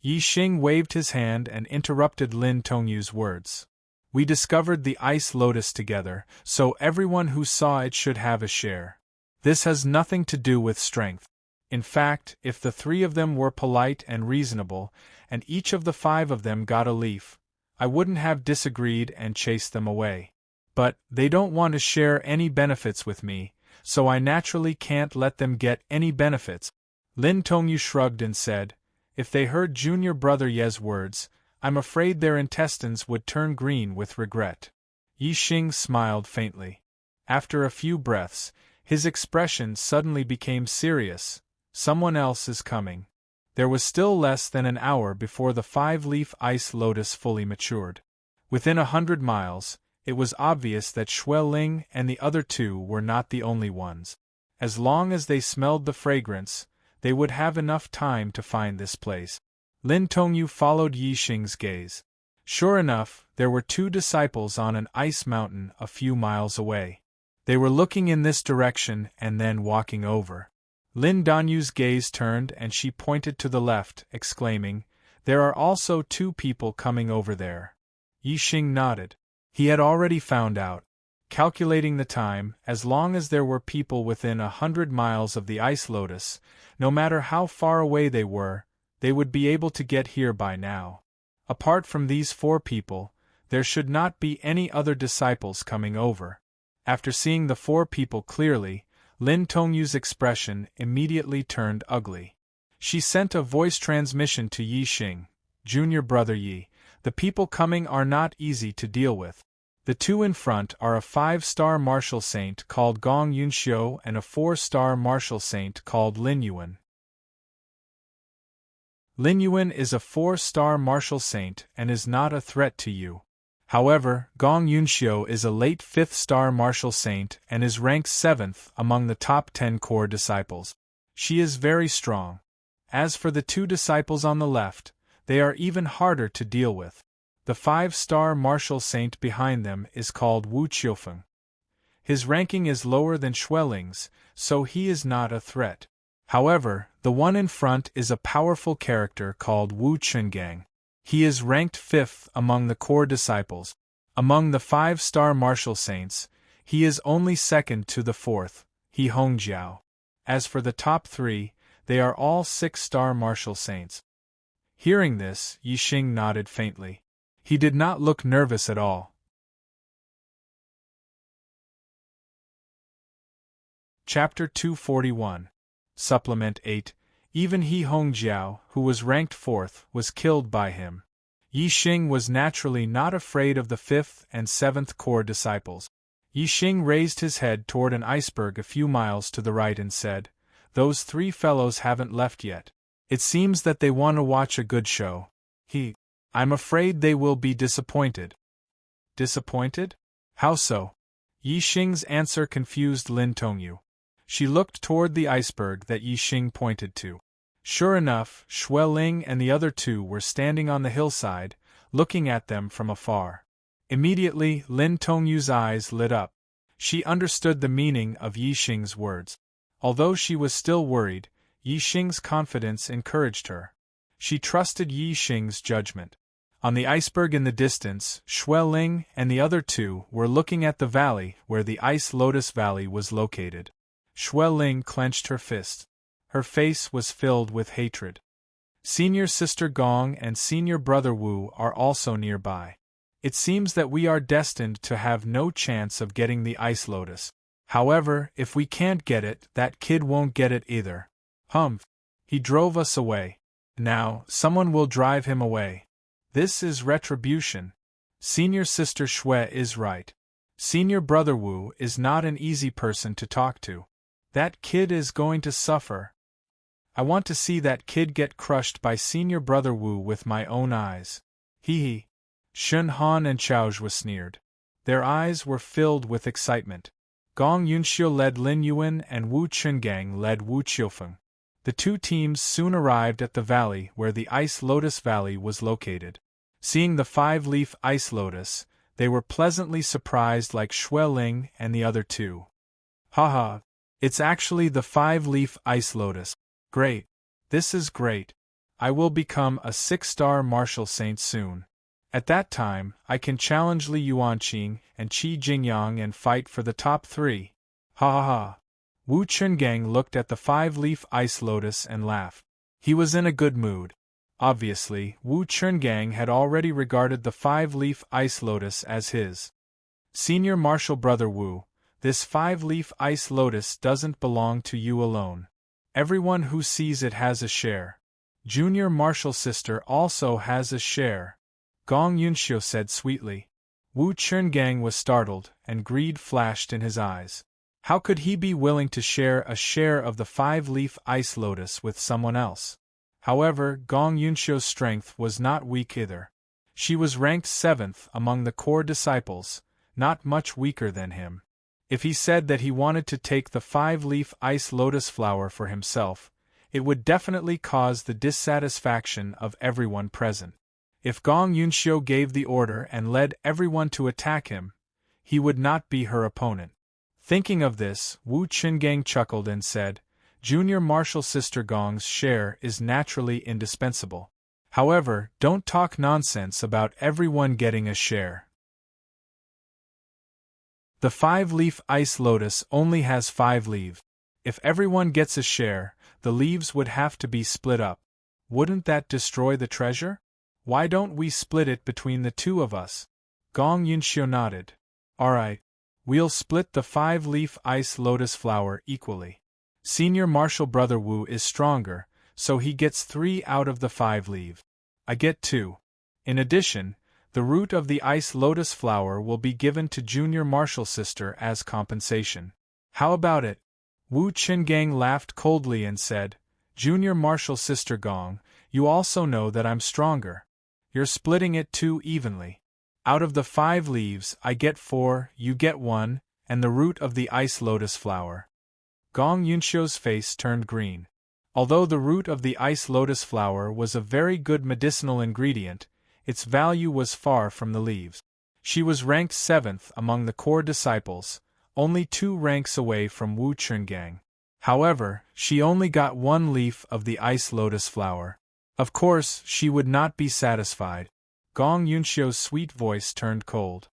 Yi Xing waved his hand and interrupted Lin Tongyu's words. "We discovered the ice lotus together, so everyone who saw it should have a share. This has nothing to do with strength. In fact, if the 3 of them were polite and reasonable, and each of the 5 of them got a leaf, I wouldn't have disagreed and chased them away. But they don't want to share any benefits with me, so I naturally can't let them get any benefits." Lin Tongyu shrugged and said, "If they heard junior brother Ye's words, I'm afraid their intestines would turn green with regret." Yi Xing smiled faintly. After a few breaths, his expression suddenly became serious. "Someone else is coming." There was still less than an hour before the 5-leaf ice lotus fully matured. Within 100 miles, it was obvious that Xueling and the other 2 were not the only ones. As long as they smelled the fragrance, they would have enough time to find this place. Lin Tongyu followed Yi Xing's gaze. Sure enough, there were 2 disciples on an ice mountain a few miles away. They were looking in this direction and then walking over. Lin Danyu's gaze turned and she pointed to the left, exclaiming, "There are also 2 people coming over there." Yi Xing nodded. He had already found out. Calculating the time, as long as there were people within 100 miles of the ice lotus, no matter how far away they were, they would be able to get here by now. Apart from these 4 people, there should not be any other disciples coming over. After seeing the 4 people clearly, Lin Tongyu's expression immediately turned ugly. She sent a voice transmission to Yi Xing, "Junior brother Yi, the people coming are not easy to deal with. The 2 in front are a 5-star martial saint called Gong Yunxiu and a 4-star martial saint called Lin Yuan. Lin Yuan is a 4-star martial saint and is not a threat to you. However, Gong Yunxiu is a late 5th-star martial saint and is ranked 7th among the top 10 core disciples. She is very strong. As for the 2 disciples on the left, they are even harder to deal with. The 5-star martial saint behind them is called Wu Qiufeng. His ranking is lower than Xueling's, so he is not a threat. However, the one in front is a powerful character called Wu Chungang. He is ranked 5th among the core disciples. Among the 5-star martial saints, he is only second to the 4th, He Hongjiao. As for the top 3, they are all 6-star martial saints. Hearing this, Yi Xing nodded faintly. He did not look nervous at all. Chapter 241. Supplement 8. Even He Hongjiao, who was ranked 4th, was killed by him. Yi Xing was naturally not afraid of the 5th and 7th core disciples. Yi Xing raised his head toward an iceberg a few miles to the right and said, "Those 3 fellows haven't left yet. It seems that they want to watch a good show. I'm afraid they will be disappointed." Disappointed? How so? Yi Xing's answer confused Lin Tongyu. She looked toward the iceberg that Yi Xing pointed to. Sure enough, Xueling and the other 2 were standing on the hillside, looking at them from afar. Immediately, Lin Tongyu's eyes lit up. She understood the meaning of Yi Xing's words. Although she was still worried, Yi Xing's confidence encouraged her. She trusted Yi Xing's judgment. On the iceberg in the distance, Xueling and the other 2 were looking at the valley where the Ice Lotus Valley was located. Xueling clenched her fist. Her face was filled with hatred. Senior sister Gong and senior brother Wu are also nearby. It seems that we are destined to have no chance of getting the Ice Lotus. However, if we can't get it, that kid won't get it either. Humph! He drove us away. Now, someone will drive him away. This is retribution. Senior sister Xue is right. Senior brother Wu is not an easy person to talk to. That kid is going to suffer. I want to see that kid get crushed by senior brother Wu with my own eyes. Hee. Shun Han and Chaozhua sneered. Their eyes were filled with excitement. Gong Yunxiu led Lin Yuan and Wu Chungang led Wu Qiufeng. The 2 teams soon arrived at the valley where the Ice Lotus Valley was located. Seeing the 5-leaf ice lotus, they were pleasantly surprised like Xueling and the other 2. Haha! It's actually the 5-leaf ice lotus. Great! This is great! I will become a 6-star martial saint soon. At that time, I can challenge Li Yuanqing and Qi Jingyang and fight for the top 3. Ha ha ha! Wu Chungang looked at the 5-leaf ice lotus and laughed. He was in a good mood. Obviously, Wu Chungang had already regarded the 5-leaf ice lotus as his. Senior martial brother Wu, this 5-leaf ice lotus doesn't belong to you alone. Everyone who sees it has a share. Junior martial sister also has a share. Gong Yunxiu said sweetly. Wu Chungang was startled, and greed flashed in his eyes. How could he be willing to share a share of the 5-leaf ice lotus with someone else? However, Gong Yunxiu's strength was not weak either. She was ranked 7th among the core disciples, not much weaker than him. If he said that he wanted to take the 5-leaf ice lotus flower for himself, it would definitely cause the dissatisfaction of everyone present. If Gong Yunxiu gave the order and led everyone to attack him, he would not be her opponent. Thinking of this, Wu Qingang chuckled and said, Junior Martial Sister Gong's share is naturally indispensable. However, don't talk nonsense about everyone getting a share. The 5-leaf ice lotus only has 5 leaves. If everyone gets a share, the leaves would have to be split up. Wouldn't that destroy the treasure? Why don't we split it between the two of us? Gong Yunxiu nodded. Alright. We'll split the 5-leaf ice lotus flower equally. Senior Martial Brother Wu is stronger, so he gets 3 out of the 5 leaves. I get 2. In addition, the root of the ice lotus flower will be given to Junior Martial Sister as compensation. How about it? Wu Qingang laughed coldly and said, Junior Martial Sister Gong, you also know that I'm stronger. You're splitting it too evenly. Out of the 5 leaves, I get 4, you get 1, and the root of the ice lotus flower. Gong Yunxiu's face turned green. Although the root of the ice lotus flower was a very good medicinal ingredient, its value was far from the leaves. She was ranked 7th among the core disciples, only 2 ranks away from Wu Qingang. However, she only got 1 leaf of the ice lotus flower. Of course, she would not be satisfied. Gong Yunxiu's sweet voice turned cold.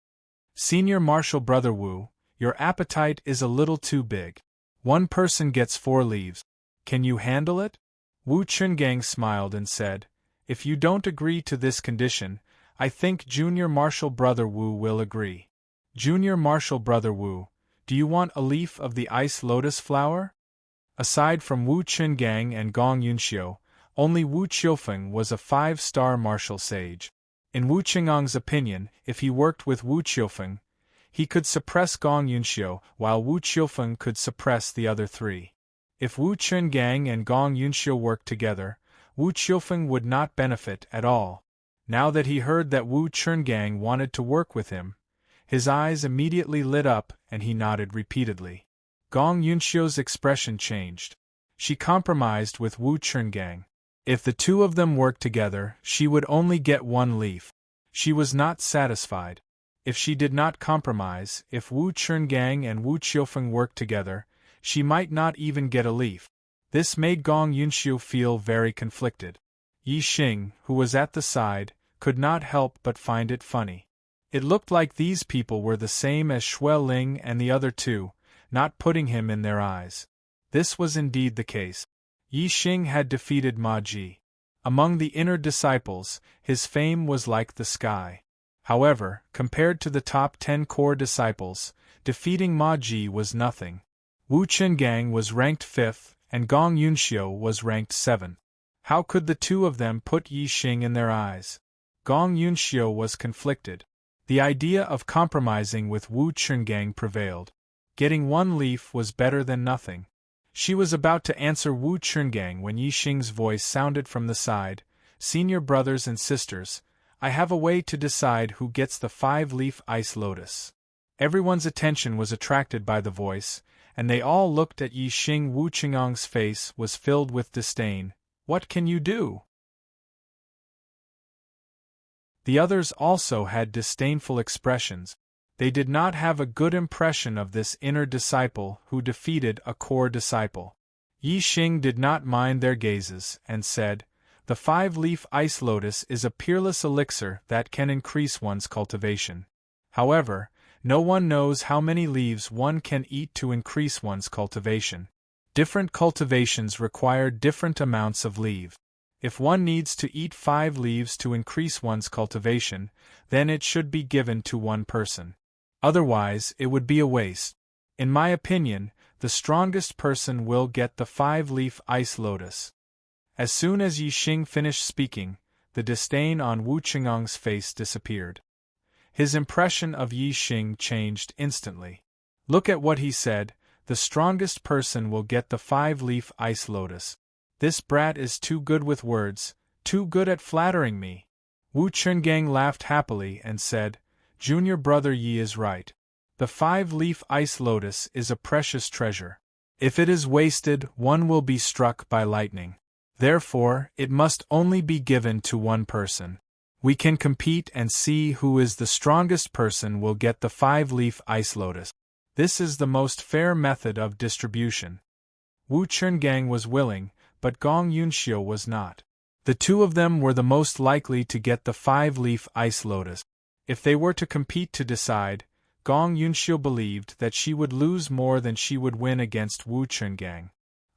Senior Martial Brother Wu, your appetite is a little too big. 1 person gets 4 leaves. Can you handle it? Wu Qingang smiled and said, If you don't agree to this condition, I think Junior Martial Brother Wu will agree. Junior Martial Brother Wu, do you want a leaf of the ice lotus flower? Aside from Wu Qingang and Gong Yunxiu, only Wu Qiufeng was a 5-star martial sage. In Wu Qinggang's opinion, if he worked with Wu Qiufeng, he could suppress Gong Yunxiu, while Wu Qiufeng could suppress the other 3. If Wu Qingang and Gong Yunxiu worked together, Wu Qiufeng would not benefit at all. Now that he heard that Wu Qingang wanted to work with him, his eyes immediately lit up and he nodded repeatedly. Gong Yunxiu's expression changed. She compromised with Wu Qingang. If the 2 of them worked together, she would only get 1 leaf. She was not satisfied. If she did not compromise, if Wu Qingang and Wu Qiufeng worked together, she might not even get a leaf. This made Gong Yunxiu feel very conflicted. Yi Xing, who was at the side, could not help but find it funny. It looked like these people were the same as Xue Ling and the other 2, not putting him in their eyes. This was indeed the case. Yi Xing had defeated Ma Ji. Among the inner disciples, his fame was like the sky. However, compared to the top 10 core disciples, defeating Ma Ji was nothing. Wu Qingang was ranked 5th, and Gong Yunxiu was ranked 7th. How could the 2 of them put Yi Xing in their eyes? Gong Yunxiu was conflicted. The idea of compromising with Wu Qingang prevailed. Getting 1 leaf was better than nothing. She was about to answer Wu Qingang when Yi Xing's voice sounded from the side, Senior brothers and sisters, I have a way to decide who gets the 5-leaf ice lotus. Everyone's attention was attracted by the voice, and they all looked at Yi Xing. Wu Qinggang's face was filled with disdain. What can you do? The others also had disdainful expressions. They did not have a good impression of this inner disciple who defeated a core disciple. Yi Xing did not mind their gazes, and said, The 5-leaf ice lotus is a peerless elixir that can increase one's cultivation. However, no one knows how many leaves one can eat to increase one's cultivation. Different cultivations require different amounts of leaves. If one needs to eat 5 leaves to increase one's cultivation, then it should be given to 1 person. Otherwise, it would be a waste. In my opinion, the strongest person will get the 5-leaf ice lotus. As soon as Yi Xing finished speaking, the disdain on Wu Qinggang's face disappeared. His impression of Yi Xing changed instantly. Look at what he said, the strongest person will get the 5-leaf ice lotus. This brat is too good with words, too good at flattering me. Wu Qingang laughed happily and said, Junior brother Yi is right. The 5-leaf ice lotus is a precious treasure. If it is wasted, one will be struck by lightning. Therefore, it must only be given to 1 person. We can compete and see who is the strongest person will get the 5-leaf ice lotus. This is the most fair method of distribution. Wu Chungang was willing, but Gong Yunxiu was not. The two of them were the most likely to get the 5-leaf ice lotus. If they were to compete to decide, Gong Yunxiu believed that she would lose more than she would win against Wu Chungang.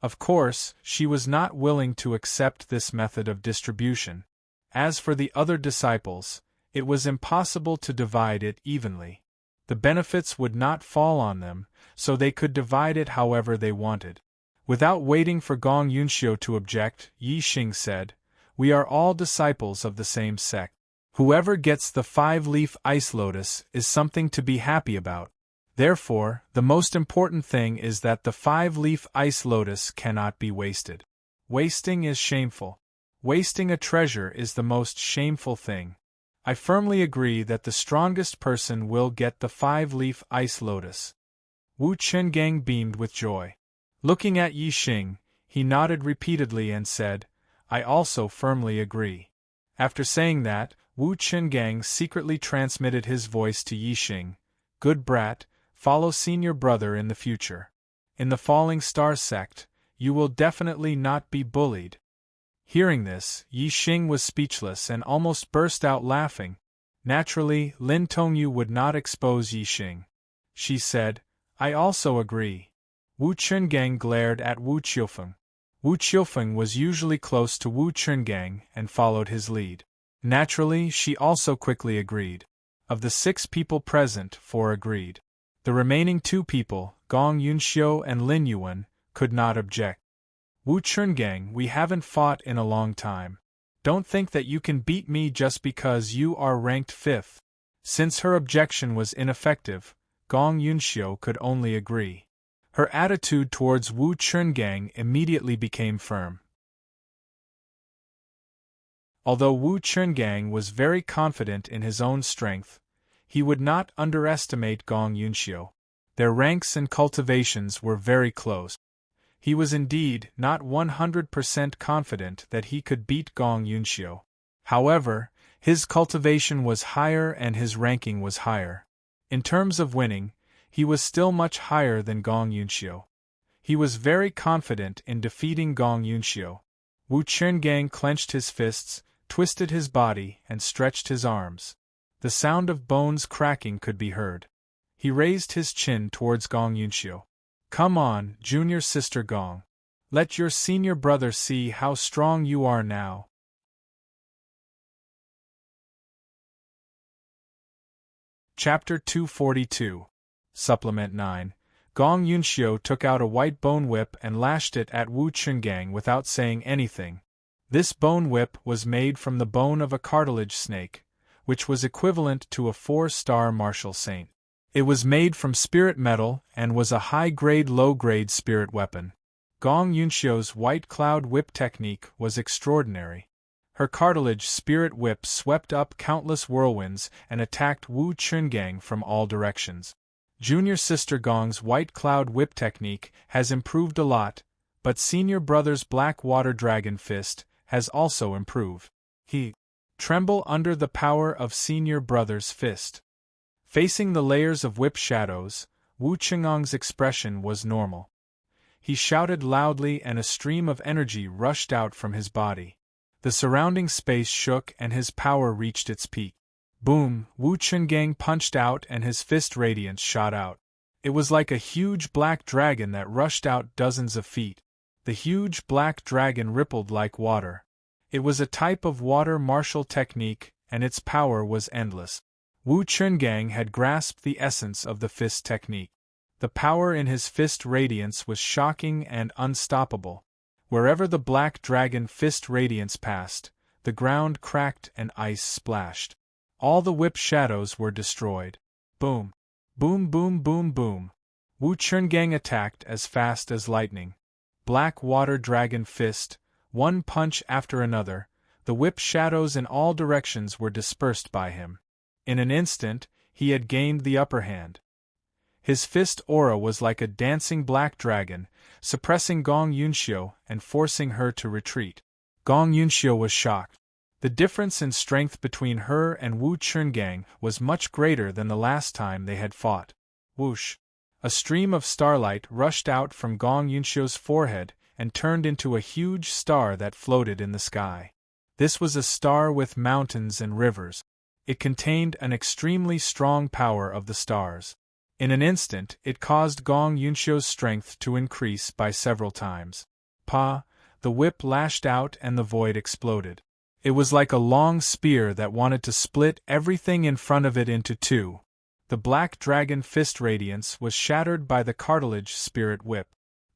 Of course, she was not willing to accept this method of distribution. As for the other disciples, it was impossible to divide it evenly. The benefits would not fall on them, so they could divide it however they wanted. Without waiting for Gong Yunxiu to object, Yi Xing said, "We are all disciples of the same sect. Whoever gets the 5-leaf ice lotus is something to be happy about. Therefore, the most important thing is that the 5-leaf ice lotus cannot be wasted. Wasting is shameful. Wasting a treasure is the most shameful thing. I firmly agree that the strongest person will get the 5-leaf ice lotus." Wu Chungang beamed with joy. Looking at Yi Xing, he nodded repeatedly and said, "I also firmly agree." After saying that, Wu Chungang secretly transmitted his voice to Yi Xing, "Good brat, follow senior brother in the future. In the Falling Star sect, you will definitely not be bullied." Hearing this, Yi Xing was speechless and almost burst out laughing. Naturally, Lin Tongyu would not expose Yi Xing. She said, "I also agree." Wu Chungang glared at Wu Qiufeng. Wu Qiufeng was usually close to Wu Chungang and followed his lead. Naturally, she also quickly agreed. Of the 6 people present, 4 agreed. The remaining 2 people, Gong Yunxiu and Lin Yuan, could not object. "Wu Chungang, we haven't fought in a long time. Don't think that you can beat me just because you are ranked 5th. Since her objection was ineffective, Gong Yunxiu could only agree. Her attitude towards Wu Chungang immediately became firm. Although Wu Chungang was very confident in his own strength, he would not underestimate Gong Yunxiu. Their ranks and cultivations were very close. He was indeed not 100% confident that he could beat Gong Yunxiu. However, his cultivation was higher and his ranking was higher. In terms of winning, he was still much higher than Gong Yunxiu. He was very confident in defeating Gong Yunxiu. Wu Chungang clenched his fists, twisted his body, and stretched his arms. The sound of bones cracking could be heard. He raised his chin towards Gong Yunxiu. "Come on, junior sister Gong. Let your senior brother see how strong you are now." Chapter 242. Supplement 9. Gong Yunxiu took out a white bone whip and lashed it at Wu Chungang without saying anything. This bone whip was made from the bone of a cartilage snake, which was equivalent to a 4-star martial saint. It was made from spirit metal and was a high-grade low-grade spirit weapon. Gong Yunxiu's white cloud whip technique was extraordinary. Her cartilage spirit whip swept up countless whirlwinds and attacked Wu Chungang from all directions. Junior sister Gong's white cloud whip technique has improved a lot, but senior brother's black water dragon fist has also improved. He tremble under the power of senior brother's fist. Facing the layers of whip shadows, Wu Chunggang's expression was normal. He shouted loudly and a stream of energy rushed out from his body. The surrounding space shook and his power reached its peak. Boom! Wu Chungang punched out and his fist radiance shot out. It was like a huge black dragon that rushed out dozens of feet. The huge black dragon rippled like water. It was a type of water martial technique, and its power was endless. Wu Chungang had grasped the essence of the fist technique. The power in his fist radiance was shocking and unstoppable. Wherever the black dragon fist radiance passed, the ground cracked and ice splashed. All the whip shadows were destroyed. Boom! Boom boom boom boom! Wu Chungang attacked as fast as lightning. Black water dragon fist, one punch after another, the whip shadows in all directions were dispersed by him. In an instant, he had gained the upper hand. His fist aura was like a dancing black dragon, suppressing Gong Yunxiu and forcing her to retreat. Gong Yunxiu was shocked. The difference in strength between her and Wu Chungang was much greater than the last time they had fought. Whoosh! A stream of starlight rushed out from Gong Yunxiu's forehead and turned into a huge star that floated in the sky. This was a star with mountains and rivers. It contained an extremely strong power of the stars. In an instant, it caused Gong Yunxiu's strength to increase by several times. Pa! The whip lashed out and the void exploded. It was like a long spear that wanted to split everything in front of it into two. The black dragon fist radiance was shattered by the cartilage spirit whip.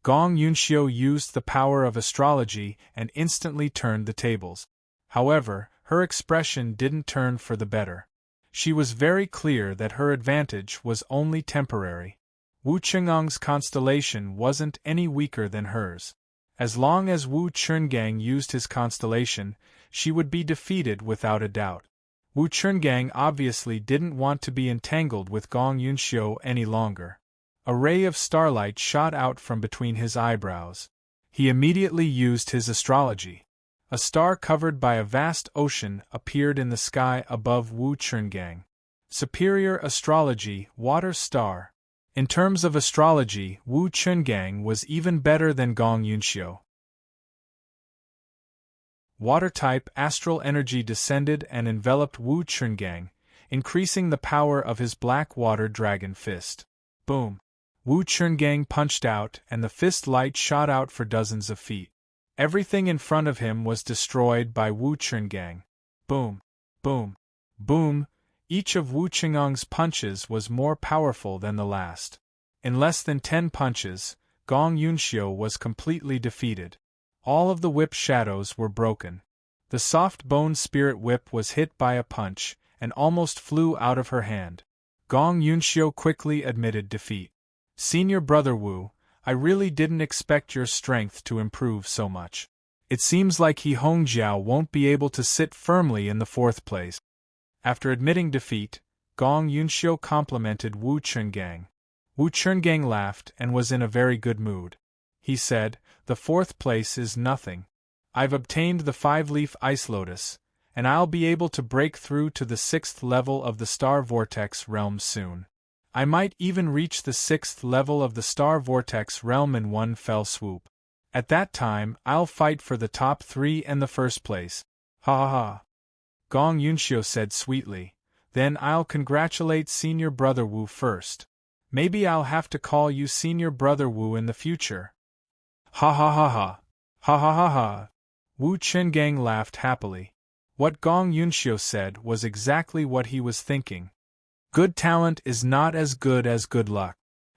Gong Yunxiu used the power of astrology and instantly turned the tables. However, her expression didn't turn for the better. She was very clear that her advantage was only temporary. Wu Chengang's constellation wasn't any weaker than hers. As long as Wu Chungang used his constellation, she would be defeated without a doubt. Wu Chungang obviously didn't want to be entangled with Gong Yunxiu any longer. A ray of starlight shot out from between his eyebrows. He immediately used his astrology. A star covered by a vast ocean appeared in the sky above Wu Chungang. Superior astrology, water star. In terms of astrology, Wu Chungang was even better than Gong Yunxiu. Water-type astral energy descended and enveloped Wu Chungang, increasing the power of his black water dragon fist. Boom! Wu Chungang punched out and the fist light shot out for dozens of feet. Everything in front of him was destroyed by Wu Chungang. Boom! Boom! Boom! Each of Wu Chengang's punches was more powerful than the last. In less than 10 punches, Gong Yunxiu was completely defeated. All of the whip shadows were broken. The soft bone spirit whip was hit by a punch, and almost flew out of her hand. Gong Yunxiu quickly admitted defeat. Senior Brother Wu, I really didn't expect your strength to improve so much. It seems like He Hongjiao won't be able to sit firmly in the 4th place. After admitting defeat, Gong Yunxiu complimented Wu Chungang. Wu Chungang laughed and was in a very good mood. He said, "The 4th place is nothing. I've obtained the 5-leaf ice lotus, and I'll be able to break through to the 6th level of the star vortex realm soon. I might even reach the 6th level of the star vortex realm in one fell swoop. At that time, I'll fight for the top 3 and the 1st place." Ha ha ha! Gong Yunxiu said sweetly, "Then I'll congratulate Senior Brother Wu first. Maybe I'll have to call you Senior Brother Wu in the future." Ha ha ha ha! Ha ha ha ha! Wu Chungang laughed happily. What Gong Yunxiu said was exactly what he was thinking. Good talent is not as good luck.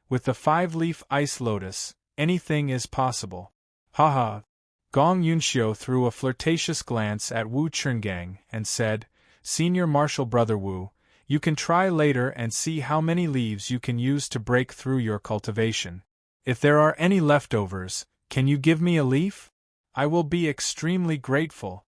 With the 5-leaf ice lotus, anything is possible. Ha ha! Gong Yunxiu threw a flirtatious glance at Wu Chungang and said, "Senior Martial Brother Wu, you can try later and see how many leaves you can use to break through your cultivation. If there are any leftovers, can you give me a leaf? I will be extremely grateful."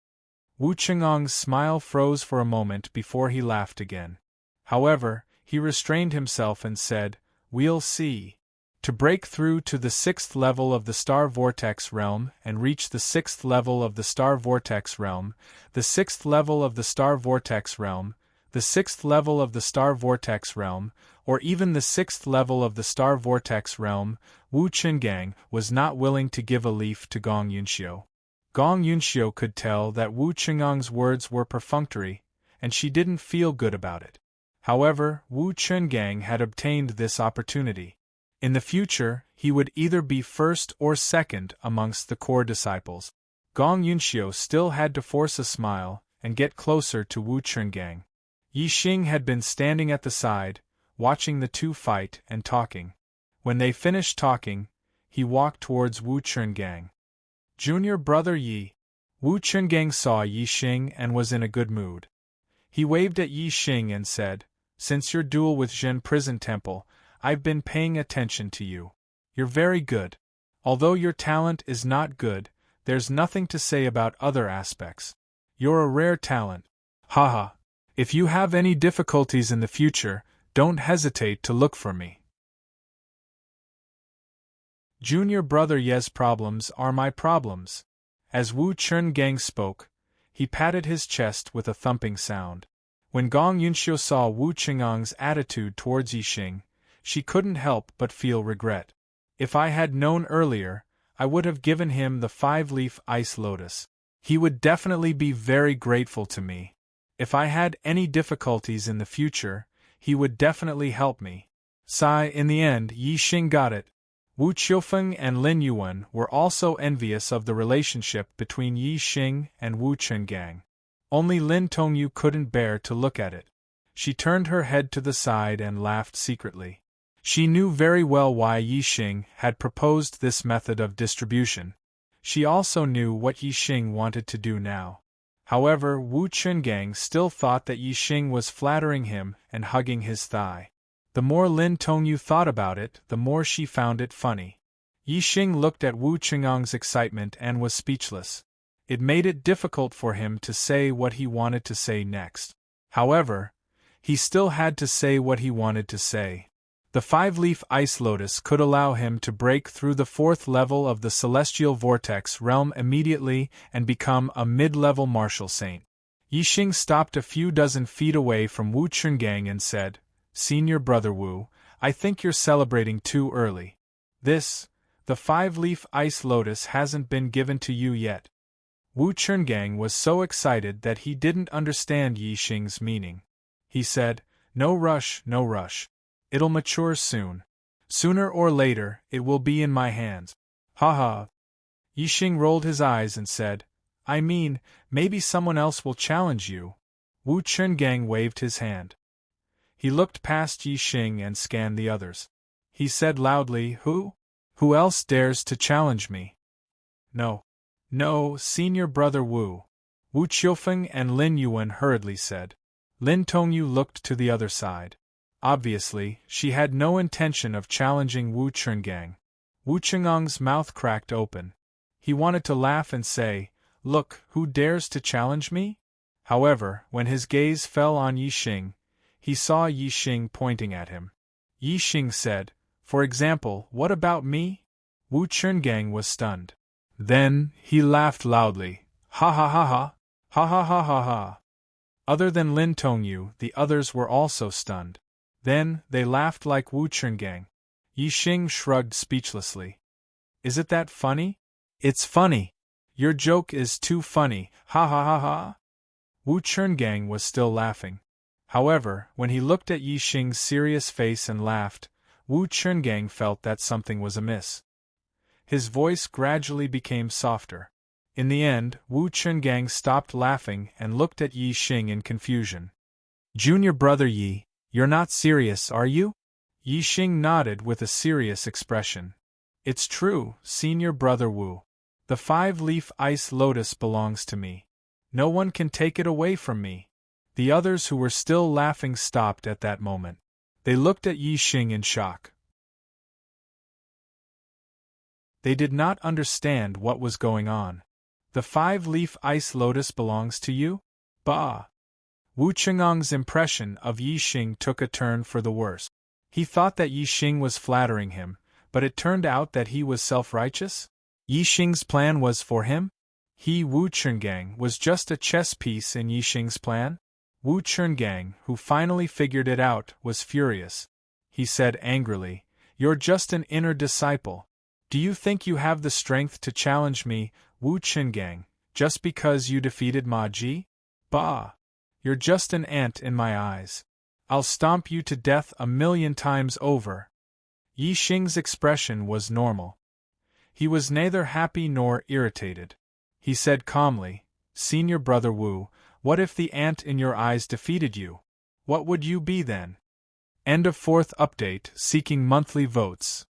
Wu Chengang's smile froze for a moment before he laughed again. However, he restrained himself and said, "We'll see. To break through to the 6th level of the star vortex realm and reach the 6th level of the star vortex realm, the 6th level of the star vortex realm, the 6th level of the star vortex realm, or even the 6th level of the star vortex realm," Wu Chungang was not willing to give a leaf to Gong Yunxiu. Gong Yunxiu could tell that Wu Chengang's words were perfunctory, and she didn't feel good about it. However, Wu Chungang had obtained this opportunity. In the future, he would either be 1st or 2nd amongst the core disciples. Gong Yunxiu still had to force a smile and get closer to Wu Chungang. Yi Xing had been standing at the side, watching the two fight and talking. When they finished talking, he walked towards Wu Chungang. "Junior Brother Yi." Wu Chungang saw Yi Xing and was in a good mood. He waved at Yi Xing and said, "Since your duel with Zhen Prison Temple, I've been paying attention to you. You're very good. Although your talent is not good, there's nothing to say about other aspects. You're a rare talent. Haha. If you have any difficulties in the future, don't hesitate to look for me." Junior Brother Ye's problems are my problems. As Wu Chungang spoke, He patted his chest with a thumping sound. When Gong Yunxiu saw Wu Qingang's attitude towards Yixing, she couldn't help but feel regret. If I had known earlier, I would have given him the 5-leaf ice lotus. He would definitely be very grateful to me. If I had any difficulties in the future, he would definitely help me. Sigh, in the end, Yixing got it. Wu Qiufeng and Lin Yuan were also envious of the relationship between Yixing and Wu Chungang. Only Lin Tongyu couldn't bear to look at it. She turned her head to the side and laughed secretly. She knew very well why Yixing had proposed this method of distribution. She also knew what Yixing wanted to do now. However, Wu Chungang still thought that Yixing was flattering him and hugging his thigh. The more Lin Tongyu thought about it, the more she found it funny. Yixing looked at Wu Qingang's excitement and was speechless. It made it difficult for him to say what he wanted to say next. However, he still had to say what he wanted to say. The 5-leaf ice lotus could allow him to break through the 4th level of the celestial vortex realm immediately and become a mid-level martial saint. Yixing stopped a few dozen feet away from Wu Chungang and said, "Senior Brother Wu, I think you're celebrating too early. The 5-leaf ice lotus hasn't been given to you yet." Wu Chungang was so excited that he didn't understand Yixing's meaning. He said, "No rush, no rush. It'll mature soon. Sooner or later, it will be in my hands." "Ha ha." Yixing rolled his eyes and said, "I mean, maybe someone else will challenge you." Wu Chungang waved his hand. He looked past Yixing and scanned the others. He said loudly, "Who? Who else dares to challenge me?" "No. No, Senior Brother Wu." Wu Qiufeng and Lin Yuan hurriedly said. Lin Tongyu looked to the other side. Obviously, she had no intention of challenging Wu Chungang. Wu Qingang's mouth cracked open. He wanted to laugh and say, "Look, who dares to challenge me?" However, when his gaze fell on Yixing, he saw Yixing pointing at him. Yixing said, "For example, what about me?" Wu Chungang was stunned. Then, he laughed loudly. "Ha ha ha ha! Ha ha ha ha ha!" Other than Lin Tongyu, the others were also stunned. Then, they laughed like Wu Chungang. Yixing shrugged speechlessly. "Is it that funny?" "It's funny. Your joke is too funny, ha ha ha ha!" Wu Chungang was still laughing. However, when he looked at Yixing's serious face and laughed, Wu Chungang felt that something was amiss. His voice gradually became softer. In the end, Wu Chungang stopped laughing and looked at Yixing in confusion. "Junior Brother Yi, you're not serious, are you?" Yixing nodded with a serious expression. "It's true, Senior Brother Wu. The 5-leaf ice lotus belongs to me. No one can take it away from me." The others who were still laughing stopped at that moment. They looked at Yixing in shock. They did not understand what was going on. "The 5-leaf ice lotus belongs to you? Bah!" Wu Qingang's impression of Yixing took a turn for the worse. He thought that Yixing was flattering him, but it turned out that he was self-righteous? Yixing's plan was for him? He, Wu Chungang, was just a chess piece in Yixing's plan? Wu Chungang, who finally figured it out, was furious. He said angrily, "You're just an inner disciple. Do you think you have the strength to challenge me, Wu Chungang, just because you defeated Ma Ji? Bah! You're just an ant in my eyes. I'll stomp you to death 1,000,000 times over." Yixing's expression was normal. He was neither happy nor irritated. He said calmly, "Senior Brother Wu, what if the ant in your eyes defeated you? What would you be then?" End of 4th update, seeking monthly votes.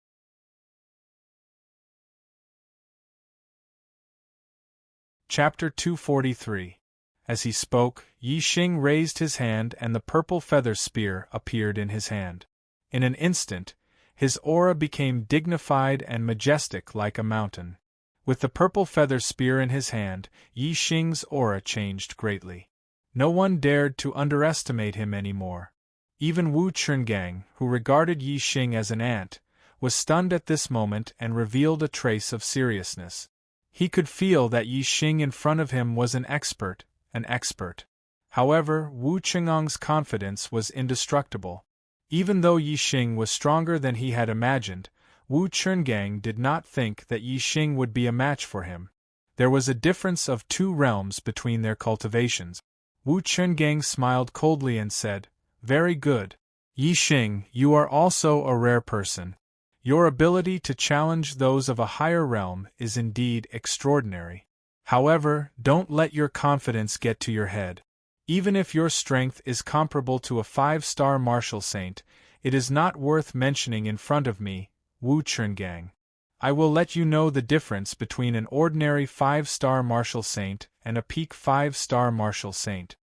Chapter 243. As he spoke, Yixing raised his hand and the purple feather spear appeared in his hand. In an instant, his aura became dignified and majestic like a mountain. With the purple feather spear in his hand, Yixing's aura changed greatly. No one dared to underestimate him anymore. Even Wu Chungang, who regarded Yixing as an ant, was stunned at this moment and revealed a trace of seriousness. He could feel that Yixing in front of him was an expert, an expert. However, Wu Qingong's confidence was indestructible. Even though Yi Xing was stronger than he had imagined, Wu Chungang did not think that Yi Xing would be a match for him. There was a difference of 2 realms between their cultivations. Wu Chungang smiled coldly and said, "Very good. Yi Xing, you are also a rare person. Your ability to challenge those of a higher realm is indeed extraordinary. However, don't let your confidence get to your head. Even if your strength is comparable to a 5-star martial saint, it is not worth mentioning in front of me, Wu Chungang. I will let you know the difference between an ordinary 5-star martial saint and a peak 5-star martial saint."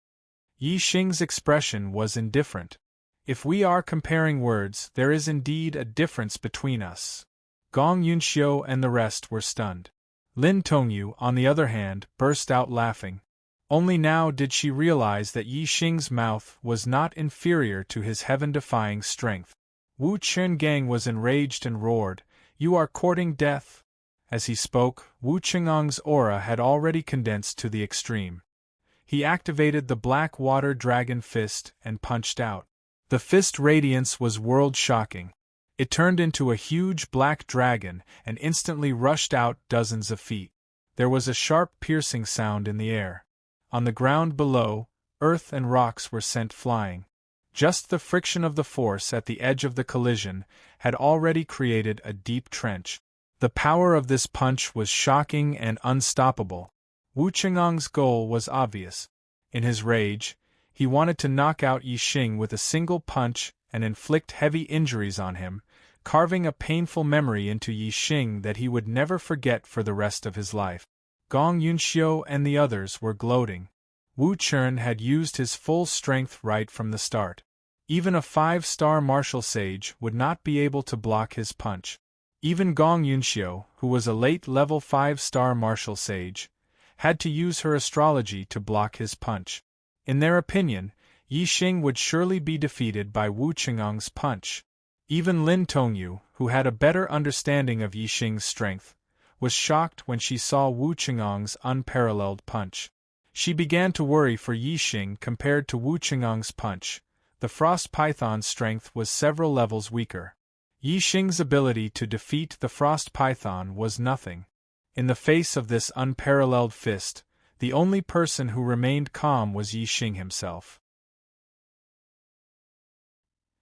Yi Xing's expression was indifferent. If we are comparing words, there is indeed a difference between us. Gong Yunxiu and the rest were stunned. Lin Tongyu, on the other hand, burst out laughing. Only now did she realize that Yi Xing's mouth was not inferior to his heaven-defying strength. Wu Chungang was enraged and roared, "You are courting death?" As he spoke, Wu Qingong's aura had already condensed to the extreme. He activated the black water dragon fist and punched out. The fist radiance was world-shocking. It turned into a huge black dragon and instantly rushed out dozens of feet. There was a sharp piercing sound in the air. On the ground below, earth and rocks were sent flying. Just the friction of the force at the edge of the collision had already created a deep trench. The power of this punch was shocking and unstoppable. Wu Qingong's goal was obvious. In his rage, he wanted to knock out Yi Xing with a single punch and inflict heavy injuries on him, carving a painful memory into Yi Xing that he would never forget for the rest of his life. Gong Yunxiu and the others were gloating. Wu Chun had used his full strength right from the start. Even a 5-star martial sage would not be able to block his punch. Even Gong Yunxiu, who was a late-level 5-star martial sage, had to use her astrology to block his punch. In their opinion, Yi Xing would surely be defeated by Wu Qingong's punch. Even Lin Tongyu, who had a better understanding of Yi Xing's strength, was shocked when she saw Wu Qingong's unparalleled punch. She began to worry for Yi Xing compared to Wu Qingong's punch. The frost python's strength was several levels weaker. Yi Xing's ability to defeat the frost python was nothing. In the face of this unparalleled fist, the only person who remained calm was Yi Xing himself.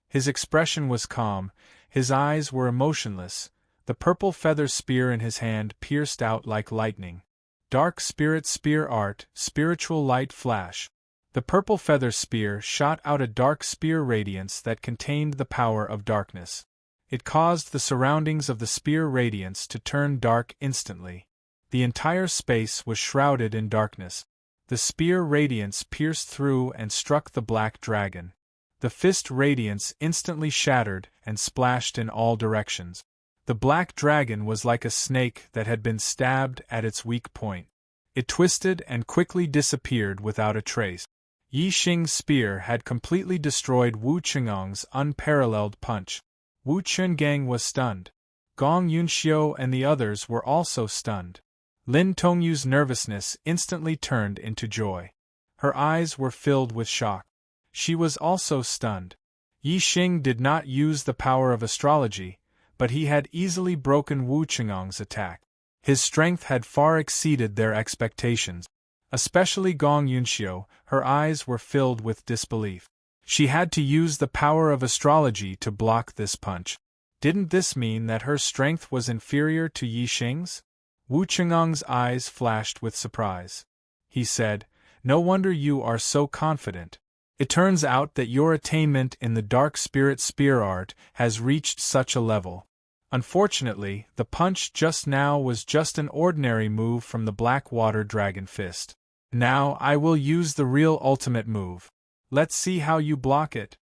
His expression was calm, his eyes were emotionless, the purple feather spear in his hand pierced out like lightning. Dark Spirit Spear Art, Spiritual Light Flash. The purple feather spear shot out a dark spear radiance that contained the power of darkness. It caused the surroundings of the spear radiance to turn dark instantly. The entire space was shrouded in darkness. The spear radiance pierced through and struck the black dragon. The fist radiance instantly shattered and splashed in all directions. The black dragon was like a snake that had been stabbed at its weak point. It twisted and quickly disappeared without a trace. Yi Xing's spear had completely destroyed Wu Qingong's unparalleled punch. Wu Chungang was stunned. Gong Yunxiu and the others were also stunned. Lin Tongyu's nervousness instantly turned into joy. Her eyes were filled with shock. She was also stunned. Yi Xing did not use the power of astrology, but he had easily broken Wu Qingong's attack. His strength had far exceeded their expectations. Especially Gong Yunxiu, her eyes were filled with disbelief. She had to use the power of astrology to block this punch. Didn't this mean that her strength was inferior to Yi Xing's? Wu Qingong's eyes flashed with surprise. He said, "No wonder you are so confident. It turns out that your attainment in the Dark Spirit Spear Art has reached such a level. Unfortunately, the punch just now was just an ordinary move from the Blackwater Dragon Fist. Now I will use the real ultimate move. Let's see how you block it."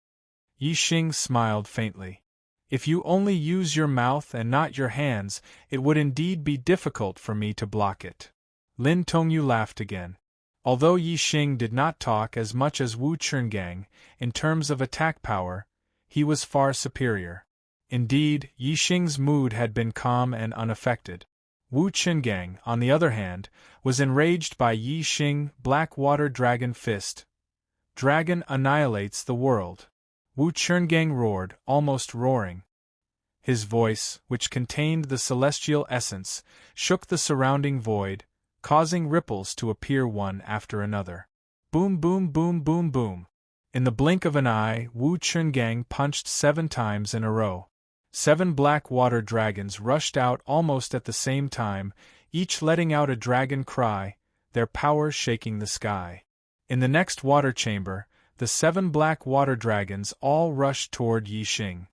Yi Xing smiled faintly. "If you only use your mouth and not your hands, it would indeed be difficult for me to block it." Lin Tongyu laughed again. Although Yi Xing did not talk as much as Wu Chungang, in terms of attack power, he was far superior. Indeed, Yi Xing's mood had been calm and unaffected. Wu Qingang, on the other hand, was enraged by Yi Xing, Black Water Dragon Fist. Dragon annihilates the world. Wu Qingang roared, almost roaring. His voice, which contained the celestial essence, shook the surrounding void, causing ripples to appear one after another. Boom, boom, boom, boom, boom. In the blink of an eye, Wu Qingang punched 7 times in a row. 7 black water dragons rushed out almost at the same time, each letting out a dragon cry, their power shaking the sky. In the next water chamber, the 7 black water dragons all rushed toward Yi Xing.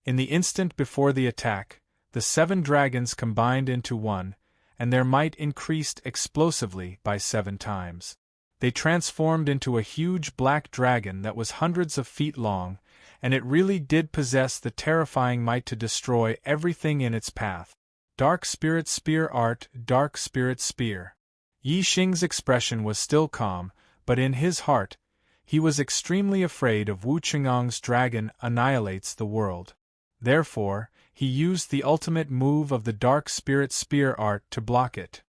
In the instant before the attack, the 7 dragons combined into one, and their might increased explosively by 7 times. They transformed into a huge black dragon that was hundreds of feet long, and it really did possess the terrifying might to destroy everything in its path. Dark Spirit Spear Art, Dark Spirit Spear. Yi Xing's expression was still calm, but in his heart, he was extremely afraid of Wu Qinggang's dragon annihilates the world. Therefore, he used the ultimate move of the Dark Spirit Spear Art to block it.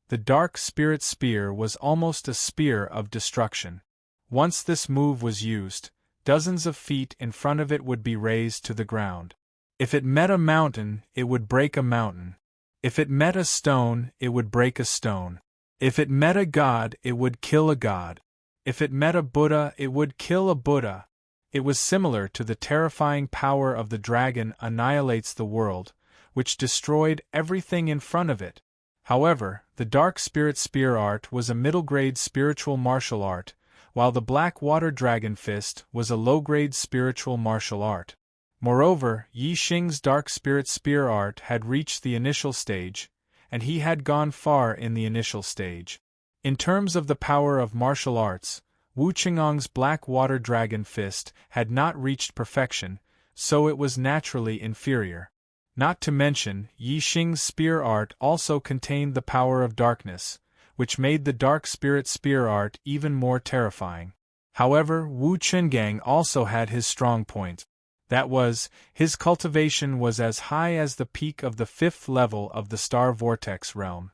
The Dark Spirit Spear was almost a spear of destruction. Once this move was used, dozens of feet in front of it would be razed to the ground. If it met a mountain, it would break a mountain. If it met a stone, it would break a stone. If it met a god, it would kill a god. If it met a Buddha, it would kill a Buddha. It was similar to the terrifying power of the dragon annihilates the world, which destroyed everything in front of it. However, the Dark Spirit Spear Art was a middle-grade spiritual martial art, while the Black Water Dragon Fist was a low-grade spiritual martial art. Moreover, Yi Xing's Dark Spirit Spear Art had reached the initial stage, and he had gone far in the initial stage. In terms of the power of martial arts, Wu Qinggang's Black Water Dragon Fist had not reached perfection, so it was naturally inferior. Not to mention, Yi Xing's Spear Art also contained the power of darkness, which made the Dark Spirit Spear Art even more terrifying. However, Wu Qingang also had his strong point. That was, his cultivation was as high as the peak of the 5th level of the Star Vortex realm.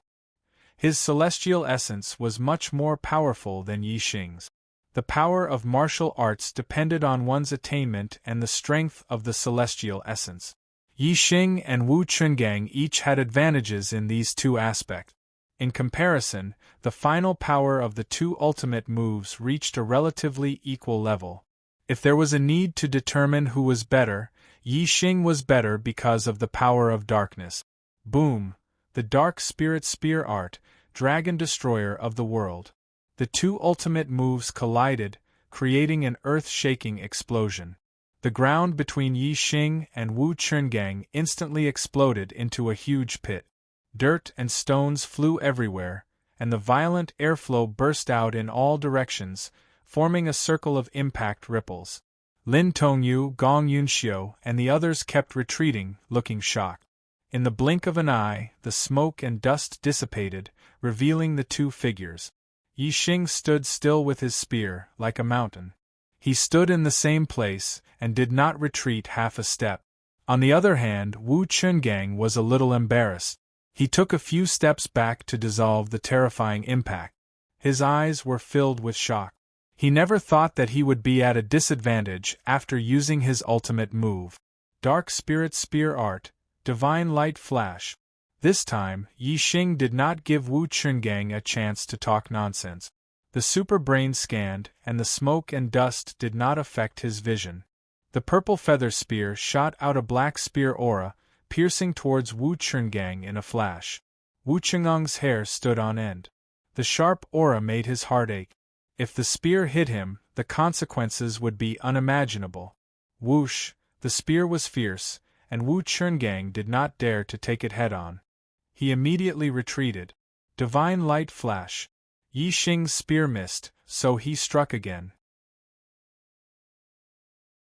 His celestial essence was much more powerful than Yi Xing's. The power of martial arts depended on one's attainment and the strength of the celestial essence. Yi Xing and Wu Qingang each had advantages in these 2 aspects. In comparison, the final power of the 2 ultimate moves reached a relatively equal level. If there was a need to determine who was better, Yi Xing was better because of the power of darkness. Boom! The Dark Spirit Spear Art, Dragon Destroyer of the World. The 2 ultimate moves collided, creating an earth-shaking explosion. The ground between Yi Xing and Wu Qingang instantly exploded into a huge pit. Dirt and stones flew everywhere, and the violent airflow burst out in all directions, forming a circle of impact ripples. Lin Tongyu, Gong Yunxiu, and the others kept retreating, looking shocked. In the blink of an eye, the smoke and dust dissipated, revealing the 2 figures. Yi Xing stood still with his spear, like a mountain. He stood in the same place, and did not retreat half a step. On the other hand, Wu Qingang was a little embarrassed. He took a few steps back to dissolve the terrifying impact. His eyes were filled with shock. He never thought that he would be at a disadvantage after using his ultimate move. Dark Spirit Spear Art, Divine Light Flash. This time, Yi Xing did not give Wu Qingang a chance to talk nonsense. The super brain scanned, and the smoke and dust did not affect his vision. The purple feather spear shot out a black spear aura, piercing towards Wu Qingang in a flash. Wu Qinggang's hair stood on end. The sharp aura made his heart ache. If the spear hit him, the consequences would be unimaginable. Whoosh! The spear was fierce, and Wu Qingang did not dare to take it head-on. He immediately retreated. Divine Light Flash. Yi Xing's spear missed, so he struck again.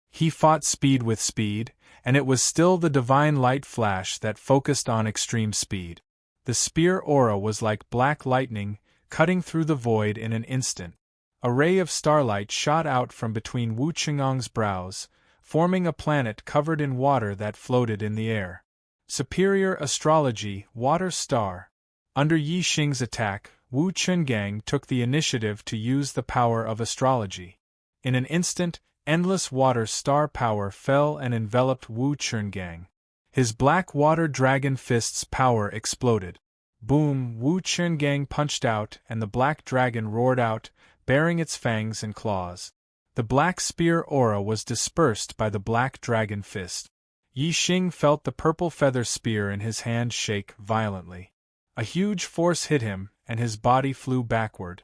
He fought speed with speed, and it was still the Divine Light Flash that focused on extreme speed. The spear aura was like black lightning, cutting through the void in an instant. A ray of starlight shot out from between Wu Qinggang's brows, forming a planet covered in water that floated in the air. Superior Astrology, Water Star. Under Yi Xing's attack, Wu Chungang took the initiative to use the power of astrology. In an instant, endless water star power fell and enveloped Wu Chungang. His black water dragon fist's power exploded. Boom! Wu Chungang punched out, and the black dragon roared out, baring its fangs and claws. The black spear aura was dispersed by the black dragon fist. Yi Xing felt the purple feather spear in his hand shake violently. A huge force hit him, and his body flew backward.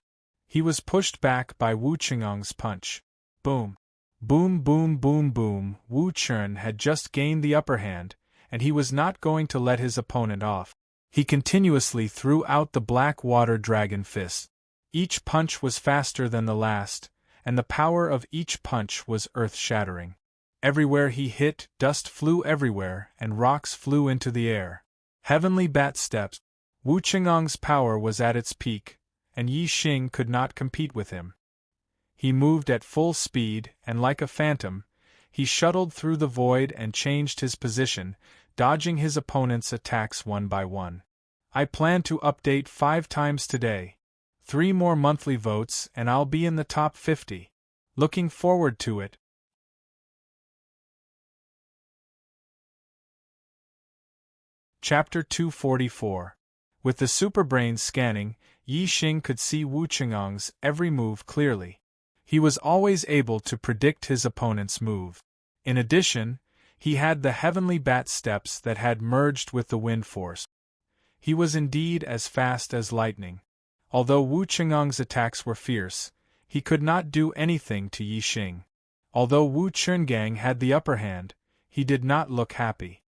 He was pushed back by Wu Chengang's punch. Boom! Boom boom boom boom! Wu Chun had just gained the upper hand, and he was not going to let his opponent off. He continuously threw out the black water dragon fist. Each punch was faster than the last, and the power of each punch was earth-shattering. Everywhere he hit, dust flew everywhere, and rocks flew into the air. Heavenly bat steps. Wu Chengang's power was at its peak, and Yi Xing could not compete with him. He moved at full speed, and like a phantom, he shuttled through the void and changed his position, dodging his opponent's attacks one by one. I plan to update 5 times today. 3 more monthly votes and I'll be in the top 50. Looking forward to it. Chapter 244. With the superbrain scanning, Yi Xing could see Wu Chengang's every move clearly. He was always able to predict his opponent's move. In addition, he had the heavenly bat steps that had merged with the wind force. He was indeed as fast as lightning. Although Wu Chengang's attacks were fierce, he could not do anything to Yi Xing. Although Wu Chungang had the upper hand, he did not look happy.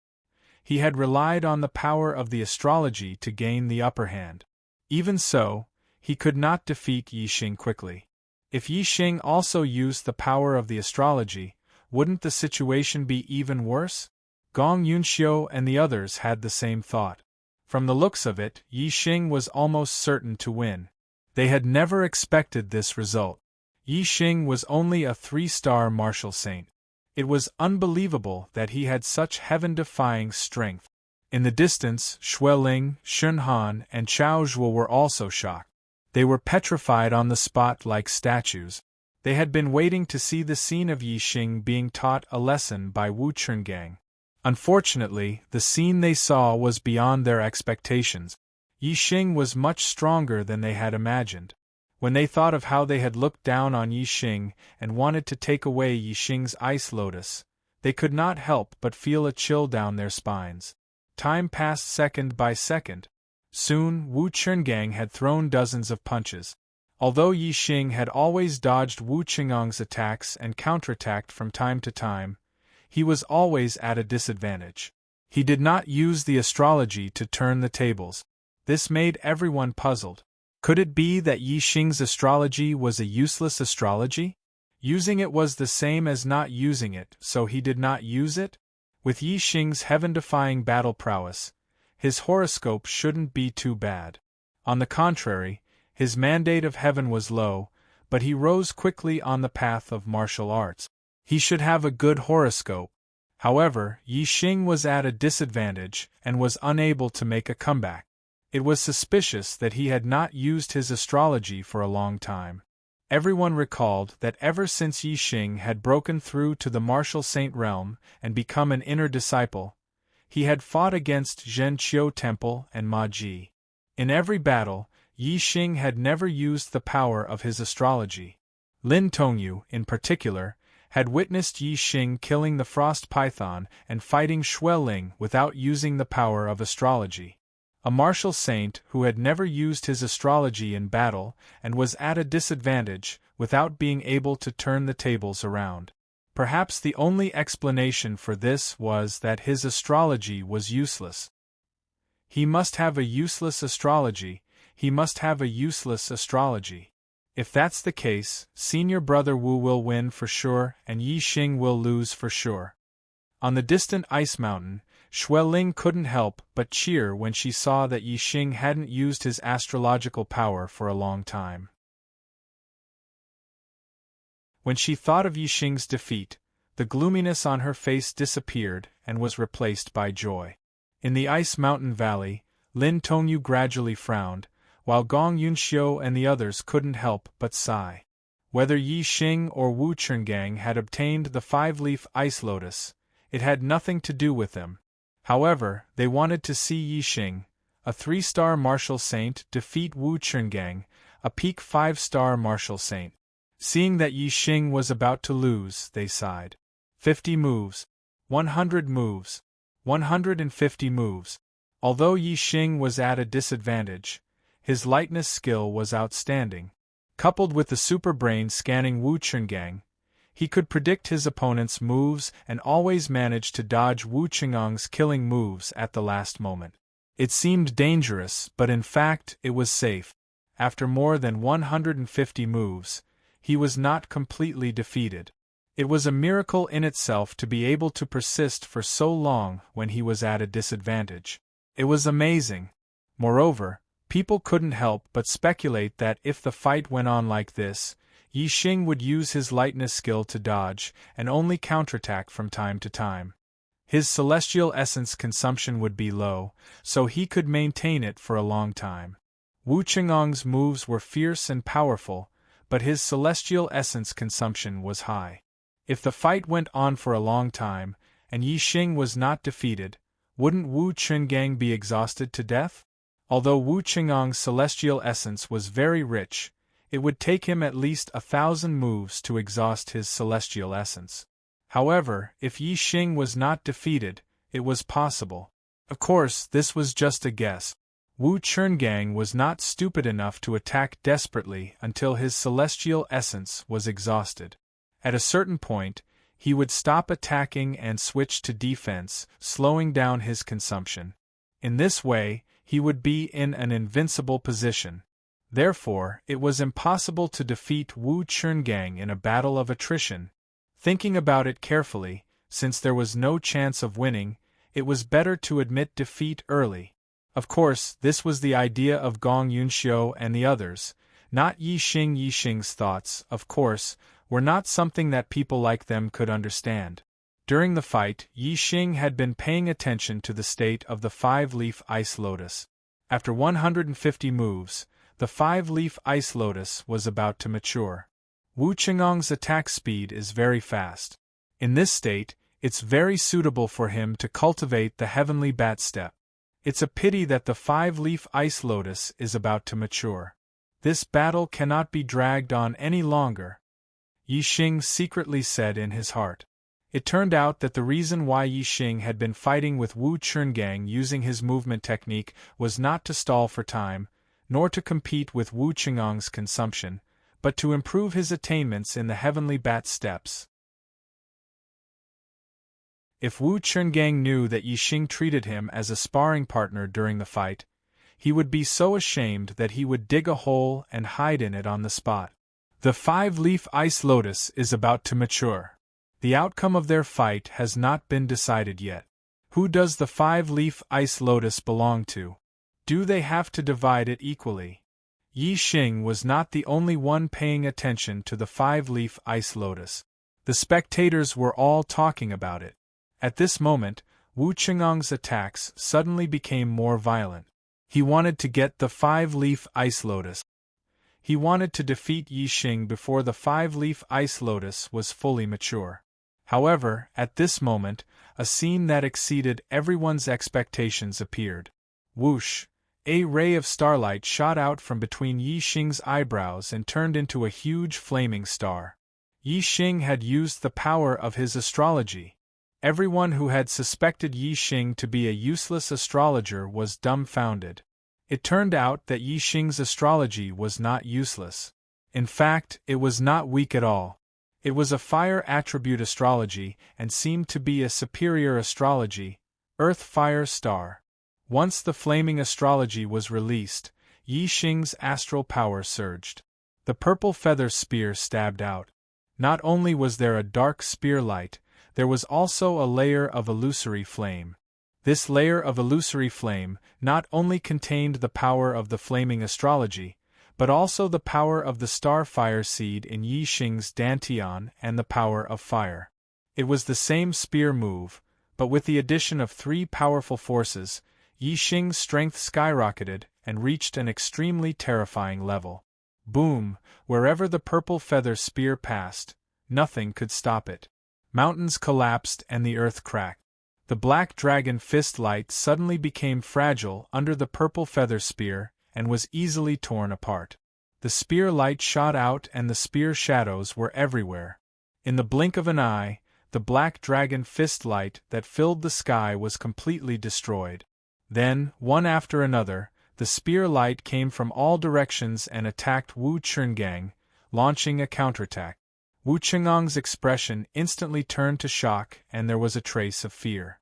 He had relied on the power of the astrology to gain the upper hand. Even so, he could not defeat Yi Xing quickly. If Yi Xing also used the power of the astrology, wouldn't the situation be even worse? Gong Yunxiu and the others had the same thought. From the looks of it, Yi Xing was almost certain to win. They had never expected this result. Yi Xing was only a 3-star martial saint. It was unbelievable that he had such heaven-defying strength. In the distance, Xueling, Shun Han, and Chao Zhuo were also shocked. They were petrified on the spot like statues. They had been waiting to see the scene of Yi Xing being taught a lesson by Wu Chungang. Unfortunately, the scene they saw was beyond their expectations. Yi Xing was much stronger than they had imagined. When they thought of how they had looked down on Yi Xing and wanted to take away Yi Xing's ice lotus, they could not help but feel a chill down their spines. Time passed second by second. Soon, Wu Chungang had thrown dozens of punches. Although Yi Xing had always dodged Wu Chengang's attacks and counterattacked from time to time, he was always at a disadvantage. He did not use the astrology to turn the tables. This made everyone puzzled. Could it be that Yi Xing's astrology was a useless astrology? Using it was the same as not using it, so he did not use it? With Yi Xing's heaven-defying battle prowess, his horoscope shouldn't be too bad. On the contrary, his mandate of heaven was low, but he rose quickly on the path of martial arts. He should have a good horoscope. However, Yi Xing was at a disadvantage and was unable to make a comeback. It was suspicious that he had not used his astrology for a long time. Everyone recalled that ever since Yi Xing had broken through to the martial saint realm and become an inner disciple, he had fought against Zhenqiu Temple and Ma Ji. In every battle, Yi Xing had never used the power of his astrology. Lin Tongyu, in particular, had witnessed Yi Xing killing the frost python and fighting Xueling without using the power of astrology. A martial saint who had never used his astrology in battle and was at a disadvantage without being able to turn the tables around. Perhaps the only explanation for this was that his astrology was useless. He must have a useless astrology, he must have a useless astrology. If that's the case, senior brother Wu will win for sure and Yi Xing will lose for sure. On the distant ice mountain, Xueling couldn't help but cheer when she saw that Yi Xing hadn't used his astrological power for a long time. When she thought of Yi Xing's defeat, the gloominess on her face disappeared and was replaced by joy. In the Ice Mountain Valley, Lin Tongyu gradually frowned, while Gong Yunxiu and the others couldn't help but sigh. Whether Yi Xing or Wu Chungang had obtained the five-leaf ice lotus, it had nothing to do with them. However, they wanted to see Yi Xing, a 3-star martial saint, defeat Wu Chungang, a peak 5-star martial saint. Seeing that Yi Xing was about to lose, they sighed. 50 moves. 100 moves. 150 moves. Although Yi Xing was at a disadvantage, his lightness skill was outstanding. Coupled with the super brain scanning Wu Chungang, he could predict his opponent's moves and always managed to dodge Wu Chengang's killing moves at the last moment. It seemed dangerous, but in fact it was safe. After more than 150 moves, he was not completely defeated. It was a miracle in itself to be able to persist for so long when he was at a disadvantage. It was amazing. Moreover, people couldn't help but speculate that if the fight went on like this, Yi Xing would use his lightness skill to dodge and only counterattack from time to time. His celestial essence consumption would be low, so he could maintain it for a long time. Wu Chengang's moves were fierce and powerful, but his celestial essence consumption was high. If the fight went on for a long time, and Yi Xing was not defeated, wouldn't Wu Chungang be exhausted to death? Although Wu Chengang's celestial essence was very rich, it would take him at least 1,000 moves to exhaust his celestial essence. However, if Yi Xing was not defeated, it was possible. Of course, this was just a guess. Wu Chungang was not stupid enough to attack desperately until his celestial essence was exhausted. At a certain point, he would stop attacking and switch to defense, slowing down his consumption. In this way, he would be in an invincible position. Therefore, it was impossible to defeat Wu Chungang in a battle of attrition. Thinking about it carefully, since there was no chance of winning, it was better to admit defeat early. Of course, this was the idea of Gong Yunxiu and the others, not Yi Xing. Yi Xing's thoughts, of course, were not something that people like them could understand. During the fight, Yi Xing had been paying attention to the state of the five-leaf ice lotus. After 150 moves, the five-leaf ice lotus was about to mature. Wu Chengang's attack speed is very fast. In this state, it's very suitable for him to cultivate the heavenly bat step. It's a pity that the five-leaf ice lotus is about to mature. This battle cannot be dragged on any longer, Yi Xing secretly said in his heart. It turned out that the reason why Yi Xing had been fighting with Wu Chungang using his movement technique was not to stall for time, nor to compete with Wu Chengang's consumption, but to improve his attainments in the heavenly bat steps. If Wu Chungang knew that Yi Xing treated him as a sparring partner during the fight, he would be so ashamed that he would dig a hole and hide in it on the spot. The five-leaf ice lotus is about to mature. The outcome of their fight has not been decided yet. Who does the five-leaf ice lotus belong to? Do they have to divide it equally? Yi Xing was not the only one paying attention to the five-leaf ice lotus. The spectators were all talking about it. At this moment, Wu Chengang's attacks suddenly became more violent. He wanted to get the five-leaf ice lotus. He wanted to defeat Yi Xing before the five-leaf ice lotus was fully mature. However, at this moment, a scene that exceeded everyone's expectations appeared. Whoosh! A ray of starlight shot out from between Yi Xing's eyebrows and turned into a huge flaming star. Yi Xing had used the power of his astrology. Everyone who had suspected Yi Xing to be a useless astrologer was dumbfounded. It turned out that Yi Xing's astrology was not useless. In fact, it was not weak at all. It was a fire attribute astrology and seemed to be a superior astrology, Earth Fire Star. Once the flaming astrology was released, Yi Xing's astral power surged. The purple feather spear stabbed out. Not only was there a dark spear light, there was also a layer of illusory flame. This layer of illusory flame not only contained the power of the flaming astrology, but also the power of the star fire seed in Yi Xing's dantian and the power of fire. It was the same spear move, But with the addition of 3 powerful forces, Yi Xing's strength skyrocketed and reached an extremely terrifying level. Boom! Wherever the purple feather spear passed, nothing could stop it. Mountains collapsed and the earth cracked. The black dragon fist light suddenly became fragile under the purple feather spear and was easily torn apart. The spear light shot out and the spear shadows were everywhere. In the blink of an eye, the black dragon fist light that filled the sky was completely destroyed. Then, one after another, the spear light came from all directions and attacked Wu Chungang, launching a counterattack. Wu Chengang's expression instantly turned to shock and there was a trace of fear.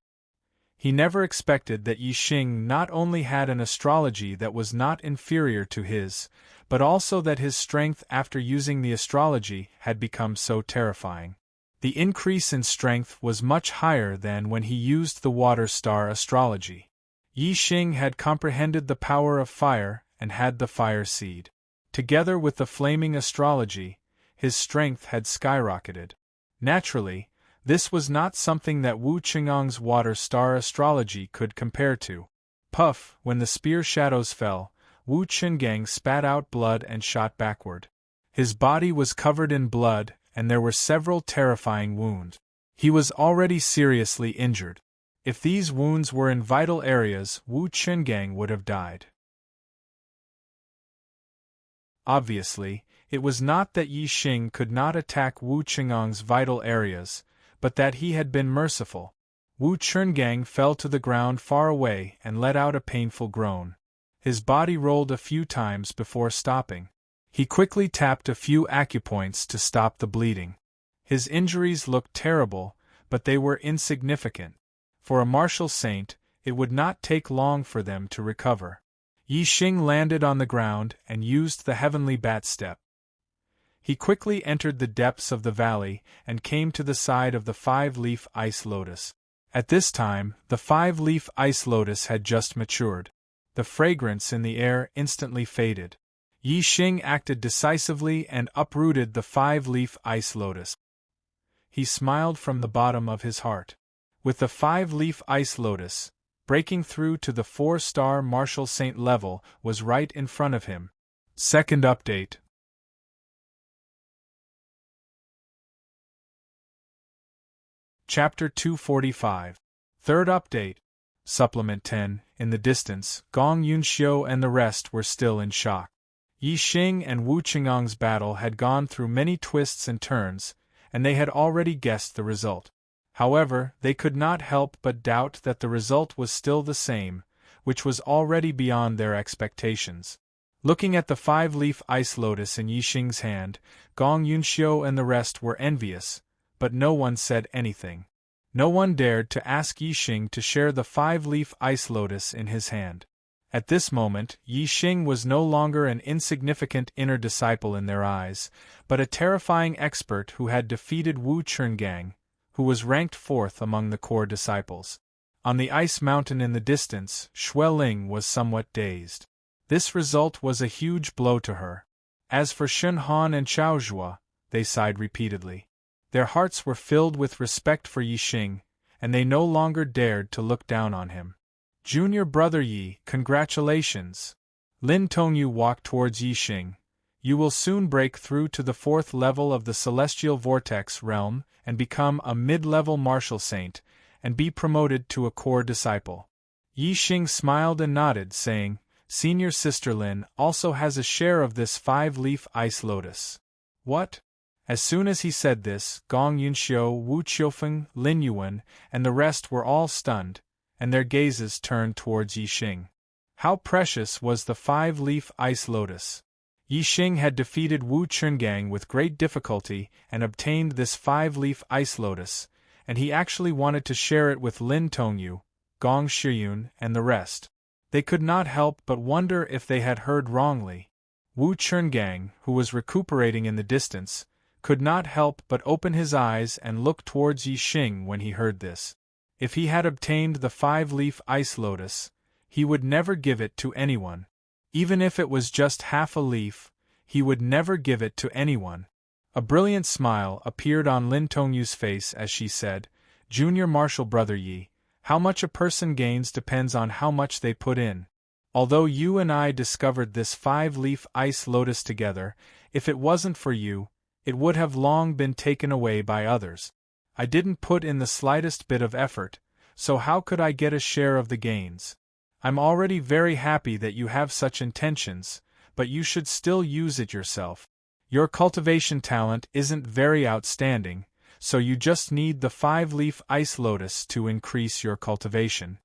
He never expected that Yi Xing not only had an astrology that was not inferior to his, but also that his strength after using the astrology had become so terrifying. The increase in strength was much higher than when he used the water star astrology. Yi Xing had comprehended the power of fire and had the fire seed. Together with the flaming astrology, his strength had skyrocketed. Naturally, this was not something that Wu Chengang's water star astrology could compare to. Puff! When the spear shadows fell, Wu Chengang spat out blood and shot backward. His body was covered in blood, and there were several terrifying wounds. He was already seriously injured. If these wounds were in vital areas, Wu Chengang would have died. Obviously, it was not that Yi Xing could not attack Wu Chengang's vital areas, but that he had been merciful. Wu Chungang fell to the ground far away and let out a painful groan. His body rolled a few times before stopping. He quickly tapped a few acupoints to stop the bleeding. His injuries looked terrible, but they were insignificant. For a martial saint, it would not take long for them to recover. Yi Xing landed on the ground and used the heavenly bat step. He quickly entered the depths of the valley and came to the side of the 5-leaf ice lotus. At this time, the 5-leaf ice lotus had just matured. The fragrance in the air instantly faded. Yi Xing acted decisively and uprooted the 5-leaf ice lotus. He smiled from the bottom of his heart. With the 5-leaf ice lotus, breaking through to the 4-star martial saint level was right in front of him. Second update. Chapter 245. Third update. Supplement 10. In the distance, Gong Yunxiu and the rest were still in shock. Yi Xing and Wu Chengang's battle had gone through many twists and turns, and they had already guessed the result. However, they could not help but doubt that the result was still the same, which was already beyond their expectations. Looking at the 5-leaf ice lotus in Yi Xing's hand, Gong Yunxiu and the rest were envious, but no one said anything. No one dared to ask Yi Xing to share the 5-leaf ice lotus in his hand. At this moment, Yi Xing was no longer an insignificant inner disciple in their eyes, but a terrifying expert who had defeated Wu Chungang, who was ranked 4th among the core disciples. On the ice mountain in the distance, Xueling was somewhat dazed. This result was a huge blow to her. As for Shun Han and Chao Zhuo, they sighed repeatedly. Their hearts were filled with respect for Yi Xing, and they no longer dared to look down on him. Junior brother Yi, congratulations! Lin Tongyu walked towards Yi Xing. You will soon break through to the 4th level of the Celestial Vortex realm and become a mid-level martial saint, and be promoted to a core disciple. Yi Xing smiled and nodded, saying, Senior sister Lin also has a share of this 5-leaf ice lotus. What? As soon as he said this, Gong Yunxiu, Wu Qiufeng, Lin Yuan, and the rest were all stunned, and their gazes turned towards Yi Xing. How precious was the 5-leaf ice lotus! Yi Xing had defeated Wu Chungang with great difficulty and obtained this 5-leaf ice lotus, and he actually wanted to share it with Lin Tongyu, Gong Shiyun, and the rest. They could not help but wonder if they had heard wrongly. Wu Chungang, who was recuperating in the distance, could not help but open his eyes and look towards Yi Xing when he heard this. If he had obtained the 5-leaf ice lotus, he would never give it to anyone. Even if it was just half a leaf, he would never give it to anyone. A brilliant smile appeared on Lin Tongyu's face as she said, Junior Marshal Brother Yi, how much a person gains depends on how much they put in. Although you and I discovered this 5-leaf ice lotus together, if it wasn't for you, it would have long been taken away by others. I didn't put in the slightest bit of effort, so how could I get a share of the gains? I'm already very happy that you have such intentions, but you should still use it yourself. Your cultivation talent isn't very outstanding, so you just need the 5-leaf ice lotus to increase your cultivation.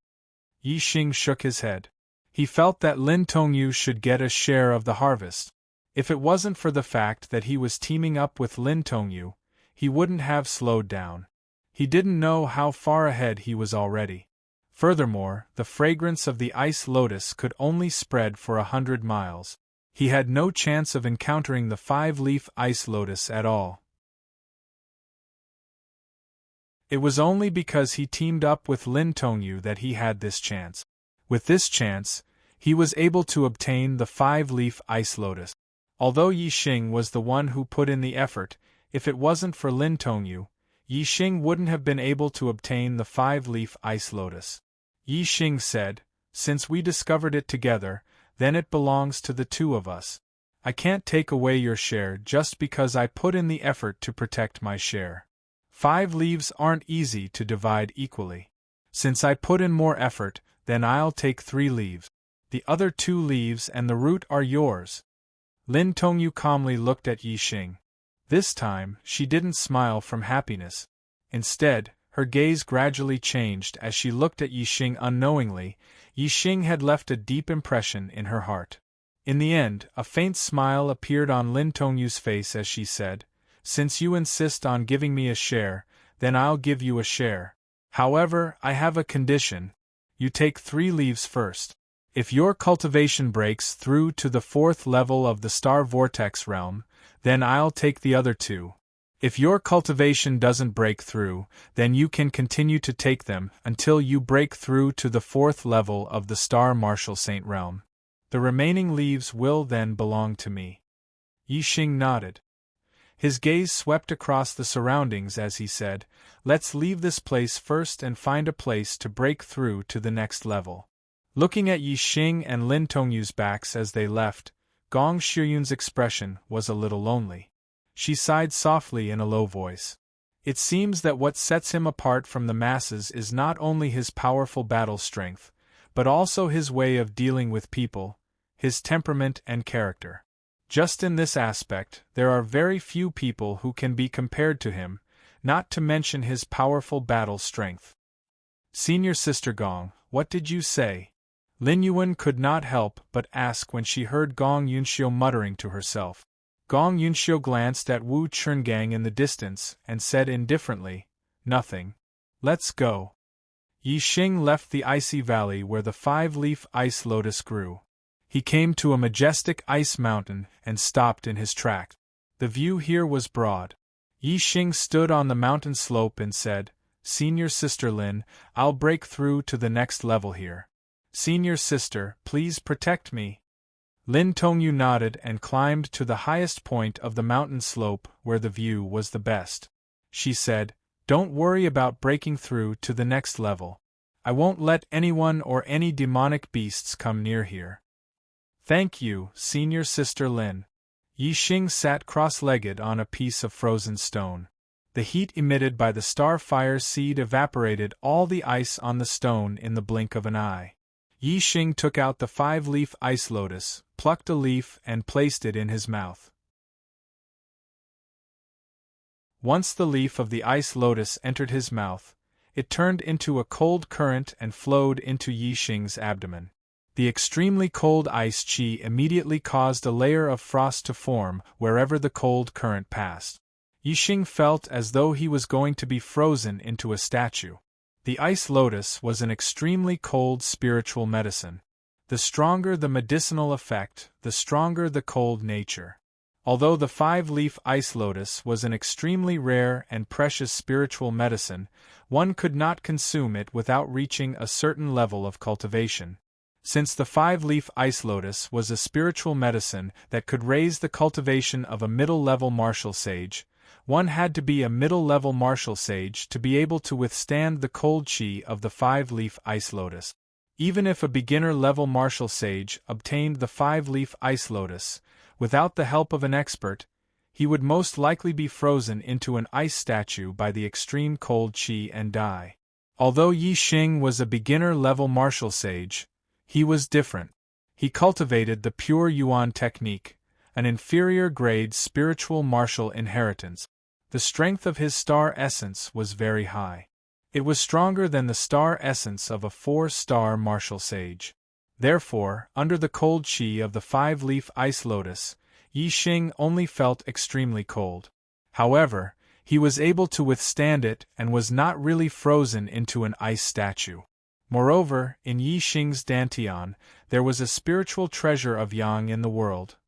Yi Xing shook his head. He felt that Lin Tongyu should get a share of the harvest. If it wasn't for the fact that he was teaming up with Lin Tongyu, he wouldn't have slowed down. He didn't know how far ahead he was already. Furthermore, the fragrance of the ice lotus could only spread for 100 miles. He had no chance of encountering the 5-leaf ice lotus at all. It was only because he teamed up with Lin Tongyu that he had this chance. With this chance, he was able to obtain the 5-leaf ice lotus. Although Yi Xing was the one who put in the effort, if it wasn't for Lin Tongyu, Yi Xing wouldn't have been able to obtain the 5-leaf ice lotus. Yi Xing said, "Since we discovered it together, then it belongs to the two of us. I can't take away your share just because I put in the effort to protect my share. 5 leaves aren't easy to divide equally. Since I put in more effort, then I'll take 3 leaves. The other 2 leaves and the root are yours." Lin Tongyu calmly looked at Yi Xing. This time, she didn't smile from happiness. Instead, her gaze gradually changed as she looked at Yi Xing unknowingly. Yi Xing had left a deep impression in her heart. In the end, a faint smile appeared on Lin Tongyu's face as she said, "Since you insist on giving me a share, then I'll give you a share. However, I have a condition. You take 3 leaves first. If your cultivation breaks through to the 4th level of the Star Vortex realm, then I'll take the other 2. If your cultivation doesn't break through, then you can continue to take them until you break through to the 4th level of the Star Marshal Saint realm. The remaining leaves will then belong to me." Yi Xing nodded. His gaze swept across the surroundings as he said, "Let's leave this place first and find a place to break through to the next level." Looking at Yi Xing and Lin Tongyu's backs as they left, Gong Shiyun's expression was a little lonely. She sighed softly in a low voice. It seems that what sets him apart from the masses is not only his powerful battle strength, but also his way of dealing with people, his temperament and character. Just in this aspect, there are very few people who can be compared to him, not to mention his powerful battle strength. "Senior Sister Gong, what did you say?" Lin Yuan could not help but ask when she heard Gong Yunxiu muttering to herself. Gong Yunxiu glanced at Wu Chungang in the distance and said indifferently, "Nothing. Let's go." Yi Xing left the icy valley where the 5-leaf ice lotus grew. He came to a majestic ice mountain and stopped in his tracks. The view here was broad. Yi Xing stood on the mountain slope and said, "Senior Sister Lin, I'll break through to the next level here. Senior Sister, please protect me." Lin Tongyu nodded and climbed to the highest point of the mountain slope where the view was the best. She said, "Don't worry about breaking through to the next level. I won't let anyone or any demonic beasts come near here." "Thank you, Senior Sister Lin." Yi Xing sat cross-legged on a piece of frozen stone. The heat emitted by the star fire seed evaporated all the ice on the stone in the blink of an eye. Yi Xing took out the 5-leaf ice lotus, plucked a leaf and placed it in his mouth. Once the leaf of the ice lotus entered his mouth, it turned into a cold current and flowed into Yi Xing's abdomen. The extremely cold ice chi immediately caused a layer of frost to form wherever the cold current passed. Yi Xing felt as though he was going to be frozen into a statue. The ice lotus was an extremely cold spiritual medicine. The stronger the medicinal effect, the stronger the cold nature. Although the 5-leaf ice lotus was an extremely rare and precious spiritual medicine, one could not consume it without reaching a certain level of cultivation. Since the 5-leaf ice lotus was a spiritual medicine that could raise the cultivation of a middle-level martial sage, one had to be a middle-level martial sage to be able to withstand the cold chi of the five-leaf ice lotus. Even if a beginner-level martial sage obtained the five-leaf ice lotus, without the help of an expert, he would most likely be frozen into an ice statue by the extreme cold chi and die. Although Yi Xing was a beginner-level martial sage, he was different. He cultivated the pure Yuan technique, an inferior-grade spiritual martial inheritance. The strength of his star essence was very high. It was stronger than the star essence of a 4-star martial sage. Therefore, under the cold chi of the five-leaf ice lotus, Yi Xing only felt extremely cold. However, he was able to withstand it and was not really frozen into an ice statue. Moreover, in Yi Xing's dantian, there was a spiritual treasure of yang in the world,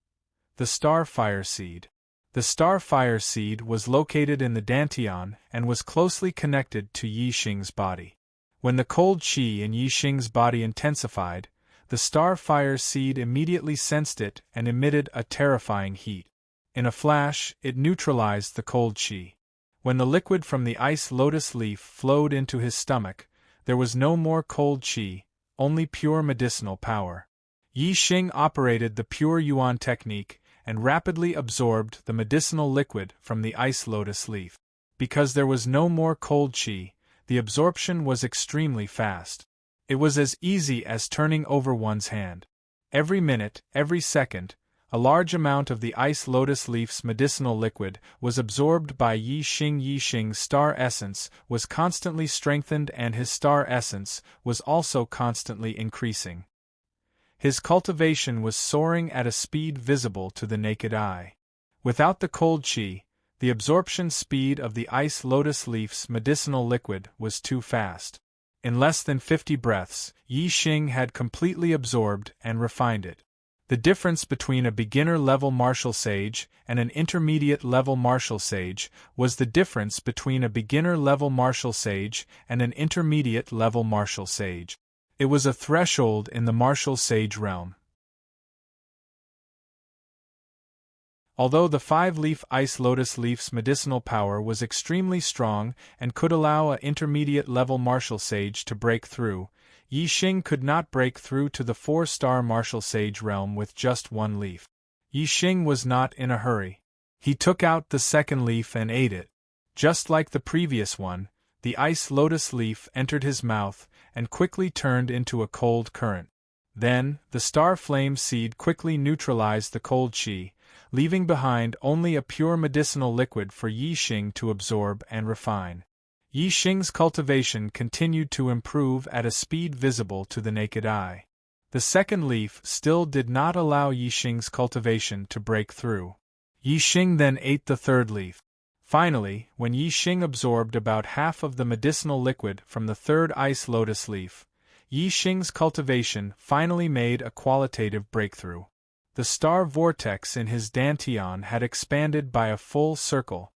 the star fire seed. The star fire seed was located in the dantian and was closely connected to Yi Xing's body. When the cold chi in Yi Xing's body intensified, the star fire seed immediately sensed it and emitted a terrifying heat. In a flash, it neutralized the cold chi. When the liquid from the ice lotus leaf flowed into his stomach, there was no more cold chi, only pure medicinal power. Yi Xing operated the pure Yuan technique and rapidly absorbed the medicinal liquid from the ice lotus leaf. Because there was no more cold chi, the absorption was extremely fast. It was as easy as turning over one's hand. Every minute, every second, a large amount of the ice lotus leaf's medicinal liquid was absorbed by Yi Xing. Yi Xing's star essence was constantly strengthened and his star essence was also constantly increasing. His cultivation was soaring at a speed visible to the naked eye. Without the cold chi, the absorption speed of the ice lotus leaf's medicinal liquid was too fast. In less than 50 breaths, Yi Xing had completely absorbed and refined it. The difference between a beginner-level martial sage and an intermediate-level martial sage was the difference between a beginner-level martial sage and an intermediate-level martial sage. It was a threshold in the martial sage realm. Although the five-leaf ice lotus leaf's medicinal power was extremely strong and could allow an intermediate-level martial sage to break through, Yi Xing could not break through to the 4-star martial sage realm with just one leaf. Yi Xing was not in a hurry. He took out the second leaf and ate it. Just like the previous one, the ice lotus leaf entered his mouth and quickly turned into a cold current. Then, the star flame seed quickly neutralized the cold chi, leaving behind only a pure medicinal liquid for Yi Xing to absorb and refine. Yi Xing's cultivation continued to improve at a speed visible to the naked eye. The second leaf still did not allow Yi Xing's cultivation to break through. Yi Xing then ate the third leaf. Finally, when Yi Xing absorbed about half of the medicinal liquid from the third ice lotus leaf, Yi Xing's cultivation finally made a qualitative breakthrough. The star vortex in his dantian had expanded by a full circle.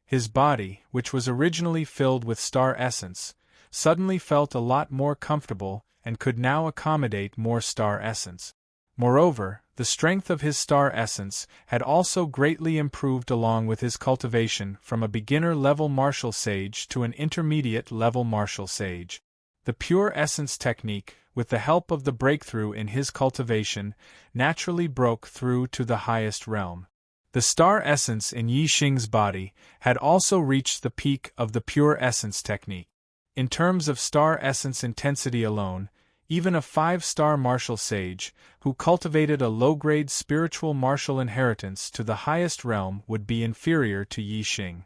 His body, which was originally filled with star essence, suddenly felt a lot more comfortable and could now accommodate more star essence. Moreover, the strength of his star essence had also greatly improved along with his cultivation from a beginner-level martial sage to an intermediate-level martial sage. The pure essence technique, with the help of the breakthrough in his cultivation, naturally broke through to the highest realm. The star essence in Yi Xing's body had also reached the peak of the pure essence technique. In terms of star essence intensity alone, even a 5-star martial sage, who cultivated a low-grade spiritual martial inheritance to the highest realm would be inferior to Yi Xing.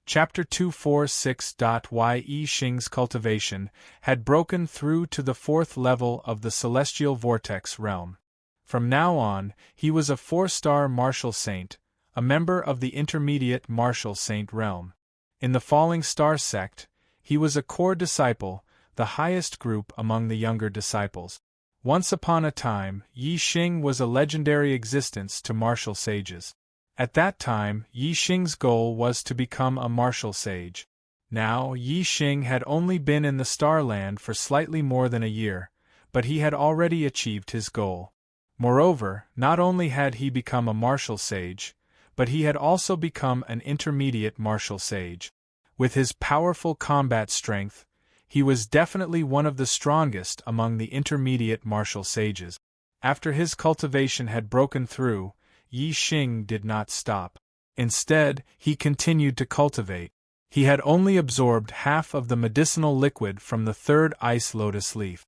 Chapter 246. Why Yi Xing's cultivation had broken through to the 4th level of the celestial vortex realm. From now on, he was a 4-star martial saint, a member of the intermediate martial saint realm. In the Falling Star sect, he was a core disciple, the highest group among the younger disciples. Once upon a time, Yi Xing was a legendary existence to martial sages. At that time, Yi Xing's goal was to become a martial sage. Now, Yi Xing had only been in the Starland for slightly more than a year, but he had already achieved his goal. Moreover, not only had he become a martial sage, but he had also become an intermediate martial sage. With his powerful combat strength, he was definitely one of the strongest among the intermediate martial sages. After his cultivation had broken through, Yi Xing did not stop. Instead, he continued to cultivate. He had only absorbed half of the medicinal liquid from the third ice lotus leaf.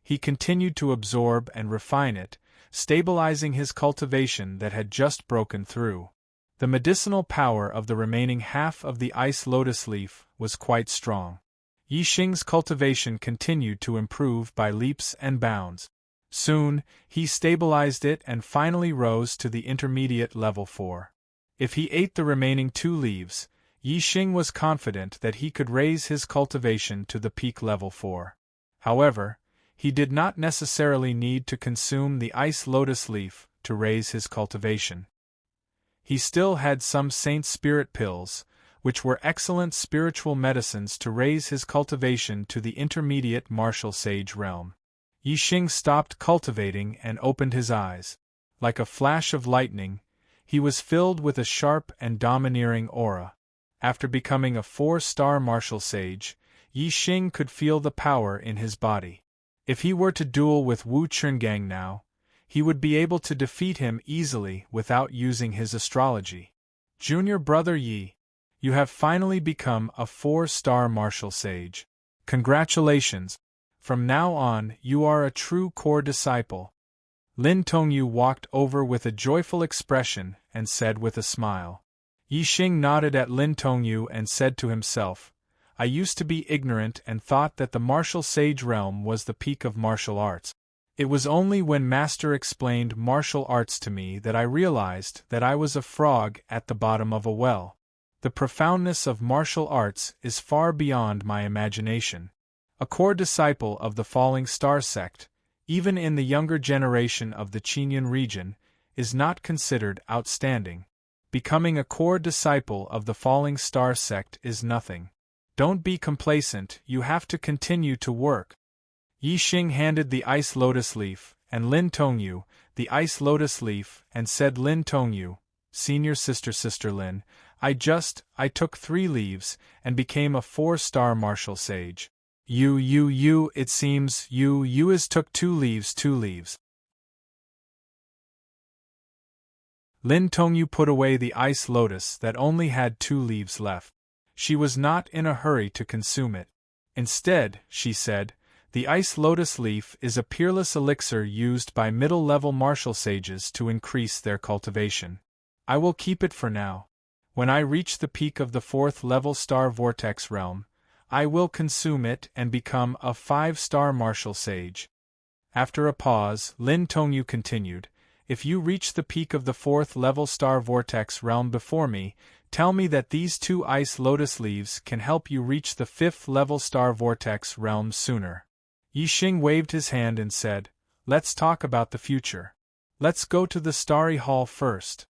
He continued to absorb and refine it, stabilizing his cultivation that had just broken through. The medicinal power of the remaining half of the ice lotus leaf was quite strong. Yi Xing's cultivation continued to improve by leaps and bounds. Soon, he stabilized it and finally rose to the intermediate level 4. If he ate the remaining 2 leaves, Yi Xing was confident that he could raise his cultivation to the peak level 4. However, he did not necessarily need to consume the ice lotus leaf to raise his cultivation. He still had some saint spirit pills, which were excellent spiritual medicines to raise his cultivation to the intermediate martial sage realm. Yi Xing stopped cultivating and opened his eyes. Like a flash of lightning, he was filled with a sharp and domineering aura. After becoming a 4-star martial sage, Yi Xing could feel the power in his body. If he were to duel with Wu Chungang now, he would be able to defeat him easily without using his astrology. Junior brother Yi, you have finally become a 4-star martial sage. Congratulations! From now on, you are a true core disciple. Lin Tongyu walked over with a joyful expression and said with a smile. Yi Xing nodded at Lin Tongyu and said to himself, I used to be ignorant and thought that the martial sage realm was the peak of martial arts. It was only when Master explained martial arts to me that I realized that I was a frog at the bottom of a well. The profoundness of martial arts is far beyond my imagination. A core disciple of the Falling Star sect, even in the younger generation of the Qinyan region, is not considered outstanding. Becoming a core disciple of the Falling Star sect is nothing. Don't be complacent, you have to continue to work. Yi Xing handed the ice lotus leaf, and Lin Tongyu, the ice lotus leaf, and said Lin Tongyu, Senior Sister Lin, I took 3 leaves, and became a 4-star martial sage. It seems, you is took 2 leaves. Lin Tongyu put away the ice lotus that only had 2 leaves left. She was not in a hurry to consume it. Instead, she said, the ice lotus leaf is a peerless elixir used by middle-level martial sages to increase their cultivation. I will keep it for now. When I reach the peak of the 4th-level star vortex realm, I will consume it and become a 5-star martial sage. After a pause, Lin Tongyu continued, if you reach the peak of the 4th-level star vortex realm before me, tell me that these 2 ice lotus leaves can help you reach the 5th-level star vortex realm sooner. Yi Xing waved his hand and said, let's talk about the future. Let's go to the Starry Hall first.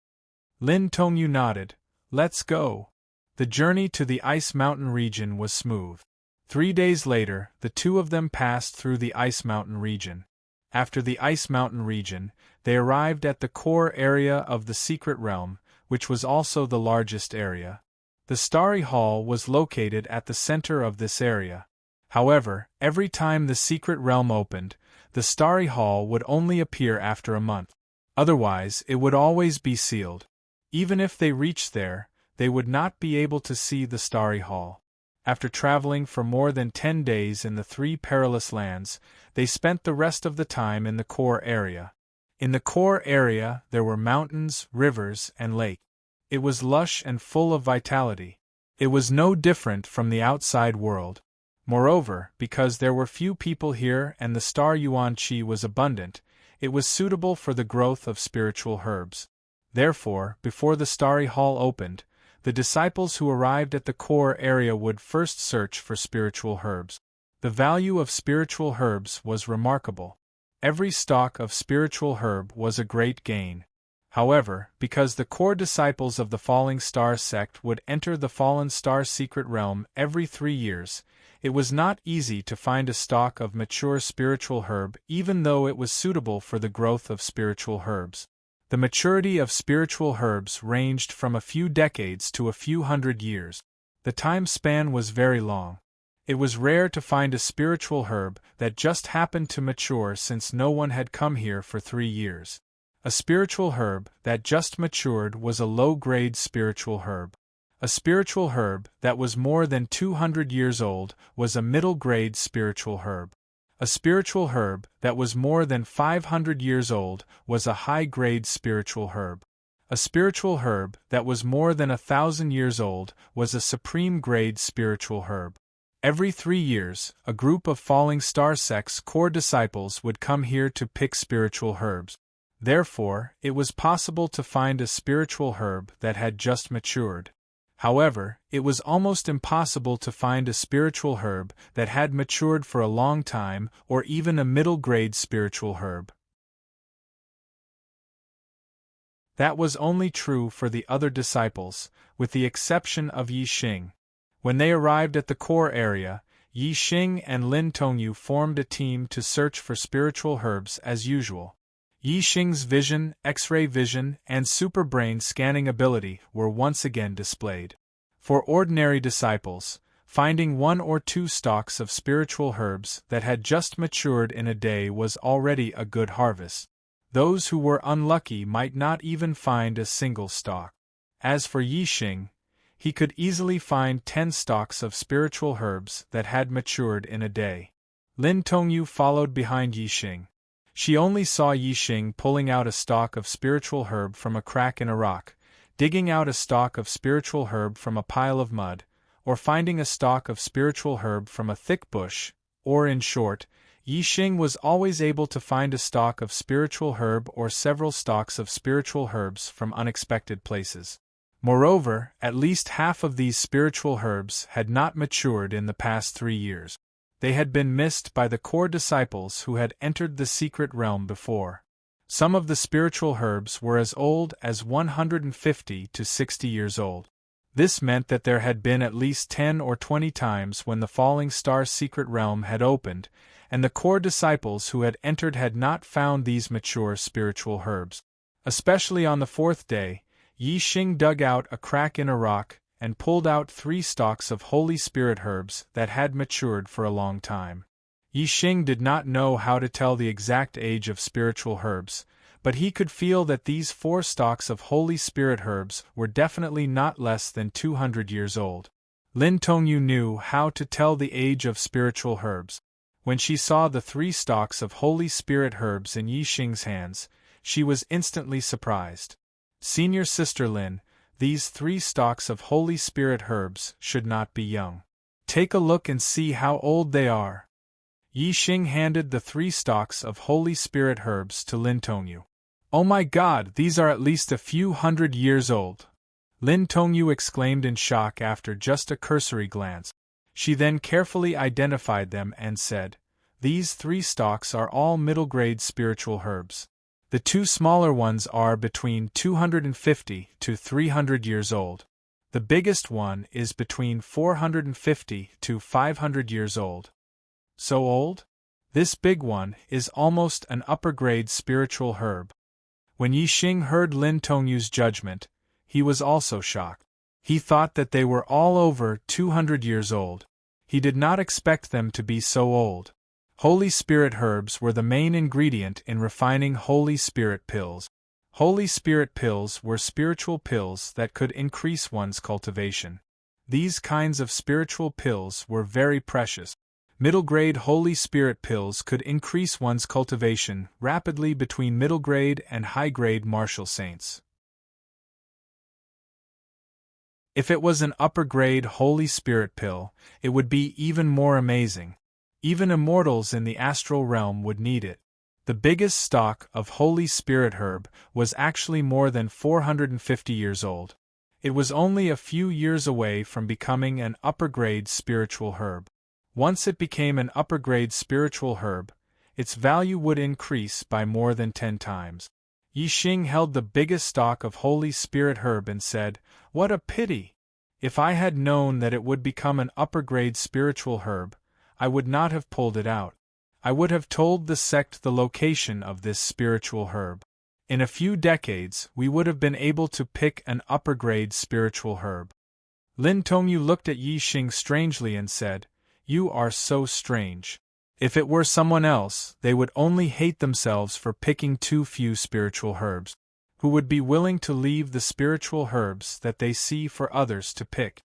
Lin Tongyu nodded, let's go. The journey to the Ice Mountain region was smooth. 3 days later, the 2 of them passed through the Ice Mountain region. After the Ice Mountain region, they arrived at the core area of the Secret Realm, which was also the largest area. The Starry Hall was located at the center of this area. However, every time the Secret Realm opened, the Starry Hall would only appear after a month. Otherwise, it would always be sealed. Even if they reached there, they would not be able to see the Starry Hall. After traveling for more than 10 days in the 3 perilous lands, they spent the rest of the time in the core area. In the core area, there were mountains, rivers, and lakes. It was lush and full of vitality. It was no different from the outside world. Moreover, because there were few people here and the star yuan qi was abundant, it was suitable for the growth of spiritual herbs. Therefore, before the Starry Hall opened, the disciples who arrived at the core area would first search for spiritual herbs. The value of spiritual herbs was remarkable. Every stalk of spiritual herb was a great gain. However, because the core disciples of the Falling Star sect would enter the Fallen Star secret realm every 3 years, it was not easy to find a stalk of mature spiritual herb even though it was suitable for the growth of spiritual herbs. The maturity of spiritual herbs ranged from a few decades to a few hundred years. The time span was very long. It was rare to find a spiritual herb that just happened to mature since no one had come here for 3 years. A spiritual herb that just matured was a low-grade spiritual herb. A spiritual herb that was more than 200 years old was a middle-grade spiritual herb. A spiritual herb that was more than 500 years old was a high-grade spiritual herb. A spiritual herb that was more than 1,000 years old was a supreme-grade spiritual herb. Every 3 years, a group of Falling Star sect's core disciples would come here to pick spiritual herbs. Therefore, it was possible to find a spiritual herb that had just matured. However, it was almost impossible to find a spiritual herb that had matured for a long time or even a middle-grade spiritual herb. That was only true for the other disciples, with the exception of Yi Xing. When they arrived at the core area, Yi Xing and Lin Tongyu formed a team to search for spiritual herbs as usual. Yi Xing's vision, X-ray vision, and super-brain scanning ability were once again displayed. For ordinary disciples, finding 1 or 2 stalks of spiritual herbs that had just matured in a day was already a good harvest. Those who were unlucky might not even find a single stalk. As for Yi Xing, he could easily find 10 stalks of spiritual herbs that had matured in a day. Lin Tongyu followed behind Yi Xing. She only saw Yi Xing pulling out a stalk of spiritual herb from a crack in a rock, digging out a stalk of spiritual herb from a pile of mud, or finding a stalk of spiritual herb from a thick bush, or in short, Yi Xing was always able to find a stalk of spiritual herb or several stalks of spiritual herbs from unexpected places. Moreover, at least half of these spiritual herbs had not matured in the past 3 years. They had been missed by the core disciples who had entered the secret realm before. Some of the spiritual herbs were as old as 150 to 60 years old. This meant that there had been at least 10 or 20 times when the Falling Star secret realm had opened, and the core disciples who had entered had not found these mature spiritual herbs. Especially on the 4th day, Yi Xing dug out a crack in a rock and pulled out 3 stalks of Holy Spirit herbs that had matured for a long time. Yi Xing did not know how to tell the exact age of spiritual herbs, but he could feel that these 4 stalks of Holy Spirit herbs were definitely not less than 200 years old. Lin Tongyu knew how to tell the age of spiritual herbs. When she saw the 3 stalks of Holy Spirit herbs in Yi Xing's hands, she was instantly surprised. Senior Sister Lin, these 3 stalks of Holy Spirit herbs should not be young. Take a look and see how old they are. Yi Xing handed the 3 stalks of Holy Spirit herbs to Lin Tongyu. Oh my God, these are at least a few hundred years old! Lin Tongyu exclaimed in shock after just a cursory glance. She then carefully identified them and said, "These 3 stalks are all middle-grade spiritual herbs. The 2 smaller ones are between 250 to 300 years old. The biggest one is between 450 to 500 years old." So old? This big one is almost an upper-grade spiritual herb. When Yi Xing heard Lin Tongyu's judgment, he was also shocked. He thought that they were all over 200 years old. He did not expect them to be so old. Holy Spirit herbs were the main ingredient in refining Holy Spirit pills. Holy Spirit pills were spiritual pills that could increase one's cultivation. These kinds of spiritual pills were very precious. Middle-grade Holy Spirit pills could increase one's cultivation rapidly between middle-grade and high-grade martial saints. If it was an upper-grade Holy Spirit pill, it would be even more amazing. Even immortals in the astral realm would need it. The biggest stalk of Holy Spirit herb was actually more than 450 years old. It was only a few years away from becoming an upper-grade spiritual herb. Once it became an upper-grade spiritual herb, its value would increase by more than 10 times. Yi Xing held the biggest stalk of Holy Spirit herb and said, "What a pity! If I had known that it would become an upper-grade spiritual herb, I would not have pulled it out. I would have told the sect the location of this spiritual herb. In a few decades, we would have been able to pick an upper-grade spiritual herb." Lin Tongyu looked at Yi Xing strangely and said, "You are so strange. If it were someone else, they would only hate themselves for picking too few spiritual herbs. Who would be willing to leave the spiritual herbs that they see for others to pick?"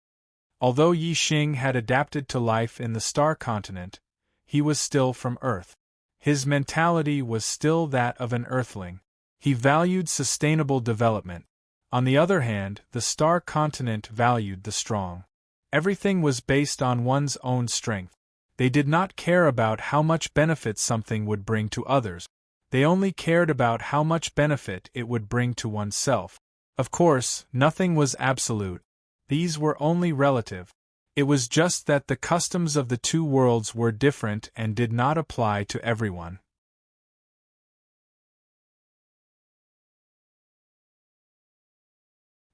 Although Yi Xing had adapted to life in the star continent, he was still from Earth. His mentality was still that of an Earthling. He valued sustainable development. On the other hand, the star continent valued the strong. Everything was based on one's own strength. They did not care about how much benefit something would bring to others. They only cared about how much benefit it would bring to oneself. Of course, nothing was absolute. These were only relative. It was just that the customs of the two worlds were different and did not apply to everyone.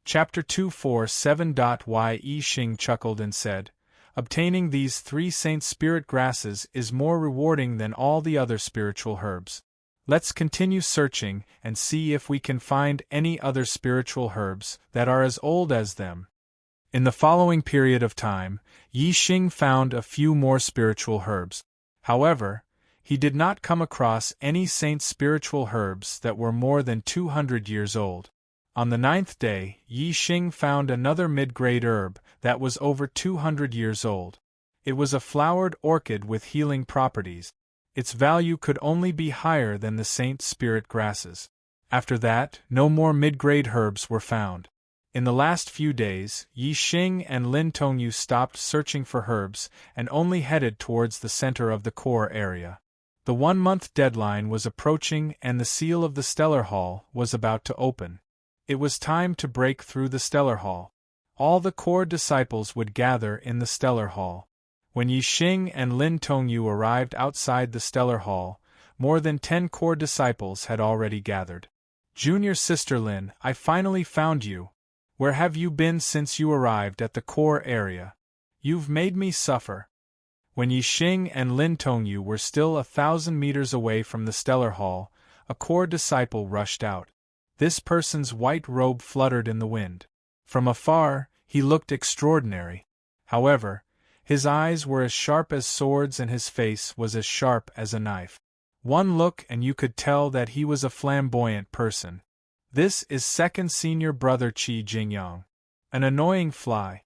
Chapter 247. Yi Xing chuckled and said, "Obtaining these 3 Saint Spirit grasses is more rewarding than all the other spiritual herbs. Let's continue searching and see if we can find any other spiritual herbs that are as old as them." In the following period of time, Yi Xing found a few more spiritual herbs. However, he did not come across any saint spiritual herbs that were more than 200 years old. On the 9th day, Yi Xing found another mid-grade herb that was over 200 years old. It was a flowered orchid with healing properties. Its value could only be higher than the saint spirit grasses. After that, no more mid-grade herbs were found. In the last few days, Yi Xing and Lin Tongyu stopped searching for herbs and only headed towards the center of the core area. The 1-month deadline was approaching and the seal of the Stellar Hall was about to open. It was time to break through the Stellar Hall. All the core disciples would gather in the Stellar Hall. When Yi Xing and Lin Tongyu arrived outside the Stellar Hall, more than 10 core disciples had already gathered. "Junior Sister Lin, I finally found you. Where have you been since you arrived at the core area? You've made me suffer." When Yi Xing and Lin Tongyu were still 1,000 meters away from the Stellar Hall, a core disciple rushed out. This person's white robe fluttered in the wind. From afar, he looked extraordinary. However, his eyes were as sharp as swords and his face was as sharp as a knife. One look and you could tell that he was a flamboyant person. "This is second senior brother Qi Jingyang. An annoying fly."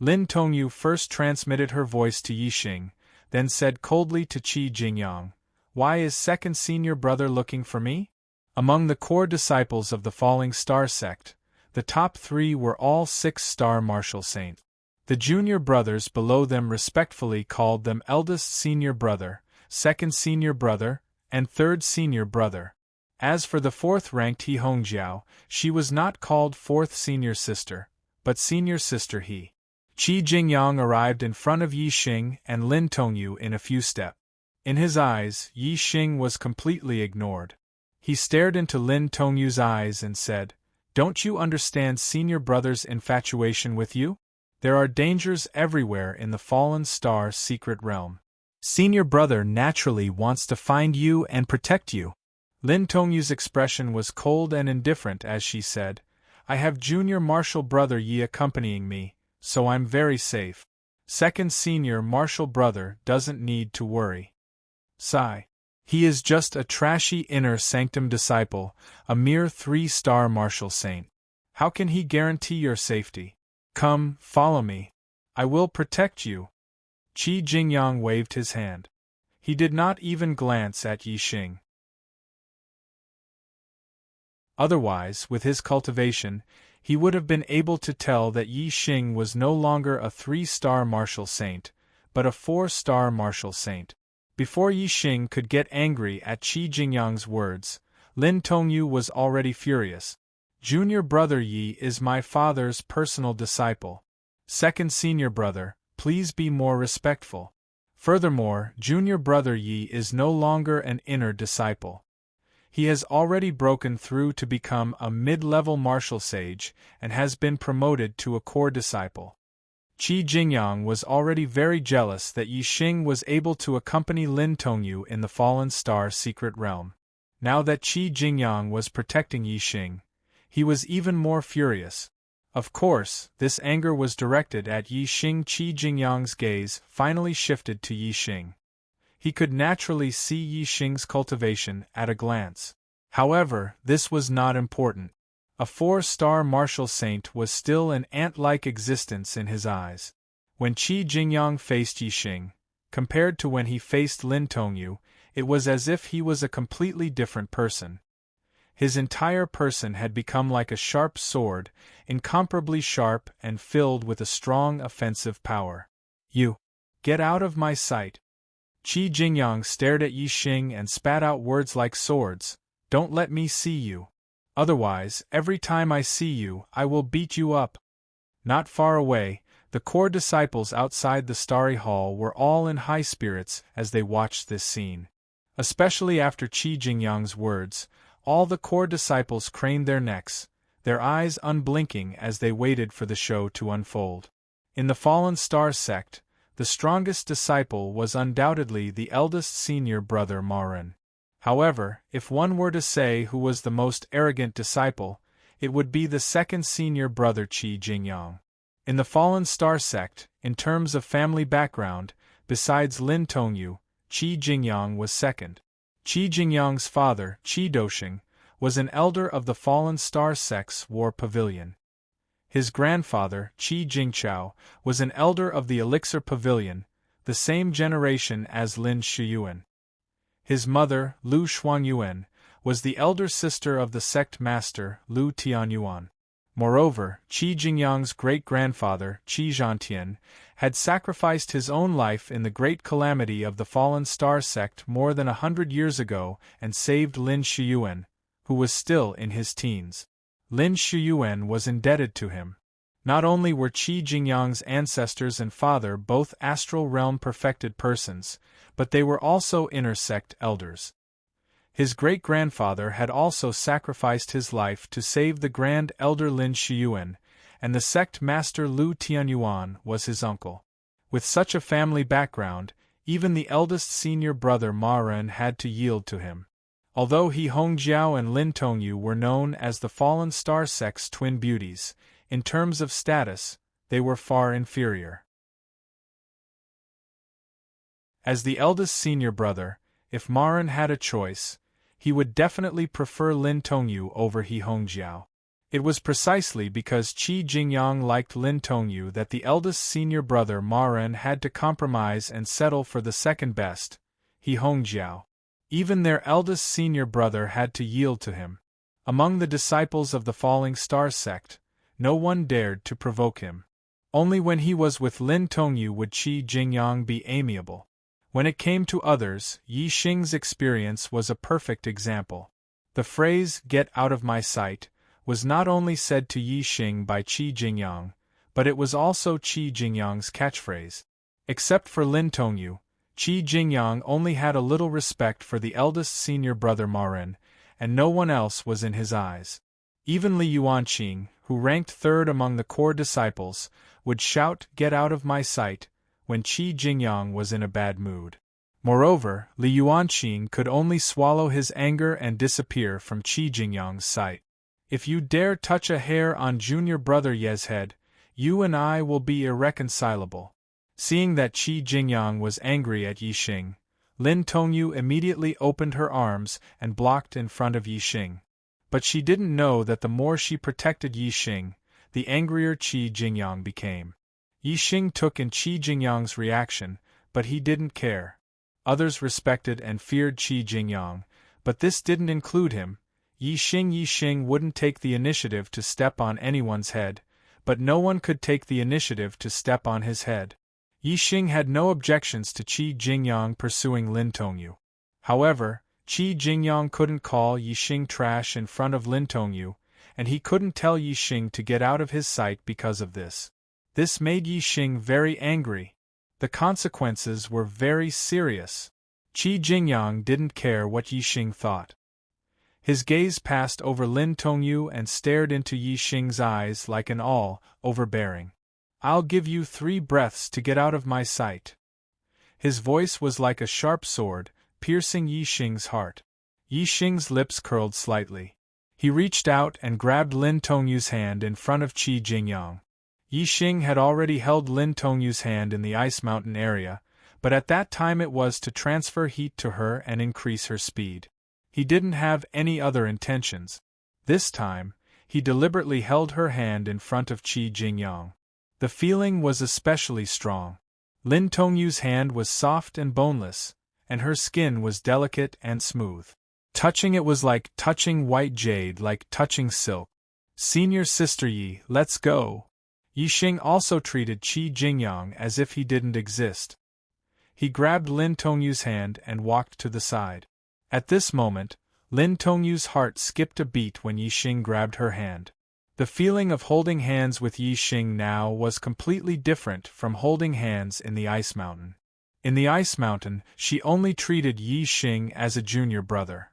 Lin Tongyu first transmitted her voice to Yi Xing, then said coldly to Qi Jingyang, "Why is second senior brother looking for me?" Among the core disciples of the Falling Star sect, the top 3 were all 6-star martial saints. The junior brothers below them respectfully called them eldest senior brother, second senior brother, and third senior brother. As for the 4th-ranked He Hongjiao, she was not called 4th senior sister, but senior sister He. Qi Jingyang arrived in front of Yi Xing and Lin Tongyu in a few steps. In his eyes, Yi Xing was completely ignored. He stared into Lin Tongyu's eyes and said, "Don't you understand senior brother's infatuation with you? There are dangers everywhere in the Fallen Star secret realm. Senior brother naturally wants to find you and protect you." Lin Tongyu's expression was cold and indifferent as she said, "I have junior martial brother Yi accompanying me, so I'm very safe. Second senior martial brother doesn't need to worry." Sigh. He is just a trashy inner sanctum disciple, a mere 3-star martial saint. How can he guarantee your safety? Come, follow me. I will protect you. Qi Jingyang waved his hand. He did not even glance at Yi Xing. Otherwise, with his cultivation, he would have been able to tell that Yi Xing was no longer a 3-star martial saint, but a 4-star martial saint. Before Yi Xing could get angry at Qi Jingyang's words, Lin Tongyu was already furious. "Junior brother Yi is my father's personal disciple. Second senior brother, please be more respectful. Furthermore, junior brother Yi is no longer an inner disciple. He has already broken through to become a mid-level martial sage and has been promoted to a core disciple. Qi Jingyang was already very jealous that Yi Xing was able to accompany Lin Tongyu in the Fallen Star secret realm. Now that Qi Jingyang was protecting Yi Xing, he was even more furious. Of course, this anger was directed at Yi Xing. Qi Jingyang's gaze finally shifted to Yi Xing. He could naturally see Yi Xing's cultivation at a glance. However, this was not important. A 4-star martial saint was still an ant-like existence in his eyes. When Qi Jingyang faced Yi Xing, compared to when he faced Lin Tongyu, it was as if he was a completely different person. His entire person had become like a sharp sword, incomparably sharp and filled with a strong offensive power. "You! Get out of my sight!" Qi Jingyang stared at Yi Xing and spat out words like swords. "Don't let me see you. Otherwise, every time I see you, I will beat you up." Not far away, the core disciples outside the Starry Hall were all in high spirits as they watched this scene. Especially after Qi Jingyang's words, all the core disciples craned their necks, their eyes unblinking as they waited for the show to unfold. In the Fallen Star sect, the strongest disciple was undoubtedly the eldest senior brother Marin. However, if one were to say who was the most arrogant disciple, it would be the second senior brother Qi Jingyang. In the Fallen Star sect, in terms of family background, besides Lin Tongyu, Qi Jingyang was second. Qi Jingyang's father, Qi Dosheng, was an elder of the Fallen Star sect's war pavilion. His grandfather, Qi Jingchao, was an elder of the Elixir Pavilion, the same generation as Lin Shiyuan. His mother, Lu Shuangyuan, was the elder sister of the sect master, Lu Tianyuan. Moreover, Qi Jingyang's great-grandfather, Qi Zhantian, had sacrificed his own life in the great calamity of the Fallen Star sect more than 100 years ago and saved Lin Shiyuan, who was still in his teens. Lin Shiyuan was indebted to him. Not only were Qi Jingyang's ancestors and father both astral realm perfected persons, but they were also inner sect elders. His great-grandfather had also sacrificed his life to save the Grand Elder Lin Shiyuan, and the sect master Lu Tianyuan was his uncle. With such a family background, even the eldest senior brother Ma Ren had to yield to him. Although He Hongjiao and Lin Tongyu were known as the Fallen Star sect's twin beauties, in terms of status, they were far inferior. As the eldest senior brother, if Ma Ren had a choice, he would definitely prefer Lin Tongyu over He Hongjiao. It was precisely because Qi Jingyang liked Lin Tongyu that the eldest senior brother Ma Ren had to compromise and settle for the second best, He Hongjiao. Even their eldest senior brother had to yield to him. Among the disciples of the Falling Star sect, no one dared to provoke him. Only when he was with Lin Tongyu would Qi Jingyang be amiable. When it came to others, Yi Xing's experience was a perfect example. The phrase, "get out of my sight," was not only said to Yi Xing by Qi Jingyang, but it was also Qi Jingyang's catchphrase. Except for Lin Tongyu, Qi Jingyang only had a little respect for the eldest senior brother Ma Ren, and no one else was in his eyes. Even Li Yuanqing, who ranked third among the core disciples, would shout, "Get out of my sight," when Qi Jingyang was in a bad mood. Moreover, Li Yuanqing could only swallow his anger and disappear from Qi Jingyang's sight. "If you dare touch a hair on junior brother Ye's head, you and I will be irreconcilable." Seeing that Qi Jingyang was angry at Yi Xing, Lin Tongyu immediately opened her arms and blocked in front of Yi Xing. But she didn't know that the more she protected Yi Xing, the angrier Qi Jingyang became. Yi Xing took in Qi Jingyang's reaction, but he didn't care. Others respected and feared Qi Jingyang, but this didn't include him. Yi Xing wouldn't take the initiative to step on anyone's head, but no one could take the initiative to step on his head. Yi Xing had no objections to Qi Jingyang pursuing Lin Tongyu. However, Qi Jingyang couldn't call Yi Xing trash in front of Lin Tongyu, and he couldn't tell Yi Xing to get out of his sight because of this. This made Yi Xing very angry. The consequences were very serious. Qi Jingyang didn't care what Yi Xing thought. His gaze passed over Lin Tongyu and stared into Yi Xing's eyes like an all-overbearing. "I'll give you 3 breaths to get out of my sight." His voice was like a sharp sword, piercing Yi Xing's heart. Yi Xing's lips curled slightly. He reached out and grabbed Lin Tongyu's hand in front of Qi Jingyang. Yi Xing had already held Lin Tongyu's hand in the ice mountain area, but at that time it was to transfer heat to her and increase her speed. He didn't have any other intentions. This time, he deliberately held her hand in front of Qi Jingyang. The feeling was especially strong. Lin Tongyu's hand was soft and boneless, and her skin was delicate and smooth. Touching it was like touching white jade, like touching silk. "Senior Sister Yi, let's go." Yi Xing also treated Qi Jingyang as if he didn't exist. He grabbed Lin Tongyu's hand and walked to the side. At this moment, Lin Tongyu's heart skipped a beat when Yi Xing grabbed her hand. The feeling of holding hands with Yi Xing now was completely different from holding hands in the ice mountain. In the ice mountain, she only treated Yi Xing as a junior brother.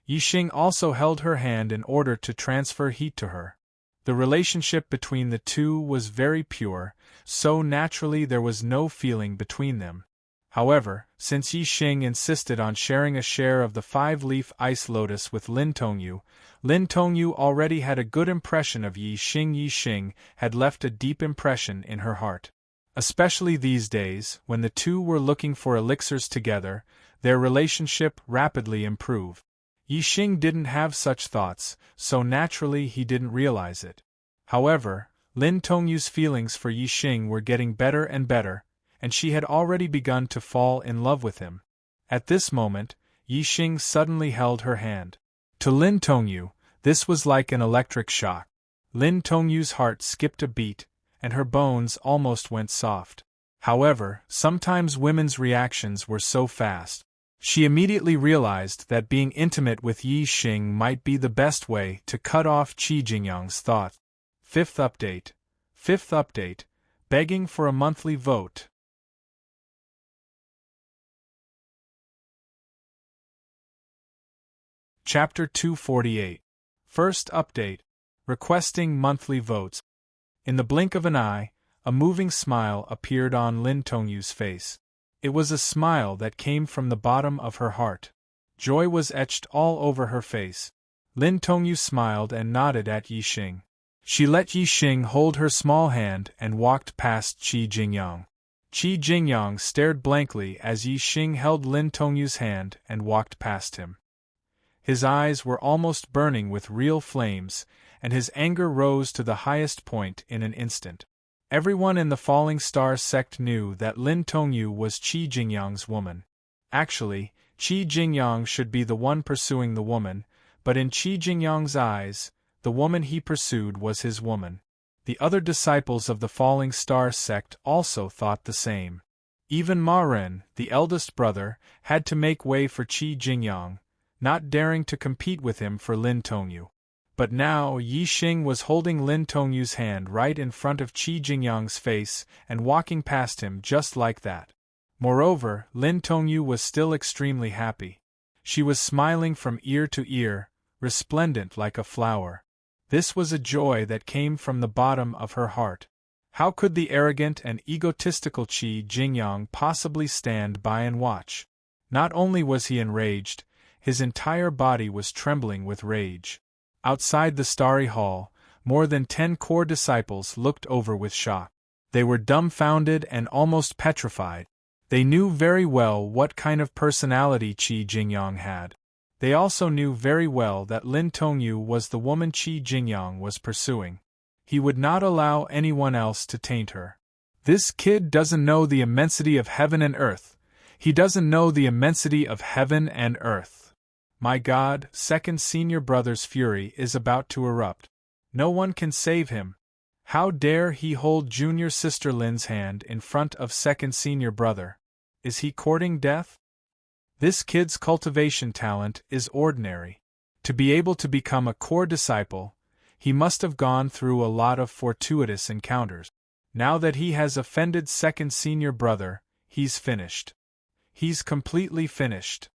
Yi Xing also held her hand in order to transfer heat to her. The relationship between the two was very pure, so naturally there was no feeling between them. However, since Yi Xing insisted on sharing a share of the 5-leaf ice lotus with Lin Tongyu already had a good impression of Yi Xing. Yi Xing had left a deep impression in her heart. Especially these days, when the two were looking for elixirs together, their relationship rapidly improved. Yi Xing didn't have such thoughts, so naturally he didn't realize it. However, Lin Tongyu's feelings for Yi Xing were getting better and better, and she had already begun to fall in love with him. At this moment, Yi Xing suddenly held her hand. To Lin Tongyu, this was like an electric shock. Lin Tongyu's heart skipped a beat, and her bones almost went soft. However, sometimes women's reactions were so fast. She immediately realized that being intimate with Yi Xing might be the best way to cut off Qi Jingyang's thought. Fifth update, begging for a monthly vote. Chapter 248. First update, requesting monthly votes. In the blink of an eye, a moving smile appeared on Lin Tongyu's face. It was a smile that came from the bottom of her heart. Joy was etched all over her face. Lin Tongyu smiled and nodded at Yi Xing. She let Yi Xing hold her small hand and walked past Qi Jingyang. Qi Jingyang stared blankly as Yi Xing held Lin Tongyu's hand and walked past him. His eyes were almost burning with real flames, and his anger rose to the highest point in an instant. Everyone in the Falling Star sect knew that Lin Tongyu was Qi Jingyang's woman. Actually, Qi Jingyang should be the one pursuing the woman, but in Qi Jingyang's eyes, the woman he pursued was his woman. The other disciples of the Falling Star sect also thought the same. Even Ma Ren, the eldest brother, had to make way for Qi Jingyang, not daring to compete with him for Lin Tongyu. But now Yi Xing was holding Lin Tongyu's hand right in front of Qi Jingyang's face and walking past him just like that. Moreover, Lin Tongyu was still extremely happy. She was smiling from ear to ear, resplendent like a flower. This was a joy that came from the bottom of her heart. How could the arrogant and egotistical Qi Jingyang possibly stand by and watch? Not only was he enraged, his entire body was trembling with rage. Outside the starry hall, more than 10 core disciples looked over with shock. They were dumbfounded and almost petrified. They knew very well what kind of personality Qi Jingyang had. They also knew very well that Lin Tongyu was the woman Qi Jingyang was pursuing. He would not allow anyone else to taint her. This kid doesn't know the immensity of heaven and earth. He doesn't know the immensity of heaven and earth. My God, second senior brother's fury is about to erupt. No one can save him. How dare he hold junior sister Lin's hand in front of second senior brother? Is he courting death? This kid's cultivation talent is ordinary. To be able to become a core disciple, he must have gone through a lot of fortuitous encounters. Now that he has offended second senior brother, he's finished. He's completely finished.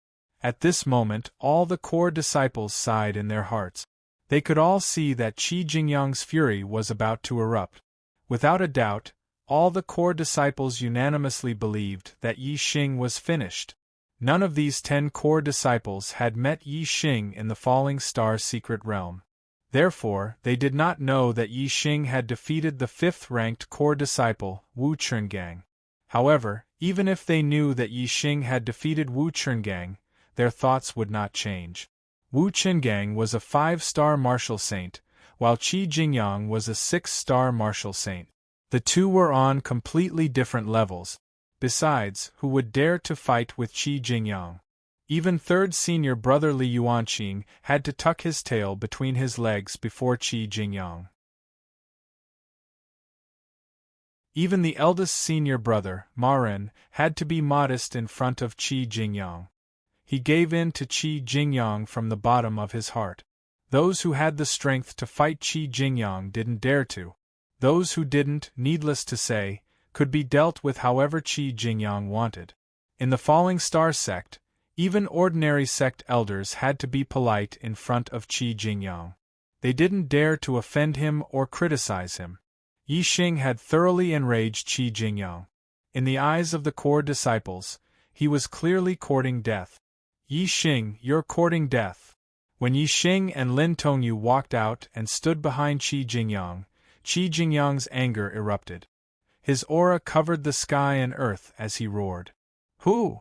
At this moment all the core disciples sighed in their hearts. They could all see that Qi Jingyang's fury was about to erupt. Without a doubt, all the core disciples unanimously believed that Yi Xing was finished. None of these 10 core disciples had met Yi Xing in the Falling Star secret realm. Therefore, they did not know that Yi Xing had defeated the 5th-ranked core disciple, Wu Chungang. However, even if they knew that Yi Xing had defeated Wu Chungang, their thoughts would not change. Wu Chungang was a 5-star martial saint, while Qi Jingyang was a 6-star martial saint. The two were on completely different levels. Besides, who would dare to fight with Qi Jingyang? Even 3rd senior brother Li Yuanqing had to tuck his tail between his legs before Qi Jingyang. Even the eldest senior brother, Ma Ren, had to be modest in front of Qi Jingyang. He gave in to Qi Jingyang from the bottom of his heart. Those who had the strength to fight Qi Jingyang didn't dare to. Those who didn't, needless to say, could be dealt with however Qi Jingyang wanted. In the Falling Star sect, even ordinary sect elders had to be polite in front of Qi Jingyang. They didn't dare to offend him or criticize him. Yi Xing had thoroughly enraged Qi Jingyang. In the eyes of the core disciples, he was clearly courting death. Yi Xing, you're courting death. When Yi Xing and Lin Tongyu walked out and stood behind Qi Jingyang's anger erupted. His aura covered the sky and earth as he roared. Who?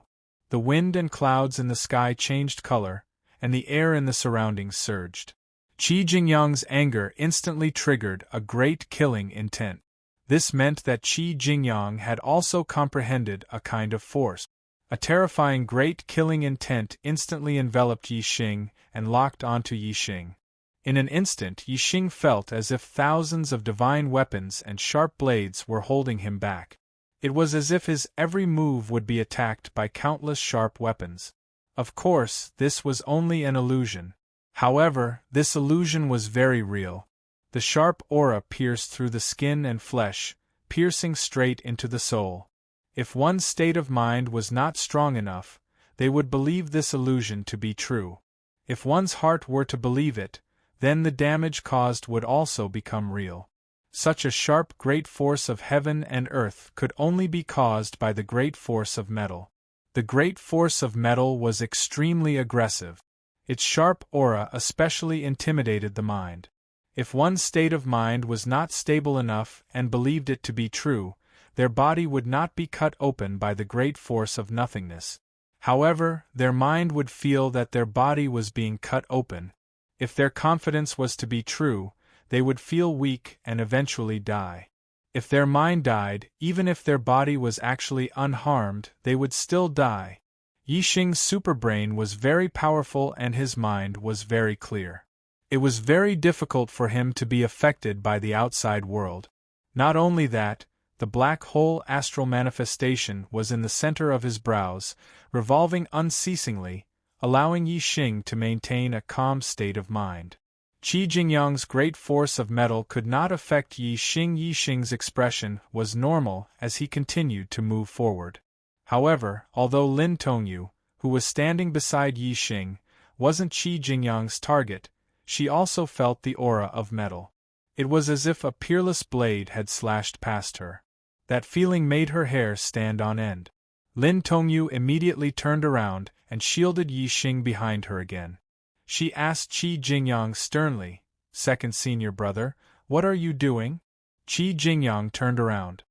The wind and clouds in the sky changed color, and the air in the surroundings surged. Qi Jingyang's anger instantly triggered a great killing intent. This meant that Qi Jingyang had also comprehended a kind of force. A terrifying great killing intent instantly enveloped Yi Xing and locked onto Yi Xing. In an instant Yi Xing felt as if thousands of divine weapons and sharp blades were holding him back. It was as if his every move would be attacked by countless sharp weapons. Of course, this was only an illusion. However, this illusion was very real. The sharp aura pierced through the skin and flesh, piercing straight into the soul. If one's state of mind was not strong enough, they would believe this illusion to be true. If one's heart were to believe it, then the damage caused would also become real. Such a sharp great force of heaven and earth could only be caused by the great force of metal. The great force of metal was extremely aggressive. Its sharp aura especially intimidated the mind. If one's state of mind was not stable enough and believed it to be true, their body would not be cut open by the great force of nothingness. However, their mind would feel that their body was being cut open. If their confidence was to be true, they would feel weak and eventually die. If their mind died, even if their body was actually unharmed, they would still die. Yi Xing's superbrain was very powerful and his mind was very clear. It was very difficult for him to be affected by the outside world. Not only that, the black hole astral manifestation was in the center of his brows, revolving unceasingly, allowing Yi Xing to maintain a calm state of mind. Qi Jingyang's great force of metal could not affect Yi Xing. Yi Xing's expression was normal as he continued to move forward. However, although Lin Tongyu, who was standing beside Yi Xing, wasn't Qi Jingyang's target, she also felt the aura of metal. It was as if a peerless blade had slashed past her. That feeling made her hair stand on end. Lin Tongyu immediately turned around and shielded Yi Xing behind her again. She asked Qi Jingyang sternly, "Second senior brother, what are you doing?" Qi Jingyang turned around.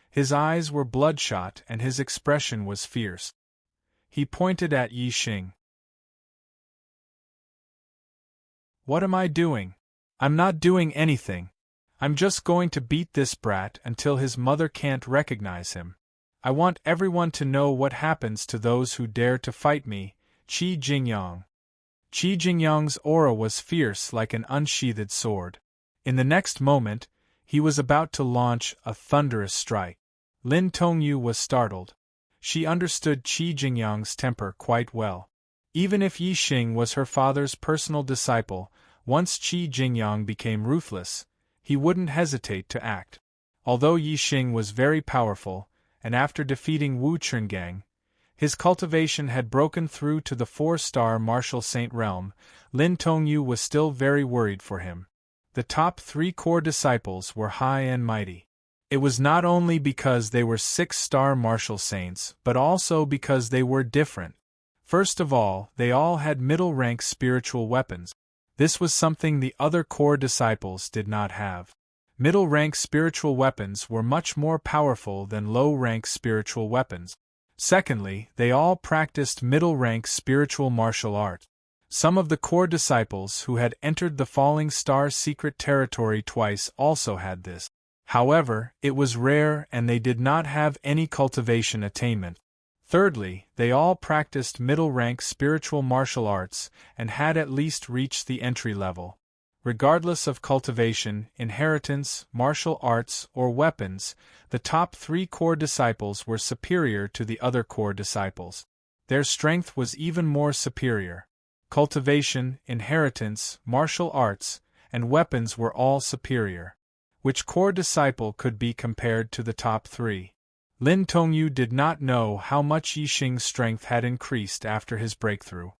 His eyes were bloodshot and his expression was fierce. He pointed at Yi Xing. "What am I doing? I'm not doing anything. I'm just going to beat this brat until his mother can't recognize him. I want everyone to know what happens to those who dare to fight me, Qi Jingyang." Qi Jingyang's aura was fierce like an unsheathed sword. In the next moment, he was about to launch a thunderous strike. Lin Tongyu was startled. She understood Qi Jingyang's temper quite well. Even if Yi Xing was her father's personal disciple, once Qi Jingyang became ruthless, he wouldn't hesitate to act. Although Yi Xing was very powerful, and after defeating Wu Chungang, His cultivation had broken through to the 4-star martial saint realm. Lin Tongyu was still very worried for him. The top 3 core disciples were high and mighty. It was not only because they were 6-star martial saints, but also because they were different. First of all, they all had middle-rank spiritual weapons. This was something the other core disciples did not have. Middle-rank spiritual weapons were much more powerful than low-rank spiritual weapons. Secondly, they all practiced middle-rank spiritual martial arts. Some of the core disciples who had entered the Falling Star secret territory twice also had this. However, it was rare and they did not have any cultivation attainment. Thirdly, they all practiced middle-rank spiritual martial arts and had at least reached the entry level. Regardless of cultivation, inheritance, martial arts, or weapons, the top 3 core disciples were superior to the other core disciples. Their strength was even more superior. Cultivation, inheritance, martial arts, and weapons were all superior. Which core disciple could be compared to the top 3? Lin Tongyu did not know how much Yixing's strength had increased after his breakthrough.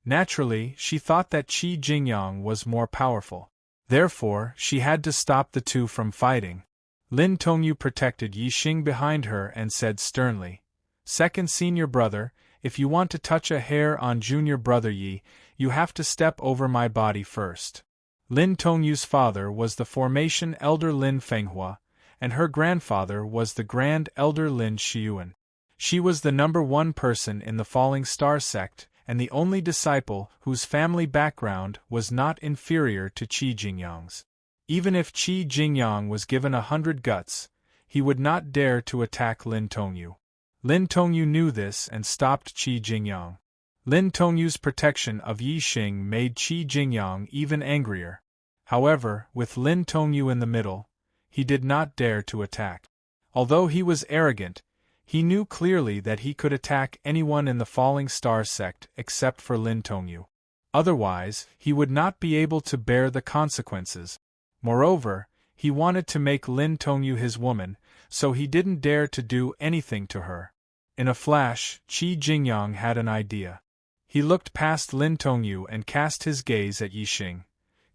Naturally, she thought that Qi Jingyang was more powerful. Therefore, she had to stop the two from fighting. Lin Tongyu protected Yixing behind her and said sternly, "Second senior brother, if you want to touch a hair on junior brother Yi, you have to step over my body first." Lin Tongyu's father was the formation elder Lin Fenghua, and her grandfather was the grand elder Lin Xiuan. She was the number 1 person in the Falling Star sect, and the only disciple whose family background was not inferior to Qi Jingyang's. Even if Qi Jingyang was given 100 guts, he would not dare to attack Lin Tongyu. Lin Tongyu knew this and stopped Qi Jingyang. Lin Tongyu's protection of Yixing made Qi Jingyang even angrier. However, with Lin Tongyu in the middle, he did not dare to attack. Although he was arrogant, he knew clearly that he could attack anyone in the Falling Star sect except for Lin Tongyu. Otherwise, he would not be able to bear the consequences. Moreover, he wanted to make Lin Tongyu his woman, so he didn't dare to do anything to her. In a flash, Qi Jingyang had an idea. He looked past Lin Tongyu and cast his gaze at Yixing.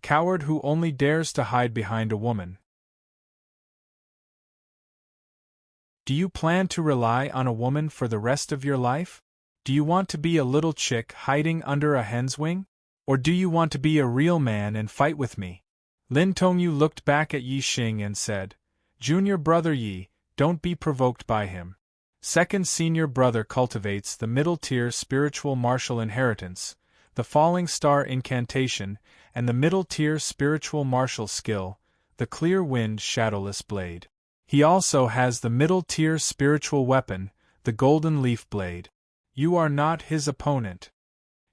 Coward who only dares to hide behind a woman. Do you plan to rely on a woman for the rest of your life? Do you want to be a little chick hiding under a hen's wing? Or do you want to be a real man and fight with me? Lin Tongyu looked back at Yixing and said, "Junior brother Yi, don't be provoked by him. Second senior brother cultivates the middle-tier spiritual martial inheritance, the Falling Star incantation, and the middle-tier spiritual martial skill, the Clear Wind Shadowless Blade. He also has the middle-tier spiritual weapon, the Golden Leaf Blade. You are not his opponent."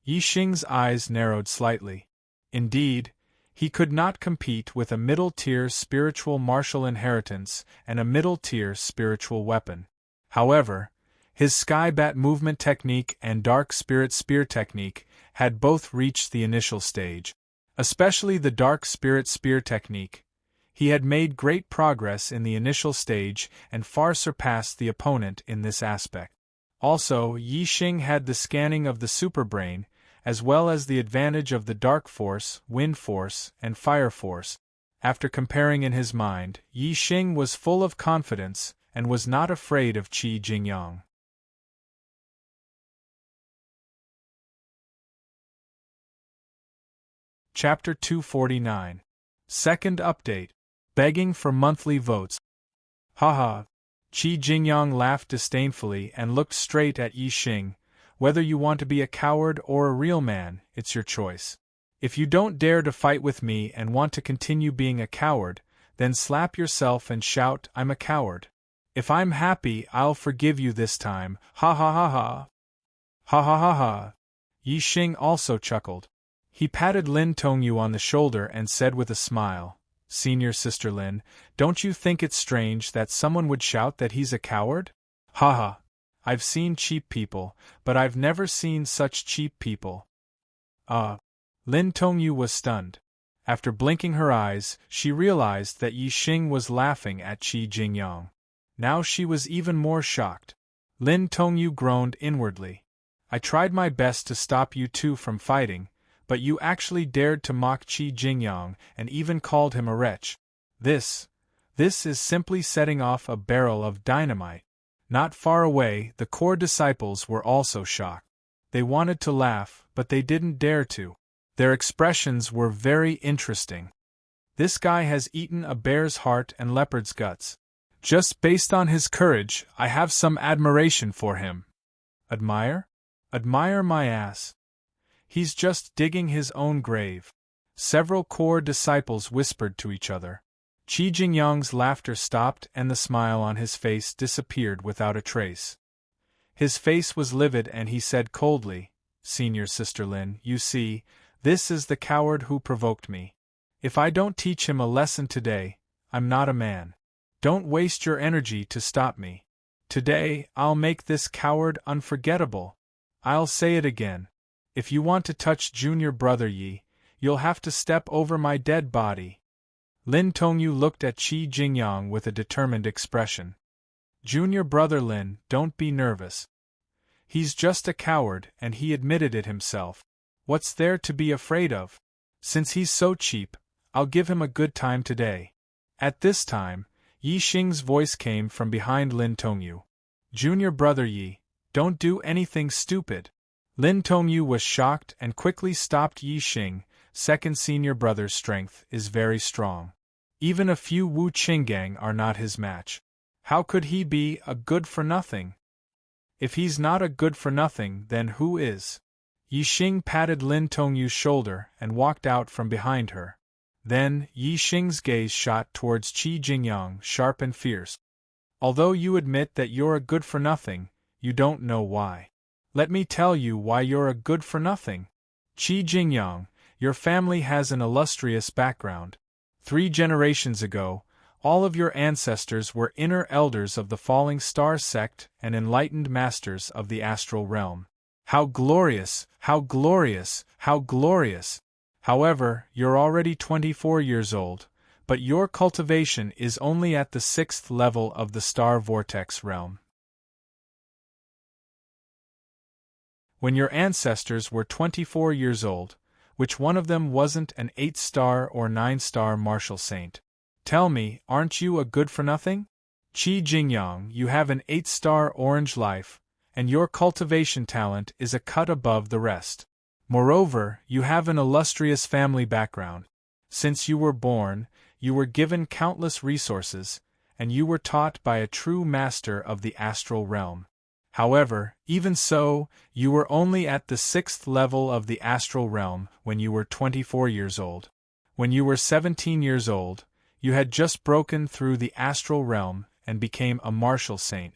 Yixing's eyes narrowed slightly. Indeed, he could not compete with a middle-tier spiritual martial inheritance and a middle-tier spiritual weapon. However, his Sky Bat movement technique and Dark Spirit Spear technique had both reached the initial stage. Especially the Dark Spirit Spear technique. He had made great progress in the initial stage and far surpassed the opponent in this aspect. Also, Yixing had the scanning of the Superbrain, as well as the advantage of the Dark Force, Wind Force, and Fire Force. After comparing in his mind, Yixing was full of confidence and was not afraid of Qi Jingyang. Chapter 249. Second Update. Begging for monthly votes. Haha. Qi Jingyang laughed disdainfully and looked straight at Yixing. Whether you want to be a coward or a real man, it's your choice. If you don't dare to fight with me and want to continue being a coward, then slap yourself and shout, "I'm a coward." If I'm happy, I'll forgive you this time. Ha ha ha ha. Ha ha ha ha. Yixing also chuckled. He patted Lin Tongyu on the shoulder and said with a smile, "Senior Sister Lin, don't you think it's strange that someone would shout that he's a coward? Ha ha. I've seen cheap people, but I've never seen such cheap people." Lin Tongyu was stunned. After blinking her eyes, she realized that Yixing was laughing at Qi Jingyang. Now she was even more shocked. Lin Tongyu groaned inwardly. I tried my best to stop you two from fighting, but you actually dared to mock Qi Jingyang and even called him a wretch. This is simply setting off a barrel of dynamite. Not far away, the core disciples were also shocked. They wanted to laugh, but they didn't dare to. Their expressions were very interesting. This guy has eaten a bear's heart and leopard's guts. Just based on his courage, I have some admiration for him. Admire? Admire my ass. He's just digging his own grave. Several core disciples whispered to each other. Qi Jingyang's laughter stopped and the smile on his face disappeared without a trace. His face was livid and he said coldly, Senior Sister Lin, you see, this is the coward who provoked me. If I don't teach him a lesson today, I'm not a man. Don't waste your energy to stop me. Today, I'll make this coward unforgettable. I'll say it again. If you want to touch Junior Brother Yi, you'll have to step over my dead body. Lin Tongyu looked at Qi Jingyang with a determined expression. Junior Brother Lin, don't be nervous. He's just a coward and he admitted it himself. What's there to be afraid of? Since he's so cheap, I'll give him a good time today. At this time, Yi Xing's voice came from behind Lin Tongyu. Junior Brother Yi, don't do anything stupid. Lin Tongyu was shocked and quickly stopped Yi Xing. Second senior brother's strength is very strong. Even a few Wu Qinggang are not his match. How could he be a good-for-nothing? If he's not a good-for-nothing, then who is? Yi Xing patted Lin Tongyu's shoulder and walked out from behind her. Then, Yi Xing's gaze shot towards Qi Jingyang, sharp and fierce. Although you admit that you're a good-for-nothing, you don't know why. Let me tell you why you're a good-for-nothing. Qi Jingyang, your family has an illustrious background. 3 generations ago, all of your ancestors were inner elders of the Falling Star sect and enlightened masters of the astral realm. How glorious, how glorious, how glorious! However, you're already 24 years old, but your cultivation is only at the 6th level of the star vortex realm. When your ancestors were 24 years old, which one of them wasn't an 8-star or 9-star martial saint? Tell me, aren't you a good-for-nothing? Qi Jingyang, you have an 8-star orange life, and your cultivation talent is a cut above the rest. Moreover, you have an illustrious family background. Since you were born, you were given countless resources, and you were taught by a true master of the astral realm. However, even so, you were only at the 6th level of the astral realm when you were 24 years old. When you were 17 years old, you had just broken through the astral realm and became a martial saint.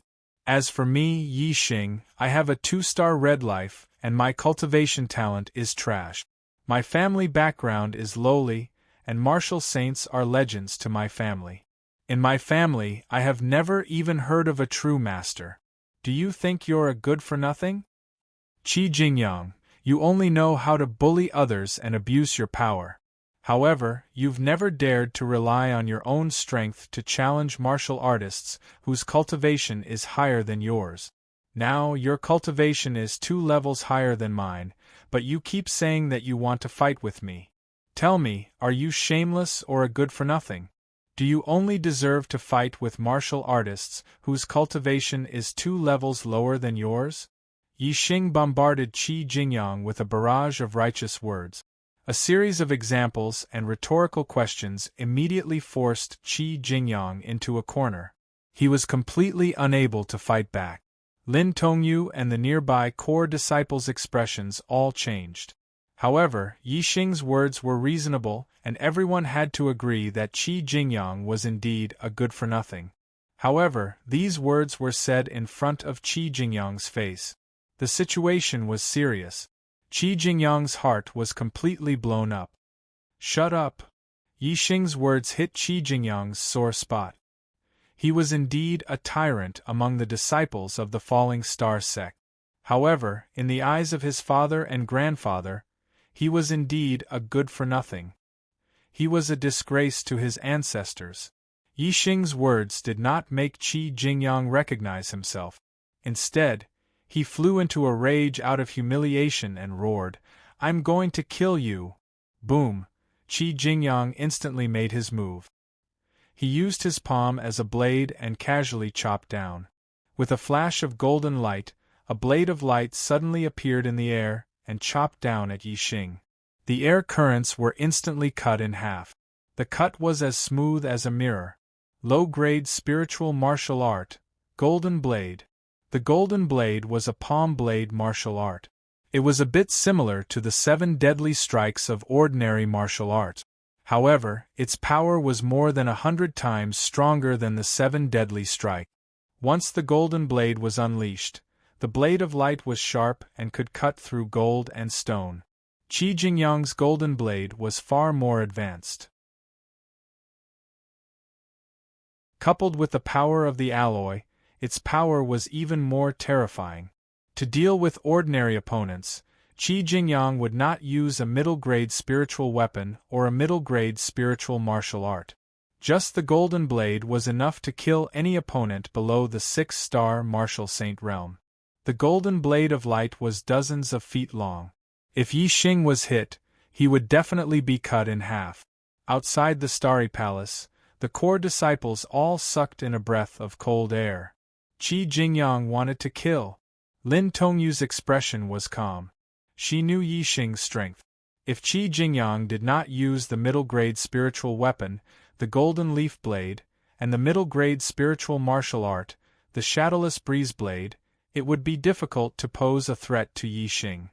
As for me, Yi Xing, I have a 2-star red life, and my cultivation talent is trash. My family background is lowly, and martial saints are legends to my family. In my family, I have never even heard of a true master. Do you think you're a good-for-nothing? Qi Jingyang, you only know how to bully others and abuse your power. However, you've never dared to rely on your own strength to challenge martial artists whose cultivation is higher than yours. Now, your cultivation is 2 levels higher than mine, but you keep saying that you want to fight with me. Tell me, are you shameless or a good-for-nothing? Do you only deserve to fight with martial artists whose cultivation is 2 levels lower than yours? Yi Xing bombarded Qi Jingyang with a barrage of righteous words. A series of examples and rhetorical questions immediately forced Qi Jingyang into a corner. He was completely unable to fight back. Lin Tongyu and the nearby core disciples' expressions all changed. However, Yi Xing's words were reasonable, and everyone had to agree that Qi Jingyang was indeed a good-for-nothing. However, these words were said in front of Qi Jingyang's face. The situation was serious. Qi Jingyang's heart was completely blown up. Shut up! Yi Xing's words hit Qi Jingyang's sore spot. He was indeed a tyrant among the disciples of the Falling Star sect. However, in the eyes of his father and grandfather, he was indeed a good-for-nothing. He was a disgrace to his ancestors. Yi Xing's words did not make Qi Jingyang recognize himself. Instead, he flew into a rage out of humiliation and roared, "I'm going to kill you!" Boom! Qi Jingyang instantly made his move. He used his palm as a blade and casually chopped down. With a flash of golden light, a blade of light suddenly appeared in the air and chopped down at Yi Xing. The air currents were instantly cut in half. The cut was as smooth as a mirror. Low-grade spiritual martial art, Golden Blade. The Golden Blade was a palm blade martial art. It was a bit similar to the 7 deadly strikes of ordinary martial art. However, its power was more than 100 times stronger than the 7 deadly strike. Once the Golden Blade was unleashed, the blade of light was sharp and could cut through gold and stone. Qi Jingyang's Golden Blade was far more advanced. Coupled with the power of the alloy, its power was even more terrifying. To deal with ordinary opponents, Qi Jingyang would not use a middle-grade spiritual weapon or a middle-grade spiritual martial art. Just the Golden Blade was enough to kill any opponent below the 6-star martial saint realm. The Golden Blade of Light was dozens of feet long. If Yi Xing was hit, he would definitely be cut in half. Outside the Starry Palace, the core disciples all sucked in a breath of cold air. Qi Jingyang wanted to kill. Lin Tongyu's expression was calm. She knew Yi Xing's strength. If Qi Jingyang did not use the middle-grade spiritual weapon, the Golden Leaf Blade, and the middle-grade spiritual martial art, the Shadowless Breeze Blade, it would be difficult to pose a threat to Yi Xing.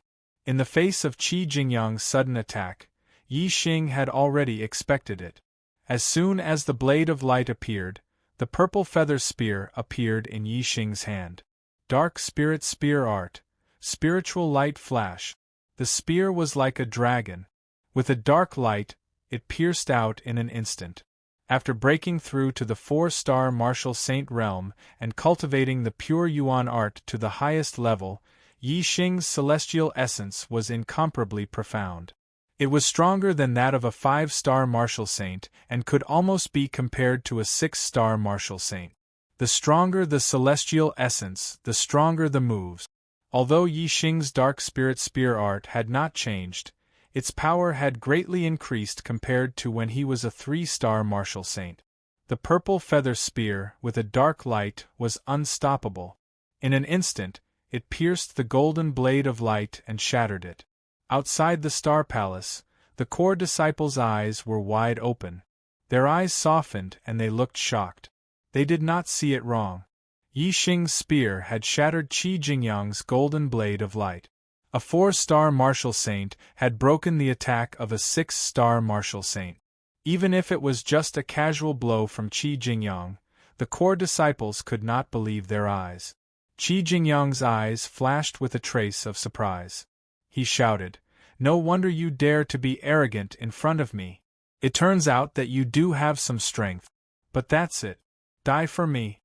In the face of Qi Jingyang's sudden attack, Yi Xing had already expected it. As soon as the Blade of Light appeared, the purple feather spear appeared in Yi Xing's hand. Dark Spirit Spear Art, Spiritual Light Flash. The spear was like a dragon. With a dark light, it pierced out in an instant. After breaking through to the 4-star martial saint realm and cultivating the pure Yuan art to the highest level, Yi Xing's celestial essence was incomparably profound. It was stronger than that of a 5-star martial saint and could almost be compared to a 6-star martial saint. The stronger the celestial essence, the stronger the moves. Although Yi Xing's Dark Spirit Spear art had not changed, its power had greatly increased compared to when he was a 3-star martial saint. The purple feather spear, with a dark light, was unstoppable. In an instant, it pierced the Golden Blade of Light and shattered it. Outside the Star Palace, the core disciples' eyes were wide open. Their eyes softened and they looked shocked. They did not see it wrong. Yi Xing's spear had shattered Qi Jingyang's Golden Blade of Light. A 4-star martial saint had broken the attack of a 6-star martial saint. Even if it was just a casual blow from Qi Jingyang, the core disciples could not believe their eyes. Qi Jingyang's eyes flashed with a trace of surprise. He shouted, "No wonder you dare to be arrogant in front of me. It turns out that you do have some strength. But that's it. Die for me."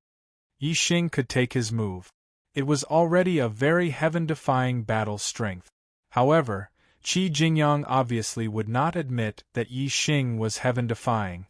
Yi Xing could take his move. It was already a very heaven-defying battle strength. However, Qi Jingyang obviously would not admit that Yi Xing was heaven-defying.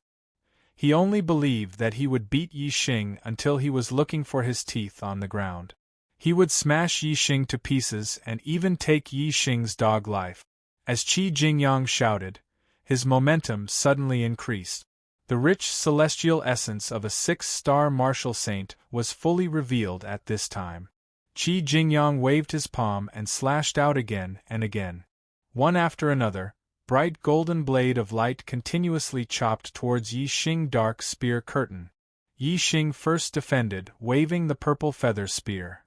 He only believed that he would beat Yi Xing until he was looking for his teeth on the ground. He would smash Yi Xing to pieces and even take Yi Xing's dog life. As Qi Jingyang shouted, his momentum suddenly increased. The rich celestial essence of a 6-star martial saint was fully revealed at this time. Qi Jingyang waved his palm and slashed out again and again. One after another, bright golden blade of light continuously chopped towards Yi Xing dark spear curtain. Yi Xing first defended, waving the purple feather spear.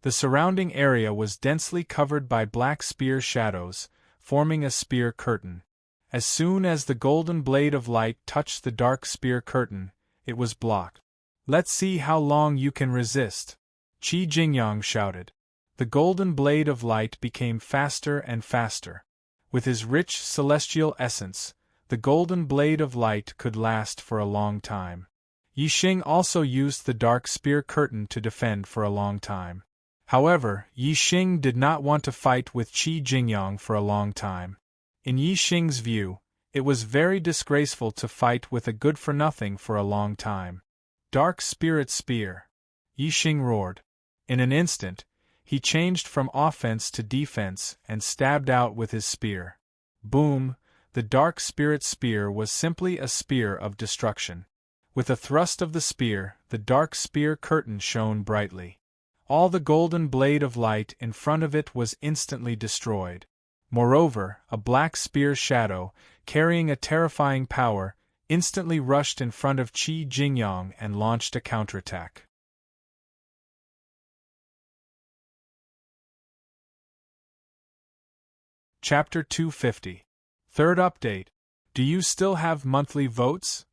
The surrounding area was densely covered by black spear shadows, forming a spear curtain. As soon as the golden blade of light touched the dark spear curtain, it was blocked. "Let's see how long you can resist," Qi Jingyang shouted. The golden blade of light became faster and faster. With his rich celestial essence, the golden blade of light could last for a long time. Yi Xing also used the dark spear curtain to defend for a long time. However, Yi Xing did not want to fight with Qi Jingyang for a long time. In Yi Xing's view, it was very disgraceful to fight with a good-for-nothing for a long time. Dark Spirit Spear! Yixing roared. In an instant, he changed from offense to defense and stabbed out with his spear. Boom! The Dark Spirit Spear was simply a spear of destruction. With a thrust of the spear, the dark spear curtain shone brightly. All the golden blade of light in front of it was instantly destroyed. Moreover, a black spear shadow, carrying a terrifying power, instantly rushed in front of Qi Jingyang and launched a counterattack. Chapter 250. Third update. Do you still have monthly votes?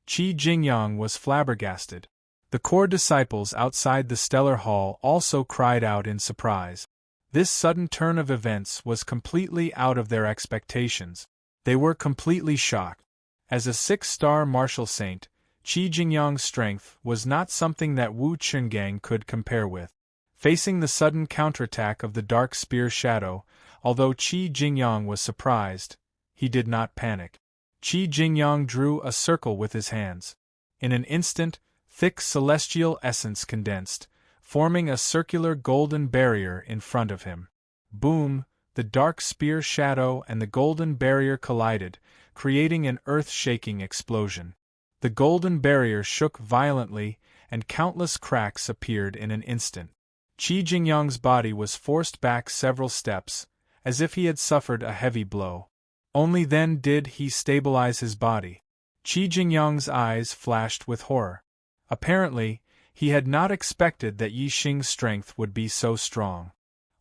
Qi Jingyang was flabbergasted. The core disciples outside the Stellar Hall also cried out in surprise. This sudden turn of events was completely out of their expectations. They were completely shocked. As a 6-star martial saint, Qi Jingyang's strength was not something that Wu Chungang could compare with. Facing the sudden counterattack of the Dark Spear Shadow, although Qi Jingyang was surprised, he did not panic. Qi Jingyang drew a circle with his hands. In an instant, thick celestial essence condensed, forming a circular golden barrier in front of him. Boom! The Dark Spear Shadow and the golden barrier collided, creating an earth-shaking explosion. The golden barrier shook violently, and countless cracks appeared in an instant. Qi Jingyang's body was forced back several steps, as if he had suffered a heavy blow. Only then did he stabilize his body. Qi Jingyang's eyes flashed with horror. Apparently, he had not expected that Yixing's strength would be so strong.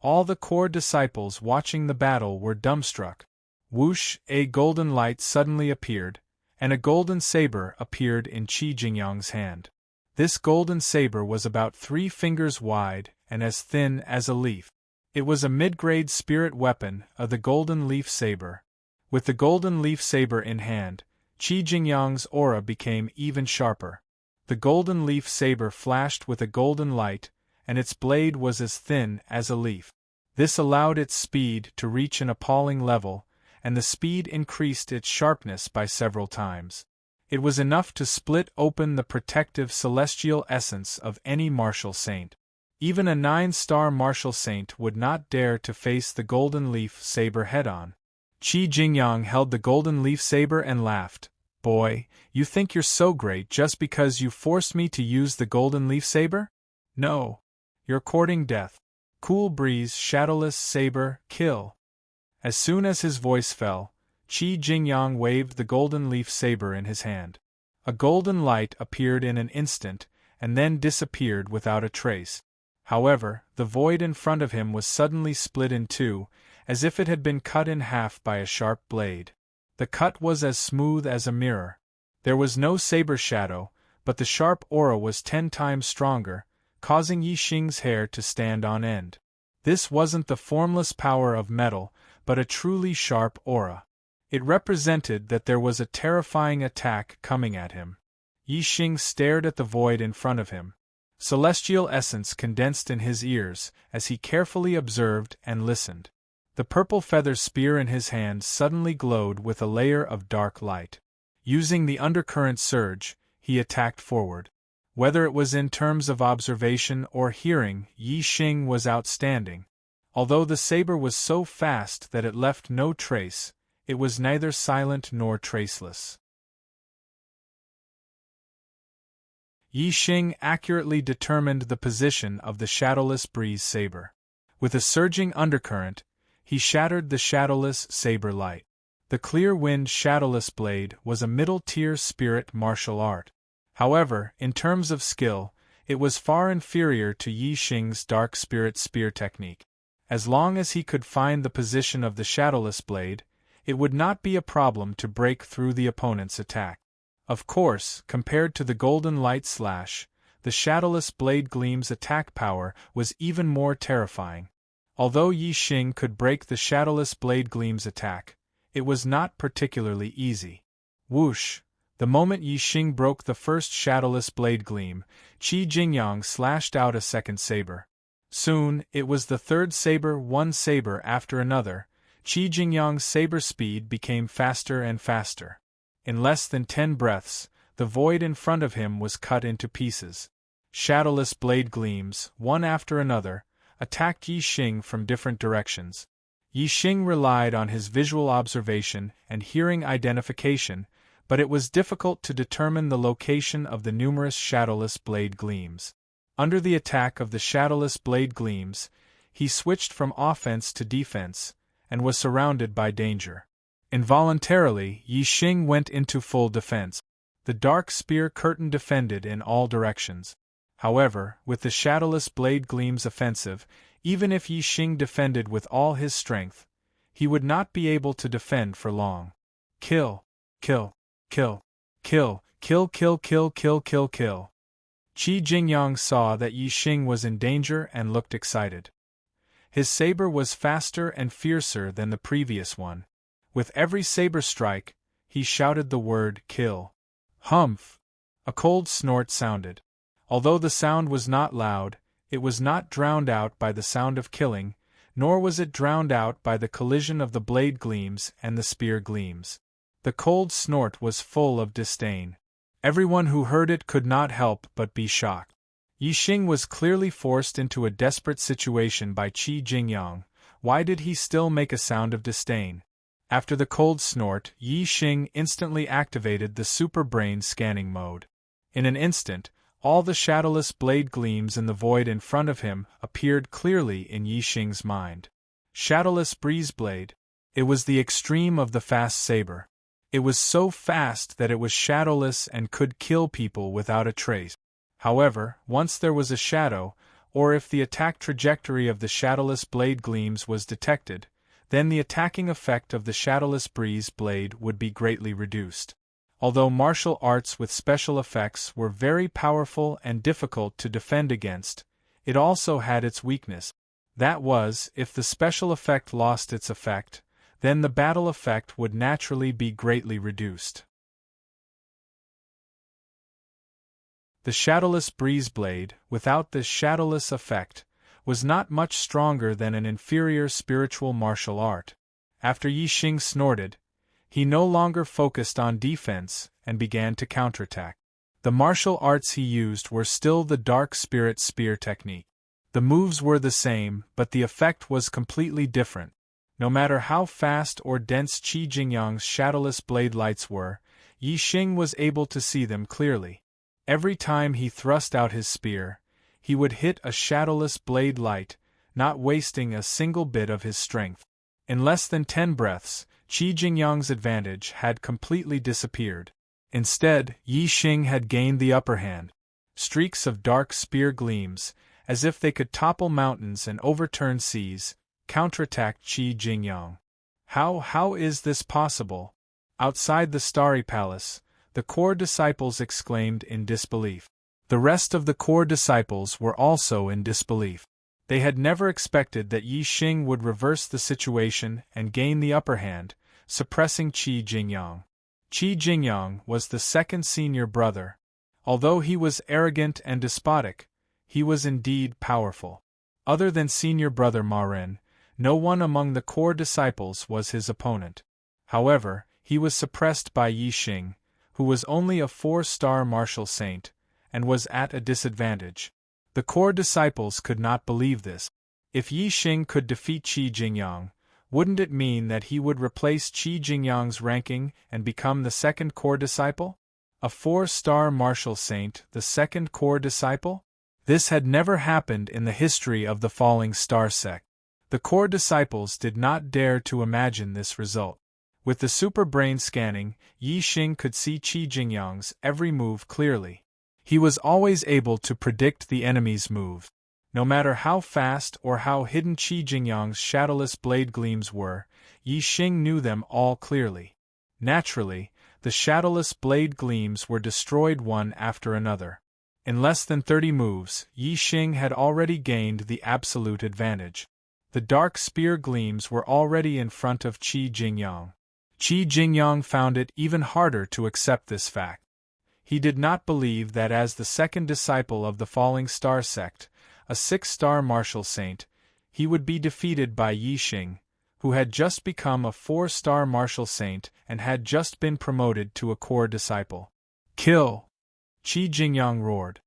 All the core disciples watching the battle were dumbstruck. Whoosh! A golden light suddenly appeared, and a golden saber appeared in Qi Jingyang's hand. This golden saber was about 3 fingers wide and as thin as a leaf. It was a mid-grade spirit weapon of the Golden Leaf Saber. With the Golden Leaf Saber in hand, Qi Jingyang's aura became even sharper. The Golden Leaf Saber flashed with a golden light, and its blade was as thin as a leaf. This allowed its speed to reach an appalling level, and the speed increased its sharpness by several times. It was enough to split open the protective celestial essence of any martial saint. Even a 9-star martial saint would not dare to face the Golden Leaf Saber head-on. Qi Jingyang held the Golden Leaf Saber and laughed. Boy, you think you're so great just because you forced me to use the Golden Leaf Saber? No. You're courting death. Cool breeze, shadowless saber, kill. As soon as his voice fell, Qi Jingyang waved the Golden Leaf Saber in his hand. A golden light appeared in an instant, and then disappeared without a trace. However, the void in front of him was suddenly split in two, as if it had been cut in half by a sharp blade. The cut was as smooth as a mirror. There was no saber shadow, but the sharp aura was 10 times stronger, causing Yixing's hair to stand on end. This wasn't the formless power of metal, but a truly sharp aura. It represented that there was a terrifying attack coming at him. Yixing stared at the void in front of him. Celestial essence condensed in his ears as he carefully observed and listened. The purple feather spear in his hand suddenly glowed with a layer of dark light. Using the undercurrent surge, he attacked forward. Whether it was in terms of observation or hearing, Yixing was outstanding. Although the saber was so fast that it left no trace, it was neither silent nor traceless. Yixing accurately determined the position of the shadowless breeze saber. With a surging undercurrent, he shattered the shadowless saber light. The clear wind shadowless blade was a middle-tier spirit martial art. However, in terms of skill, it was far inferior to Yixing's dark spirit spear technique. As long as he could find the position of the shadowless blade, it would not be a problem to break through the opponent's attack. Of course, compared to the golden light slash, the shadowless blade gleam's attack power was even more terrifying. Although Yixing could break the shadowless blade gleam's attack, it was not particularly easy. Whoosh! The moment Yixing broke the first shadowless blade gleam, Qi Jingyang slashed out a second saber. Soon, it was the third saber, one saber after another. Qi Jingyang's saber speed became faster and faster. In less than 10 breaths, The void in front of him was cut into pieces. Shadowless blade gleams, one after another, attacked Yi Xing from different directions. Yi Xing relied on his visual observation and hearing identification, but it was difficult to determine the location of the numerous shadowless blade gleams. Under the attack of the shadowless blade gleams, he switched from offense to defense, and was surrounded by danger. Involuntarily, Yi Xing went into full defense. The dark spear curtain defended in all directions. However, with the shadowless blade gleams offensive, even if Yi Xing defended with all his strength, he would not be able to defend for long. Kill, kill, kill, kill, kill, kill, kill, kill, kill, kill. Qi Jingyang saw that Yi Xing was in danger and looked excited. His saber was faster and fiercer than the previous one. With every saber strike, he shouted the word kill. Humph! A cold snort sounded. Although the sound was not loud, it was not drowned out by the sound of killing, nor was it drowned out by the collision of the blade gleams and the spear gleams. The cold snort was full of disdain. Everyone who heard it could not help but be shocked. Yi Xing was clearly forced into a desperate situation by Qi Jingyang. Why did he still make a sound of disdain? After the cold snort, Yi Xing instantly activated the super brain scanning mode. In an instant, all the shadowless blade gleams in the void in front of him appeared clearly in Yi Xing's mind. Shadowless breeze blade. It was the extreme of the fast saber. It was so fast that it was shadowless and could kill people without a trace. However, once there was a shadow, or if the attack trajectory of the shadowless blade gleams was detected, then the attacking effect of the shadowless breeze blade would be greatly reduced. Although martial arts with special effects were very powerful and difficult to defend against, it also had its weakness. That was, if the special effect lost its effect, then the battle effect would naturally be greatly reduced. The shadowless breeze blade, without this shadowless effect, was not much stronger than an inferior spiritual martial art. After Yi Xing snorted, he no longer focused on defense and began to counterattack. The martial arts he used were still the dark spirit spear technique. The moves were the same, but the effect was completely different. No matter how fast or dense Qi Jingyang's shadowless blade lights were, Yi Xing was able to see them clearly. Every time he thrust out his spear, he would hit a shadowless blade light, not wasting a single bit of his strength. In less than 10 breaths, Qi Jingyang's advantage had completely disappeared. Instead, Yi Xing had gained the upper hand. Streaks of dark spear gleams, as if they could topple mountains and overturn seas, counterattacked Qi Jingyang. How is this possible? Outside the Starry Palace, the core disciples exclaimed in disbelief. The rest of the core disciples were also in disbelief. They had never expected that Yi Xing would reverse the situation and gain the upper hand, suppressing Qi Jingyang. Qi Jingyang was the second senior brother. Although he was arrogant and despotic, he was indeed powerful. Other than senior brother Ma Ren, no one among the core disciples was his opponent. However, he was suppressed by Yi Xing, who was only a 4-star martial saint, and was at a disadvantage. The core disciples could not believe this. If Yi Xing could defeat Qi Jingyang, wouldn't it mean that he would replace Qi Jingyang's ranking and become the second core disciple? A 4-star martial saint, the second core disciple? This had never happened in the history of the Falling Star sect. The core disciples did not dare to imagine this result. With the super brain scanning, Yi Xing could see Qi Jingyang's every move clearly. He was always able to predict the enemy's move. No matter how fast or how hidden Qi Jingyang's shadowless blade gleams were, Yi Xing knew them all clearly. Naturally, the shadowless blade gleams were destroyed one after another. In less than 30 moves, Yi Xing had already gained the absolute advantage. The dark spear gleams were already in front of Qi Jingyang. Qi Jingyang found it even harder to accept this fact. He did not believe that as the second disciple of the Falling Star sect, a 6-star martial saint, he would be defeated by Yi Xing, who had just become a 4-star martial saint and had just been promoted to a core disciple. Kill! Qi Jingyang roared.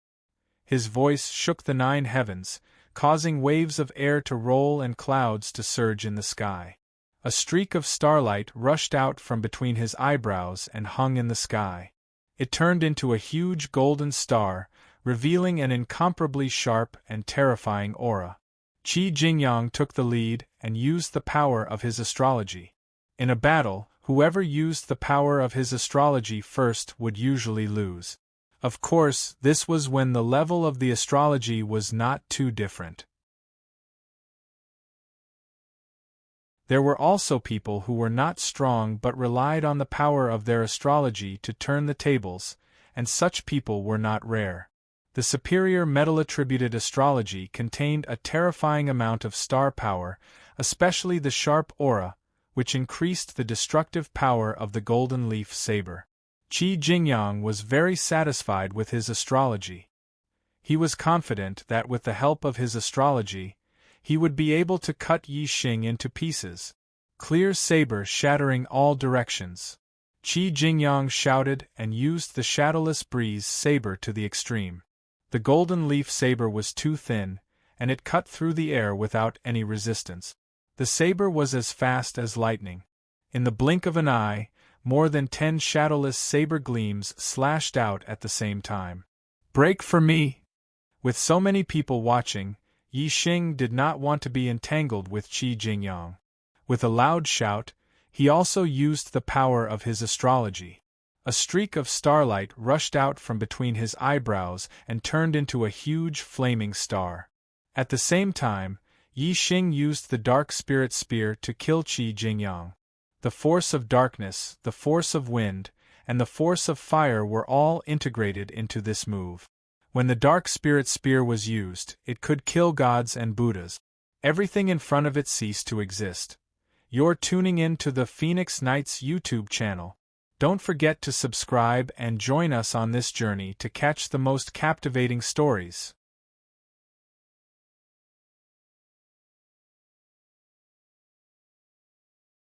His voice shook the 9 heavens, causing waves of air to roll and clouds to surge in the sky. A streak of starlight rushed out from between his eyebrows and hung in the sky. It turned into a huge golden star, revealing an incomparably sharp and terrifying aura. Qi Jingyang took the lead and used the power of his astrology. In a battle, whoever used the power of his astrology first would usually lose. Of course, this was when the level of the astrology was not too different. There were also people who were not strong but relied on the power of their astrology to turn the tables, and such people were not rare. The superior metal-attributed astrology contained a terrifying amount of star power, especially the sharp aura, which increased the destructive power of the golden leaf saber. Qi Jingyang was very satisfied with his astrology. He was confident that with the help of his astrology, he would be able to cut Yi Xing into pieces. Clear saber shattering all directions. Qi Jingyang shouted and used the shadowless breeze saber to the extreme. The golden leaf saber was too thin, and it cut through the air without any resistance. The saber was as fast as lightning. In the blink of an eye, more than 10 shadowless saber gleams slashed out at the same time. Break for me! With so many people watching, Yi Xing did not want to be entangled with Qi Jingyang. With a loud shout, he also used the power of his astrology. A streak of starlight rushed out from between his eyebrows and turned into a huge flaming star. At the same time, Yi Xing used the dark spirit spear to kill Qi Jingyang. The force of darkness, the force of wind, and the force of fire were all integrated into this move. When the dark spirit spear was used, it could kill gods and Buddhas. Everything in front of it ceased to exist. You're tuning in to the Phoenix Knights YouTube channel. Don't forget to subscribe and join us on this journey to catch the most captivating stories.